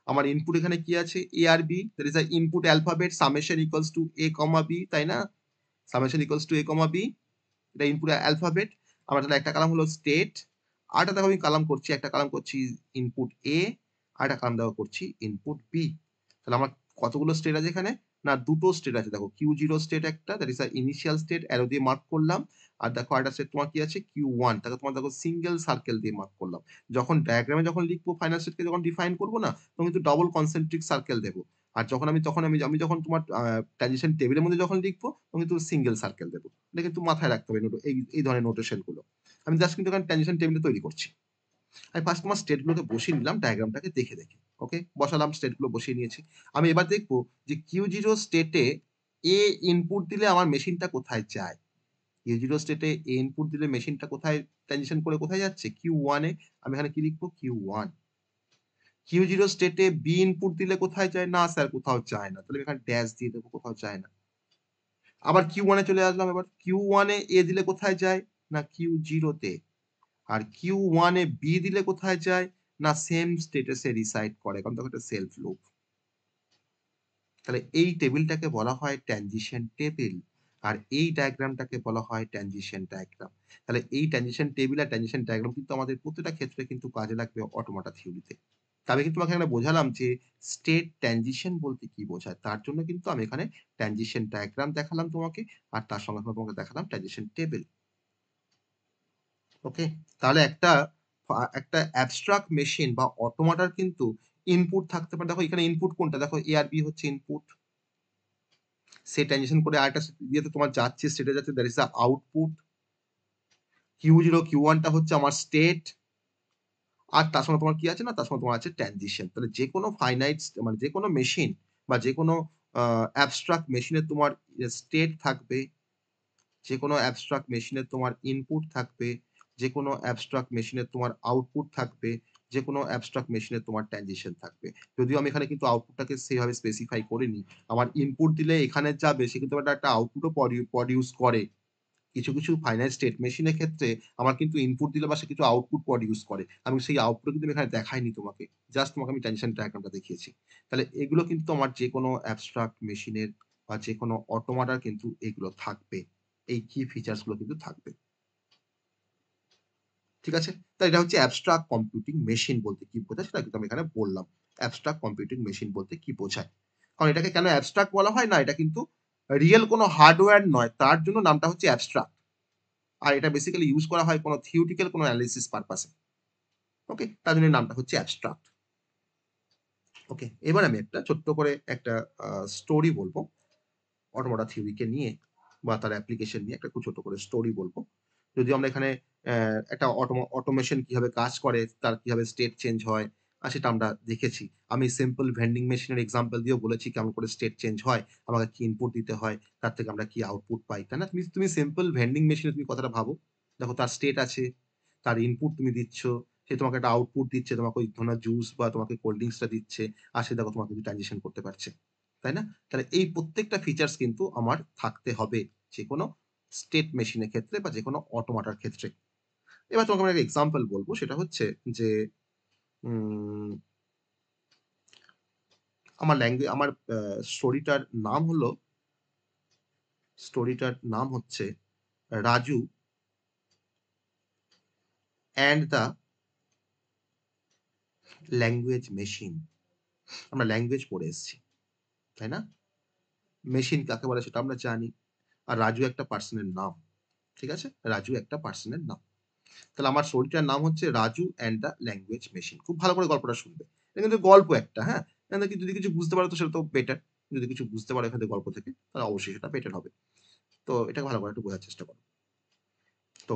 আমার ইনপুট এখানে কি আছে, A আর B, that is a input alphabet summation equals to A, B, তাই না? Summation equals to A, B, এটা ইনপুট অ্যালফাবেট। আমার তাহলে একটা কালাম হলো স্টেট, আরেকটা দেখো আমি কালাম করছি, একটা কালাম করছি ইনপুট এ, আরেকটা কালাম দেখো করছি ইনপুট বি। তাহলে আমার কতগুলো স্টেট আছে এখানে? না, দুটো স্টেট আছে। দেখো Q0 স্টেট একটা, that is initial state, arrow দিয়ে মার্ক করলাম। আর দেখো আরেকটা স্টেট তোমার কি আছে, Q1, তাকে তোমার দেখো সিঙ্গেল সার্কেল দিয়ে মার্ক করলাম। যখন ডায়াগ্রামে যখন লিখবো ফাইনাল স্টেটকে যখন ডিফাইন করবো না, তখন কিন্তু ডবল কনসেন্ট্রিক সার্কেল দেবো। আর যখন আমি যখন তোমার ট্রানজিশন টেবিলের মধ্যে যখন লিখবো, তখন কিন্তু সিঙ্গেল সার্কেল দেবো। এটা কিন্তু মাথায় রাখতে হবে এই ধরনের নোটেশন গুলো। আমি জাস্ট কিন্তু এখানে ট্রানজিশন টেবিল তৈরি করছি। আমি ফার্স্ট তোমার স্টেট গুলোকে বসিয়ে নিলাম ডায়াগ্রামটাকে দেখে দেখে। ওকে, বসালাম, স্টেট গুলো বসিয়ে নিয়েছি। আমি এবার দেখবো যে Q0 স্টেটে এ ইনপুট দিলে আমার মেশিনটা কোথায় যায়। Q0 স্টেটে এ ইনপুট দিলে মেশিনটা কোথায় ট্রানজিশন করে কোথায় যাচ্ছে, Q1 এ। আমি এখানে কি লিখবো, Q1। Q0 স্টেটে বি ইনপুট দিলে কোথায় যায়, না স্যার কোথাও যায় না, তাহলে আমি এখানে ড্যাশ দিয়ে দেবো, কোথাও যায় না। আবার Q1 এ চলে আসলাম, এবার Q1 এ এ দিলে কোথায় যায়, না Q0 তে। আর Q1 এ বি দিলে কোথায় যায়, না সেম স্টেটে সে রিসাইড করে, কারণ দেখো এটা সেলফ লুপ। তাহলে এই টেবিলটাকে বলা হয় ট্রানজিশন টেবিল, আর এই ডায়াগ্রামটাকে বলা হয় ট্রানজিশন ডায়াগ্রাম। তাহলে এই ট্রানজিশন টেবিল আর ট্রানজিশন ডায়াগ্রাম কিন্তু আমাদের প্রত্যেকটা ক্ষেত্রে কিন্তু কাজে লাগবে অটোমাটা থিওরিতে। তবে কিন্তু তোমাকে এখানে বোঝালাম যে স্টেট ট্রানজিশন বলতে কি বোঝায়, তার জন্য কিন্তু আমি এখানে ট্রানজিশন ডায়াগ্রাম দেখালাম তোমাকে, আর তার সঙ্গে সঙ্গে তোমাকে দেখালাম ট্রানজিশন টেবিল। ওকে, তাহলে একটা অ্যাবস্ট্রাক্ট মেশিন বা অটোমাটার কিন্তু ইনপুট থাকতে পারে। দেখো এখানে ইনপুট কোনটা, দেখো এ আর বি হচ্ছে ইনপুট। সে ট্রানজিশন করে আরেকটা ইয়েতে তোমার যাচ্ছে, স্টেটে যাচ্ছে, that is the output. Q0 Q1 টা হচ্ছে আমার স্টেট, আর তার সঙ্গে তোমার কি আছে, না তার সঙ্গে তোমার আছে ট্রানজিশন। তাহলে যে কোনো ফাইনাইট মানে যে কোনো মেশিন বা যে কোনো অ্যাবস্ট্রাক্ট মেশিনে তোমার স্টেট থাকবে, যে কোনো অ্যাবস্ট্রাক্ট মেশিনে তোমার ইনপুট থাকবে, যে কোনো অ্যাবস্ট্রাক্ট মেশিনে তোমার আউটপুট থাকবে, যে কোনো অ্যাবস্ট্রাক্ট মেশিনে তোমার ট্রানজিশন থাকবে। যদিও আমি এখানে কিন্তু আউটপুটটাকে সেভাবে স্পেসিফাই করিনি। আমার ইনপুট দিলে এখানে যাবে, সে কিন্তু একটা আউটপুটও প্রডিউস করে। কিছু কিছু ফাইনাইট স্টেট মেশিনের ক্ষেত্রে আমার কিন্তু ইনপুট দিলে বা সে কিছু আউটপুট প্রডিউস করে। আমি সেই আউটপুট কিন্তু এখানে দেখাইনি তোমাকে। জাস্ট তোমাকে আমি ট্রানজিশন ডায়াগ্রামটা দেখিয়েছি। তাহলে এগুলো কিন্তু আমার যেকোনো অ্যাবস্ট্রাক্ট মেশিনের বা যেকোনো অটোমাটার কিন্তু এগুলো থাকবে। এই কি ফিচার্স গুলো কিন্তু থাকবে। ঠিক আছে? তো এটা হচ্ছে অ্যাবস্ট্রাক্ট কম্পিউটিং মেশিন বলতে কি বোঝায় সেটা কিন্তু আমি এখানে বললাম। অ্যাবস্ট্রাক্ট কম্পিউটিং মেশিন বলতে কি বোঝায়। কারণ এটাকে কেন অ্যাবস্ট্রাক্ট বলা হয়, না এটা কিন্তু রিয়েল কোনো হার্ডওয়্যার নয়। তার জন্য নামটা হচ্ছে অ্যাবস্ট্রাক্ট। আর এটা বেসিক্যালি ইউজ করা হয় কোনো থিওরিটিক্যাল কোনো অ্যানালিসিস পারপাসে। ওকে? তার জন্য নামটা হচ্ছে অ্যাবস্ট্রাক্ট। ওকে? এবার আমি একটা ছোট্ট করে একটা স্টোরি বলবো। অটোমোটা থিওরিকে নিয়ে বা তার অ্যাপ্লিকেশন নিয়ে একটা খুব ছোট করে স্টোরি বলবো। যদিও আমরা এখানে একটা অটোমেশন কিভাবে কাজ করে, তার কিভাবে স্টেট চেঞ্জ হয়, সেটা আমরা দেখেছি। আমি সিম্পল ভেন্ডিং মেশিনের এক্সাম্পল দিয়েও বলেছি কেমন করে স্টেট চেঞ্জ হয়, আমাকে কি ইনপুট দিতে হয়, তার থেকে আমরা কি আউটপুট পাই, তাই না? তুমি সিম্পল ভেন্ডিং মেশিনে তুমি কথাটা ভাবো। দেখো তার স্টেট আছে, তার ইনপুট তুমি দিচ্ছ, সে তোমাকে একটা আউটপুট দিচ্ছে, তোমাকে ওই ধরনের জুস বা তোমাকে কোল্ড ড্রিঙ্কসটা দিচ্ছে, আর সে দেখো তোমাকে ট্রানজিশন করতে পারছে, তাই না? তাহলে এই প্রত্যেকটা ফিচার্স কিন্তু আমার থাকতে হবে যে কোনো স্টেট মেশিনের ক্ষেত্রে বা যে কোনো অটোমাটার ক্ষেত্রে। এবার তোমাকে আমি একটা এক্সাম্পল বলবো, সেটা হচ্ছে যে উম, আমার ল্যাঙ্গুয়েজ, আমার স্টোরিটার নাম হচ্ছে Raju and the language machine. আমরা ল্যাঙ্গুয়েজ পড়ে এসেছি, তাই না? মেশিন কাকে বলে সেটা আমরা জানি, আর রাজু একটা পার্সনের নাম, ঠিক আছে? রাজু একটা পার্সনের নাম। তাহলে আমার স্টোরিটার নাম হচ্ছে Raju and the language machine. খুব ভালো করে গল্পটা শুনবে, এটা কিন্তু গল্প একটা, হ্যাঁ? এখান থেকে যদি কিছু বুঝতে পারো তো সেটা তো বেটার, যদি কিছু বুঝতে পারো এখান থেকে গল্প থেকে তাহলে অবশ্যই সেটা বেটার হবে। তো এটাকে ভালো করে একটু বোঝার চেষ্টা করো। তো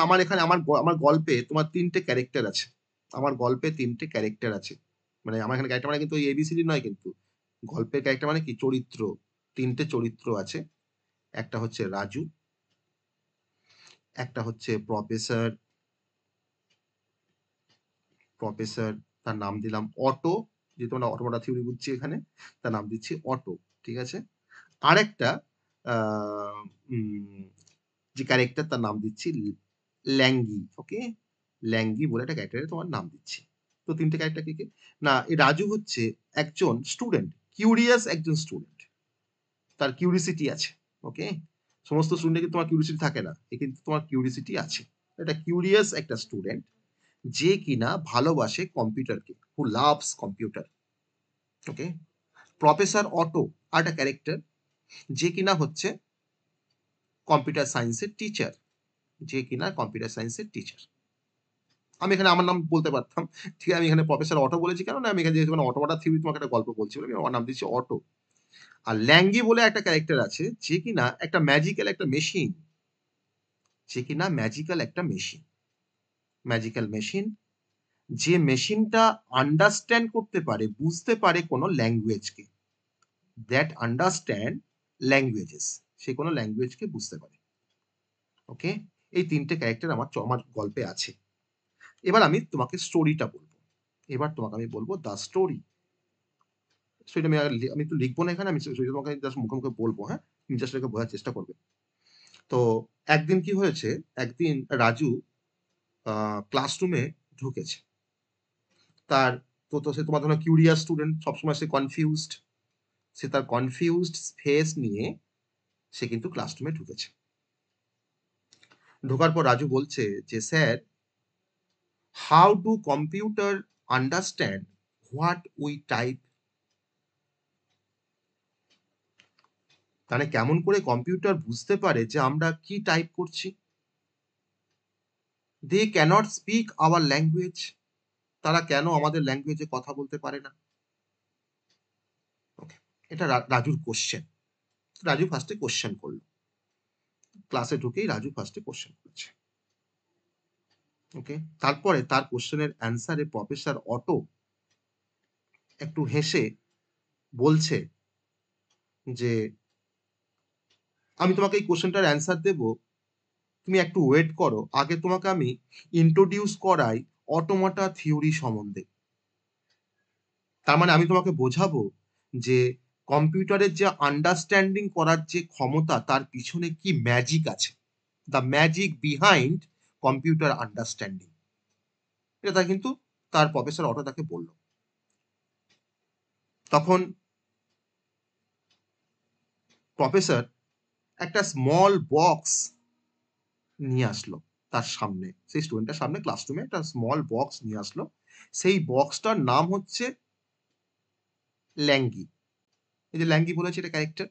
আমার এখানে আমার গল্পে তোমার ৩ টে ক্যারেক্টার আছে। আমার গল্পে ৩ টে ক্যারেক্টার আছে। মানে আমার এখানে ক্যারেক্টার মানে কিন্তু ওই এবিসিডি নয় কিন্তু। গল্পের ক্যারেক্টার মানে কি চরিত্র। ৩ টে চরিত্র আছে। একটা হচ্ছে রাজু, একটা হচ্ছে প্রফেসর, তার নাম দিলাম অটো, যেহেতু আমরা অটোমোটা থিওরি বুঝছি এখানে, তার নাম দিচ্ছি অটো, ঠিক আছে? আরেকটা আ উম যে ক্যারেক্টার তার নাম দিচ্ছি ল্যাঙ্গি, ওকে? ল্যাঙ্গি বলে একটা ক্যারেক্টারের তোমার নাম দিচ্ছি। তো ৩ টে ক্যারেক্টার কে? না, এই রাজু হচ্ছে একজন স্টুডেন্ট, কিউরিয়াস একজন স্টুডেন্ট। তার কিউরিসিটি আছে, ওকে? সমস্ত স্টুডেন্টের কিন্তু তোমার কিউরিসিটি থাকে না। এ কিন্তু তোমার কিউরিসিটি আছে। এটা কিউরিয়াস একটা স্টুডেন্ট যে কিনা ভালোবাসে কম্পিউটারকে, who loves computer, okay? Professor Auto আরেকটা ক্যারেক্টার যে কিনা হচ্ছে কম্পিউটার সায়েন্সের টিচার, যে কিনা কম্পিউটার সায়েন্সের টিচার। আমি এখানে আমার নাম বলতে পারতাম। ঠিক আছে? আমি এখানে প্রফেসর অটো বলেছি কেন? না, আমি এখানে যেহেতু অটোমাটা থিওরি তোমাকে একটা গল্প বলছি বলে আমি আমার নাম দিচ্ছি অটো। আর ল্যাঙ্গি বলে একটা ক্যারেক্টার আছে যে কিনা একটা ম্যাজিক্যাল একটা মেশিন, যে কিনা ম্যাজিক্যাল একটা মেশিন, ম্যাজিক্যাল মেশিন, যে মেশিনটা আন্ডারস্ট্যান্ড করতে পারে, বুঝতে পারে কোনো ল্যাঙ্গুয়েজকে, দ্যাট আন্ডারস্ট্যান্ড ল্যাঙ্গুয়েজেস, সে কোনো ল্যাঙ্গুয়েজকে বুঝতে পারে, ওকে? এই ৩ টে ক্যারেক্টার আমার গল্পে আছে। এবার আমি তোমাকে স্টোরিটা বলবো। এবার তোমাকে আমি বলবো দ্য স্টোরি। সেটা আমি একটু লিখবো না এখানে, আমি সেটা তোমাকে জাস্ট মুখে, মুখে বলবো, হ্যাঁ? তুমি জাস্ট এটাকে বোঝার চেষ্টা করবে। তো একদিন কি হয়েছে, একদিন রাজু ক্লাসরুমে ঢুকেছে। তার তো সে তোমার ধরো কিউরিয়াস স্টুডেন্ট, সবসময় সে কনফিউজড। সে তার কনফিউজড ফেস নিয়ে সে কিন্তু ক্লাসরুমে ঢুকেছে। ঢোকার পর রাজু বলছে যে, "sir, how do computer understand what we type?" মানে কেমন করে কম্পিউটার বুঝতে পারে যে আমরা কি টাইপ করছি? They can't speak our language. তারা কেন আমাদের ল্যাঙ্গুয়েজে কথা বলতে পারে না? ওকে, এটা রাজুর কোশ্চেন। রাজু ফার্স্টে কোশ্চেন করলো। ক্লাসে ঢুকেই রাজু ফার্স্টে কোশ্চেন করছে, ওকে? তারপরে তার কোশ্চেনের অ্যান্সারে প্রফেসর অটো একটু হেসে বলছে যে, "আমি তোমাকে এই কোশ্চেনটার অ্যান্সার দেব, তুমি একটু ওয়েট করো। আগে তোমাকে আমি ইন্ট্রোডিউস করাই অটোমাটা থিওরি সম্বন্ধে। তার মানে আমি তোমাকে বোঝাবো যে কম্পিউটারের যে আন্ডারস্ট্যান্ডিং করার যে ক্ষমতা, তার পিছনে কি ম্যাজিক আছে। The magic behind computer understanding." এটা কিন্তু তার প্রফেসর অটো তাকে বলল। তখন প্রফেসর একটা স্মল বক্স নিয়ে আসলো তার সামনে, সেই স্টুডেন্টের সামনে ক্লাসরুমে একটা স্মল বক্স নিয়ে আসলো। সেই বক্সটার নাম হচ্ছে ল্যাঙ্গি। এই যে ল্যাঙ্গি বলেছে এটা ক্যারেক্টার,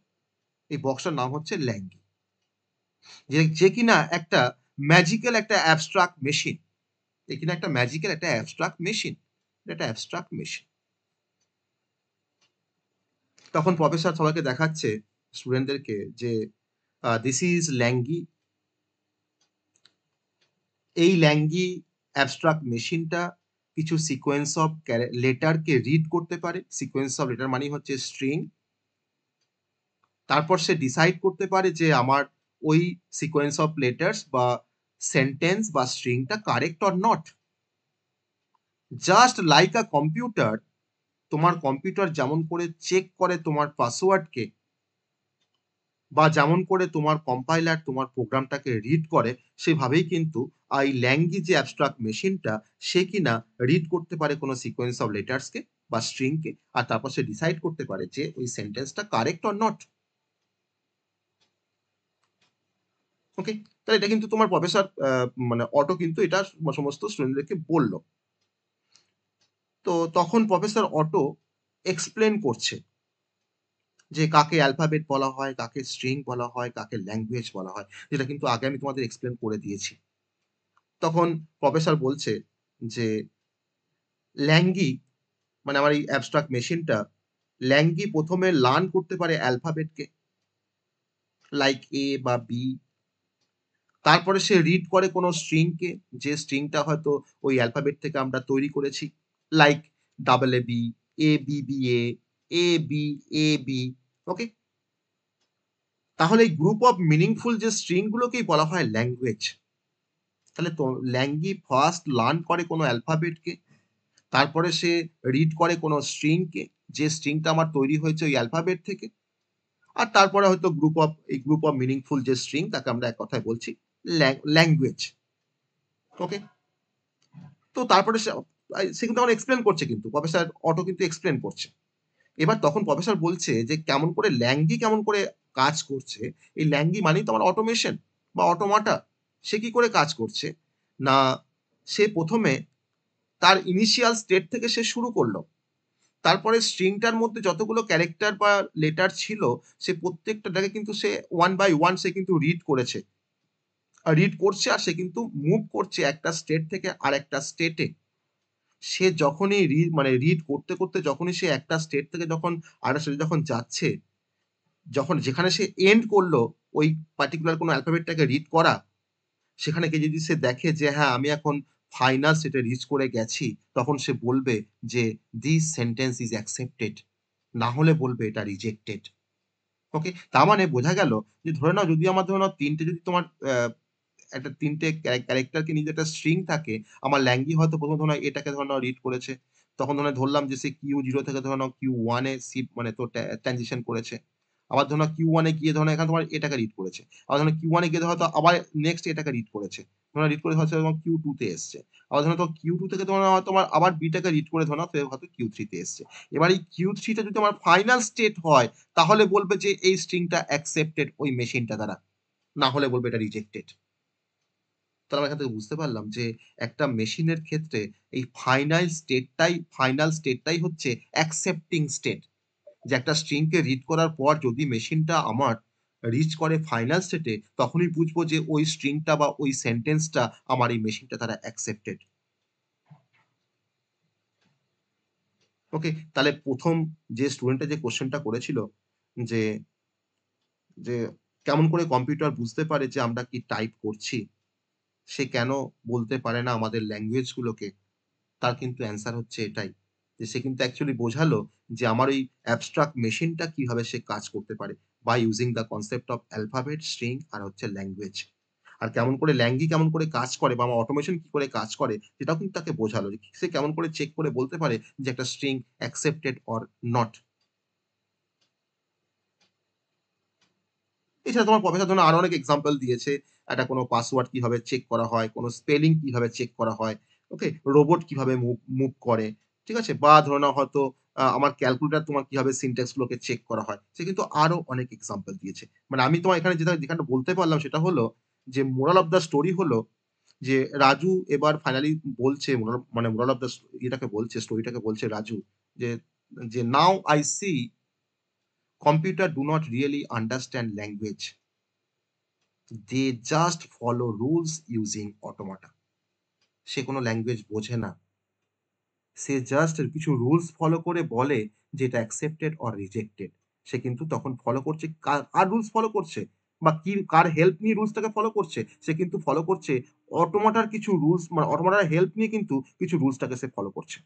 এই বক্সটার নাম হচ্ছে ল্যাঙ্গি, যে কিনা একটা ম্যাজিক্যাল একটা অ্যাবস্ট্রাক্ট মেশিন। এ কিনা একটা ম্যাজিক্যাল একটা অ্যাবস্ট্রাক্ট মেশিন, এটা অ্যাবস্ট্রাক্ট মেশিন। তখন প্রফেসর সবাইকে দেখাচ্ছে, স্টুডেন্টদেরকে, যে দিস ইজ ল্যাঙ্গি। এই ল্যাঙ্গি অ্যাবস্ট্রাক্ট মেশিনটা কিছু সিকোয়েন্স অফ লেটারকে রিড করতে পারে। সিকোয়েন্স অফ লেটার মানে হচ্ছে স্ট্রিং। তারপর সে ডিসাইড করতে পারে যে আমার ওই সিকোয়েন্স অফ লেটার্স বা সেন্টেন্স বা স্ট্রিংটা correct or not. Just like a computer, তোমার কম্পিউটার যেমন করে চেক করে তোমার পাসওয়ার্ডকে, বা যেমন করে তোমার কম্পাইলার তোমার প্রোগ্রামটাকে রিড করে, সেভাবেই কিন্তু এই ল্যাঙ্গি যে অ্যাবস্ট্রাক্ট মেশিনটা, সে কিনা রিড করতে পারে কোনো সিকোয়েন্স অফ লেটার্সকে বা স্ট্রিংকে, আর তারপর সে ডিসাইড করতে পারে যে ওই সেন্টেন্সটা কারেক্ট অর নট। ওকে, তাহলে এটা কিন্তু তোমার প্রফেসর মানে অটো কিন্তু এটা সমস্ত স্টুডেন্টদেরকে বলল। তো তখন প্রফেসর অটো এক্সপ্লেন করছে যে কাকে অ্যালফাবেট বলা হয়, কাকে স্ট্রিং বলা হয়, কাকে ল্যাঙ্গুয়েজ বলা হয়, যেটা কিন্তু আগে আমি তোমাদের এক্সপ্লেন করে দিয়েছি। তখন প্রফেসর বলছে যে ল্যাঙ্গি, মানে আমার এই অ্যাবস্ট্রাক্ট মেশিনটা, ল্যাঙ্গি প্রথমে লার্ন করতে পারে অ্যালফাবেটকে, লাইক এ বা বি। তারপরে সে রিড করে কোনো স্ট্রিংকে, যে স্ট্রিংটা হয়তো ওই অ্যালফাবেট থেকে আমরা তৈরি করেছি, like double A B, A B B A B A B. Okay, তাহলে এই গ্রুপ অফ মিনিংফুল যে স্ট্রিং গুলোকেই বলা হয় ল্যাঙ্গুয়েজ। তাহলে তো ল্যাঙ্গি ফার্স্ট লার্ন করে কোনো অ্যালফাবেটকে, তারপরে সে রিড করে কোনো স্ট্রিংকে, যে স্ট্রিংটা আমার তৈরি হয়েছে ওই অ্যালফাবেট থেকে, আর তারপরে হয়তো গ্রুপ অফ মিনিংফুল যে স্ট্রিং, তাকে আমরা এক কথায় বলছি ল্যাঙ্গুয়েজ। ওকে, তো তারপরে সে কিন্তু আমার এক্সপ্লেন করছে, কিন্তু প্রফেসর অটো কিন্তু এক্সপ্লেন করছে। এবার তখন প্রফেসর বলছে যে কেমন করে ল্যাঙ্গি কেমন করে কাজ করছে। এই ল্যাঙ্গি মানেই তো আমার অটোমেশন বা অটোমাটা। সে কি করে কাজ করছে না, সে প্রথমে তার ইনিশিয়াল স্টেট থেকে সে শুরু করলো, তারপরে স্ট্রিংটার মধ্যে যতগুলো ক্যারেক্টার বা লেটার ছিল, সে প্রত্যেকটাকে কিন্তু সে ওয়ান বাই ওয়ান সে কিন্তু রিড করেছে, রিড করছে, আর সে কিন্তু মুভ করছে একটা স্টেট থেকে আর একটা স্টেটে। সে যখনই মানে রিড করতে করতে যখনই সে একটা স্টেট থেকে যখন আরেকটা স্টেটে যখন যাচ্ছে, যখন যেখানে সে এন্ড করলো ওই পার্টিকুলার কোনো অ্যালফাবেটটাকে রিড করা, সেখানে গিয়ে যদি সে দেখে যে হ্যাঁ আমি এখন ফাইনাল স্টেটে রিচ করে গেছি, তখন সে বলবে যে দিস সেন্টেন্স ইজ অ্যাকসেপ্টেড, না হলে বলবে এটা রিজেক্টেড। ওকে, তার মানে বোঝা গেল যে ধরে নাও যদি আমার ধরে নাও তিনটে যদি তোমার একটা তিনটে ক্যারেক্টারকে নিয়ে একটা স্ট্রিং থাকে, আমার ল্যাঙ্গি হয়তো প্রথমে ধরে নাও এটাকে ধরে নাও রিড করেছে, তখন ধরে নাও ধরলাম যে সে Q0 থেকে ধরে নাও Q1 এ মানে তোর ট্রানজিশন করেছে। আবার ধরে নাও Q1 এ গিয়ে ধরে নাও এখানে তোমার এটাকে রিড করেছে। আবার ধরে নাও Q1 এ গিয়ে হয়তো আবার নেক্সট এটাকে রিড করেছে। ধরে নাও রিড করে হয়তো তোমার Q2 তে এসছে। আবার ধরে নাও তোমার Q2 থেকে ধরে নাও তোমার আবার B টাকে রিড করে ধরে নাও হয়তো Q3 তে এসছে। এবার এই Q3 টা যদি আমার ফাইনাল স্টেট হয়, তাহলে বলবে যে এই স্ট্রিংটা অ্যাকসেপ্টেড ওই মেশিনটা দ্বারা, না হলে বলবে এটা রিজেক্টেড। তাহলে আমরা এখান থেকে বুঝতে পারলাম যে একটা মেশিনের ক্ষেত্রে এই ফাইনাল স্টেটটাই হচ্ছে অ্যাকসেপ্টিং স্টেট। যে একটা স্ট্রিংকে রিড করার পর যদি মেশিনটা আমার রিচ করে ফাইনাল স্টেটে, তখনই বুঝবো যে ওই স্ট্রিংটা বা ওই সেন্টেন্সটা আমার এই মেশিনটা দ্বারা অ্যাকসেপ্টেড। ওকে, তাহলে প্রথম যে স্টুডেন্টটা যে কোশ্চেনটা করেছিল যে যে কেমন করে কম্পিউটার বুঝতে পারে যে আমরা কি টাইপ করছি, সে কেন বলতে পারে না আমাদের ল্যাঙ্গুয়েজ গুলোকে, তার কিন্তু অ্যান্সার হচ্ছে এটাই, যে সে কিন্তু অ্যাকচুয়ালি বোঝালো যে আমার ওই অ্যাবস্ট্রাক্ট মেশিনটা কিভাবে সে কাজ করতে পারে by using the concept of alphabet, string আর হচ্ছে ল্যাঙ্গুয়েজ। আর কেমন করে ল্যাঙ্গি কেমন করে কাজ করে বা আমার অটোমেশন কি করে কাজ করে, সেটাও কিন্তু তাকে বোঝালো যে সে কেমন করে চেক করে বলতে পারে যে একটা স্ট্রিং অ্যাকসেপ্টেড অর নট। এছাড়া তোমার প্রফেসর ধরুন আরো অনেক এক্সাম্পল দিয়েছে, একটা কোনো পাসওয়ার্ড কিভাবে চেক করা হয়, কোনো স্পেলিং কিভাবে চেক করা হয়, ওকে, রোবট কিভাবে মুভ করে, ঠিক আছে, বা ধরে নাও হয়তো আমার ক্যালকুলেটর তোমার কিভাবে সিনট্যাক্স গুলোকে চেক করা হয়, সে কিন্তু আরো অনেক এক্সাম্পল দিয়েছে। মানে আমি তোমার এখানে যেখানে বলতে পারলাম সেটা হলো যে মোরাল অফ দ্য স্টোরি হলো যে রাজু এবার ফাইনালি বলছে, মানে মোরাল অফ দ্য এটাকে বলছে, স্টোরিটাকে বলছে রাজু, যে যে now I see computer do not really understand language, they just follow rules using automata. সে কোনো ল্যাঙ্গুয়েজ বোঝে না, সে জাস্ট কিছু রুলস ফলো করে বলে যে এটা অ্যাকসেপ্টেড অর রিজেক্টেড। সে কিন্তু তখন ফলো করছে কার রুলস ফলো করছে, বা কি কার হেল্প নিয়ে রুলসটাকে ফলো করছে, সে কিন্তু ফলো করছে অটোমাটার কিছু রুলস, মানে অটোমাটার হেল্প নিয়ে কিন্তু কিছু রুলসটাকে সে ফলো করছে।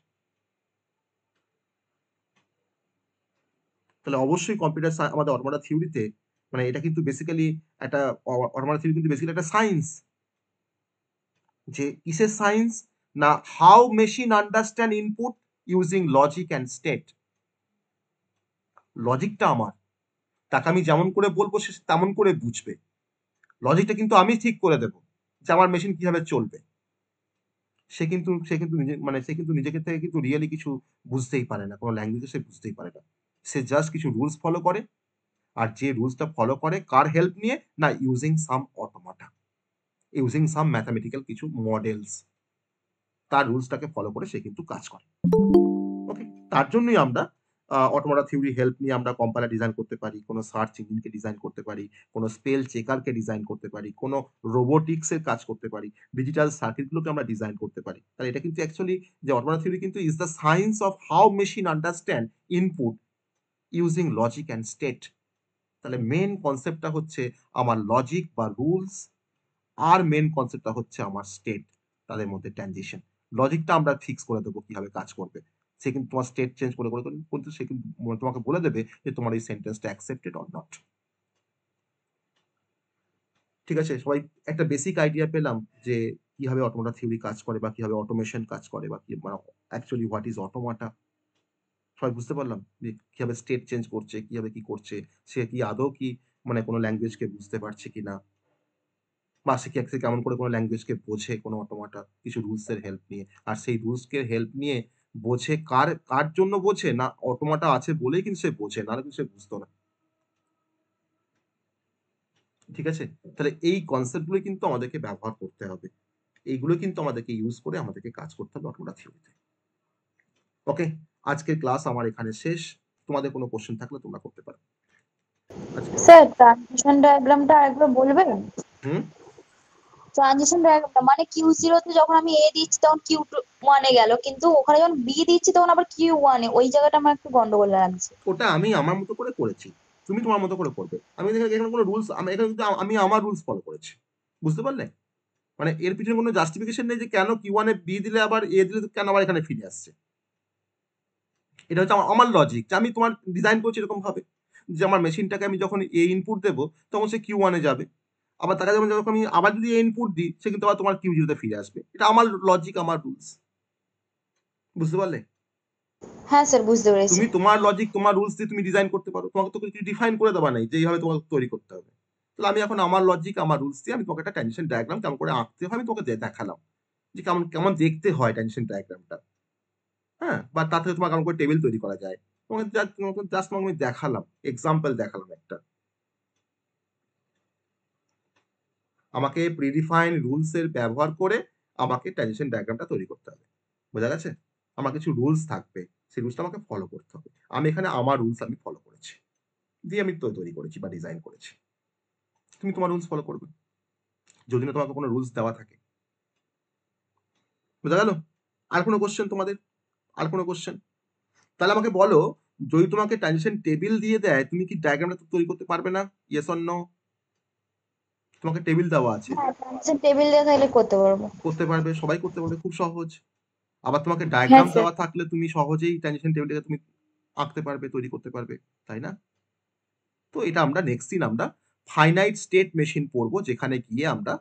তাহলে অবশ্যই কম্পিউটার আমাদের অটোমাটা থিওরিতে, মানে এটা কিন্তু বেসিক্যালি একটা অটোমাটা থিওরি কিন্তু বেসিক্যালি একটা সায়েন্স। যে কিসের সায়েন্স, না how machine understand input using logic and state? লজিকটা আমার, তাকে আমি যেমন করে বলবো সে তেমন করে বুঝবে। লজিকটা কিন্তু আমি ঠিক করে দেবো যে আমার মেশিন কিভাবে চলবে। সে কিন্তু নিজেকে থেকে কিন্তু রিয়েলি কিছু বুঝতেই পারে না, কোনো ল্যাঙ্গুয়েজে সে বুঝতেই পারে না। সে জাস্ট কিছু রুলস ফলো করে, আর যে রুলসটা ফলো করে কার হেল্প নিয়ে? না ইউজিং সাম অটোমাটা, ইউজিং সাম ম্যাথামেটিক্যাল কিছু মডেলস, তার রুলসটাকে ফলো করে সে কিন্তু কাজ করে। ওকে, তার জন্যই আমরা অটোমাটা থিওরি হেল্প নিয়ে আমরা কম্পাইলার ডিজাইন করতে পারি, কোনো সার্চ ইঞ্জিনকে ডিজাইন করতে পারি, কোনো স্পেল চেকারকে ডিজাইন করতে পারি, কোনো রোবোটিক্সের কাজ করতে পারি, ডিজিটাল সার্কিটগুলোকে আমরা ডিজাইন করতে পারি। তাহলে এটা কিন্তু অ্যাকচুয়ালি যে অটোমাটা থিওরি কিন্তু is the science of how machine understand input using logic and state. তাহলে মেন কনসেপ্টটা হচ্ছে আমার লজিক বা রুলস, আর মেন কনসেপ্টটা হচ্ছে আমার স্টেট, তাদের মধ্যে ট্রানজিশন। লজিকটা আমরা ফিক্স করে দেবো কিভাবে কাজ করবে, সে কিন্তু তোমার স্টেট চেঞ্জ করে কিন্তু সে কিন্তু তোমাকে বলে দেবে যে তোমার এই সেন্টেন্সটা অ্যাকসেপ্টেড অর নট। ঠিক আছে, সবাই একটা বেসিক আইডিয়া পেলাম যে কিভাবে অটোমাটা থিওরি কাজ করে, বা কিভাবে অটোমেশন কাজ করে, বা কি মানে অ্যাকচুয়ালি হোয়াট ইজ অটোমাটা। সবাই বুঝতে পারলাম যে কিভাবে স্টেট চেঞ্জ করছে, কিভাবে কি করছে, সে কি আদৌ কি মানে কোনো ল্যাঙ্গুয়েজকে বুঝতে পারছে কিনা, বা সে কেমন করে কোনো ল্যাঙ্গুয়েজকে বোঝে কোনো অটোমাটা কিছু রুলসের হেল্প নিয়ে। আর সেই রুলসকে হেল্প নিয়ে বোঝে কার কার জন্য বোঝে? না অটোমাটা আছে বলেই কিন্তু সে বোঝে, নাহলে কিন্তু সে বুঝতো না। ঠিক আছে, তাহলে এই কনসেপ্টগুলো কিন্তু আমাদেরকে ব্যবহার করতে হবে, এইগুলো কিন্তু আমাদেরকে ইউজ করে আমাদেরকে কাজ করতে হবে অটোমাটা থিওরিতে। ওকে, আজকের ক্লাস আমার এখানে শেষ। তোমাদের কোনো কোশ্চেন থাকলে তোমরা করতে পারো আজকে। স্যার ট্রানজিশন ডায়াগ্রামটা একবার বলবেন? হুম, ট্রানজিশন ডায়াগ্রামটা মানে Q0 তে যখন আমি A দিচ্ছি তখন Q1 এ গেল, কিন্তু ওখানে যখন B দিচ্ছি তখন আবার Q1 এ, ওই জায়গাটা আমার একটু গন্ডগোল লাগছে। ওটা আমি আমার মতো করে করেছি, তুমি তোমার মতো করে করবে। আমি এখানে কোনো রুলস, আমি এখানে কিন্তু আমি আমার রুলস ফলো করেছি, বুঝতে পারলে? মানে এর পিছনে কোনো জাস্টিফিকেশন নেই যে কেন Q1 এ বি দিলে আবার এ দিলে কেন আবার এখানে ফিরে আসছে। এটা হচ্ছে আমার লজিক, যে আমি তোমার ডিজাইন করছি এরকম ভাবে যে আমার মেশিনটাকে আমি যখন এ ইনপুট দেবো তখন সে Q1 এ যাবে, আবার তাকে যখন আমি আবার যদি এ ইনপুট দিই সে কিন্তু আবার তোমার Q0 তে ফিরে আসবে। এটা আমার লজিক, আমার রুলস, বুঝতে পারলে? হ্যাঁ স্যার, বুঝতে পেরেছি। তুমি তোমার লজিক তোমার রুলস দিয়ে তুমি ডিজাইন করতে পারো, তোমাকে তো কিছু ডিফাইন করে দেওয়া নাই যে এইভাবে তোমাকে তৈরি করতে হবে। তাহলে আমি এখন আমার লজিক আমার রুলস দিয়ে আমি তোমাকে একটা ট্রানজিশন ডায়াগ্রাম কেমন করে আঁকতে হয় আমি তোমাকে দেখালাম, যে কেমন কেমন দেখতে হয় ট্রানজিশন ডায়াগ্রামটা। হ্যাঁ, বা তার থেকে তোমার কেমন করে টেবিল তৈরি করা যায়, তোমাকে জাস্ট তোমাকে আমি দেখালাম, এক্সাম্পল দেখালাম একটা। আমাকে প্রিডিফাইন রুলস এর ব্যবহার করে আমাকে ট্রানজিশন ডায়াগ্রামটা তৈরি করতে হবে, বোঝা গেছে? আমার কিছু রুলস থাকবে, সেই রুলসটা আমাকে ফলো করতে হবে। আমি এখানে আমার রুলস আমি ফলো করেছি, দিয়ে আমি তৈরি করেছি বা ডিজাইন করেছি। তুমি তোমার রুলস ফলো করবে, যদি না তোমাকে কোনো রুলস দেওয়া থাকে। বোঝা গেল? আর কোনো কোশ্চেন তোমাদের? আর কোনো কোশ্চেন? তাহলে আমাকে বলো, যদি তোমাকে ট্রানজিশন টেবিল দিয়ে দেয় তুমি কি ডায়াগ্রামটা তৈরি করতে পারবে না? Yes or no? তোমাকে টেবিল দেওয়া আছে, হ্যাঁ, ট্রানজিশন টেবিল দিয়ে তাহলে করতে পারবো। করতে পারবে, সবাই করতে পারবে, খুব সহজ। আবার তোমাকে হ্যাঁ ডায়াগ্রাম স্যার। দেওয়া থাকলে তুমি সহজেই ট্রানজিশন টেবিলটাকে তুমি আঁকতে পারবে, তৈরি করতে পারবে, তাই না? তো এটা আমরা নেক্সট দিন আমরা ফাইনাইট স্টেট মেশিন পড়বো, যেখানে গিয়ে আমরা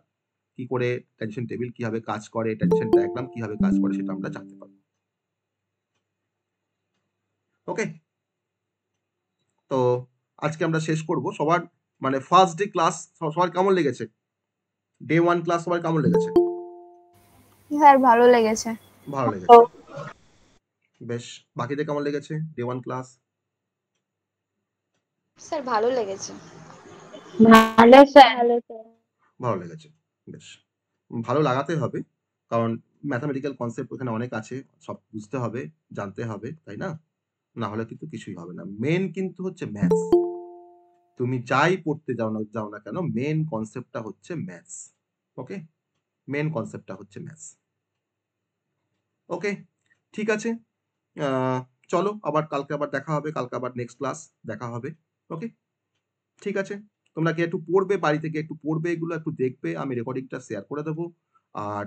কি করে ট্রানজিশন টেবিল কিভাবে কাজ করে, ট্রানজিশন ডায়াগ্রাম কিভাবে কাজ করে সেটা আমরা জানতে পারবো। ওকে, তো আজকে আমরা শেষ করব। সবার মানে ফার্স্ট ডে ক্লাস সবার কেমন লেগেছে? ডে 1 ক্লাস সবার কেমন লেগেছে? স্যার ভালো লেগেছে। ভালো লেগেছে, বেশ। বাকিদের কেমন লেগেছে ডে 1 ক্লাস? স্যার ভালো লেগেছে। ভালো স্যার। ভালো স্যার। ভালো লেগেছে, বেশ। ভালো লাগাতে হবে, কারণ ম্যাথামেটিক্যাল কনসেপ্ট ওখানে অনেক আছে, সব বুঝতে হবে, জানতে হবে, তাই না? না হলে কিন্তু কিছুই হবে না। মেন কিন্তু হচ্ছে ম্যাথস। তুমি যাই পড়তে যাও না কেন, মেন কনসেপ্টটা হচ্ছে ম্যাথস। ওকে, মেন কনসেপ্টটা হচ্ছে ম্যাথস। ওকে, ঠিক আছে। আহ, চলো আবার কালকে আবার দেখা হবে, কালকে আবার নেক্সট ক্লাস দেখা হবে। ওকে, ঠিক আছে। তোমরা কি একটু পড়বে, বাড়ি থেকে একটু পড়বে, এগুলো একটু দেখবে, আমি রেকর্ডিংটা শেয়ার করে দেবো। আর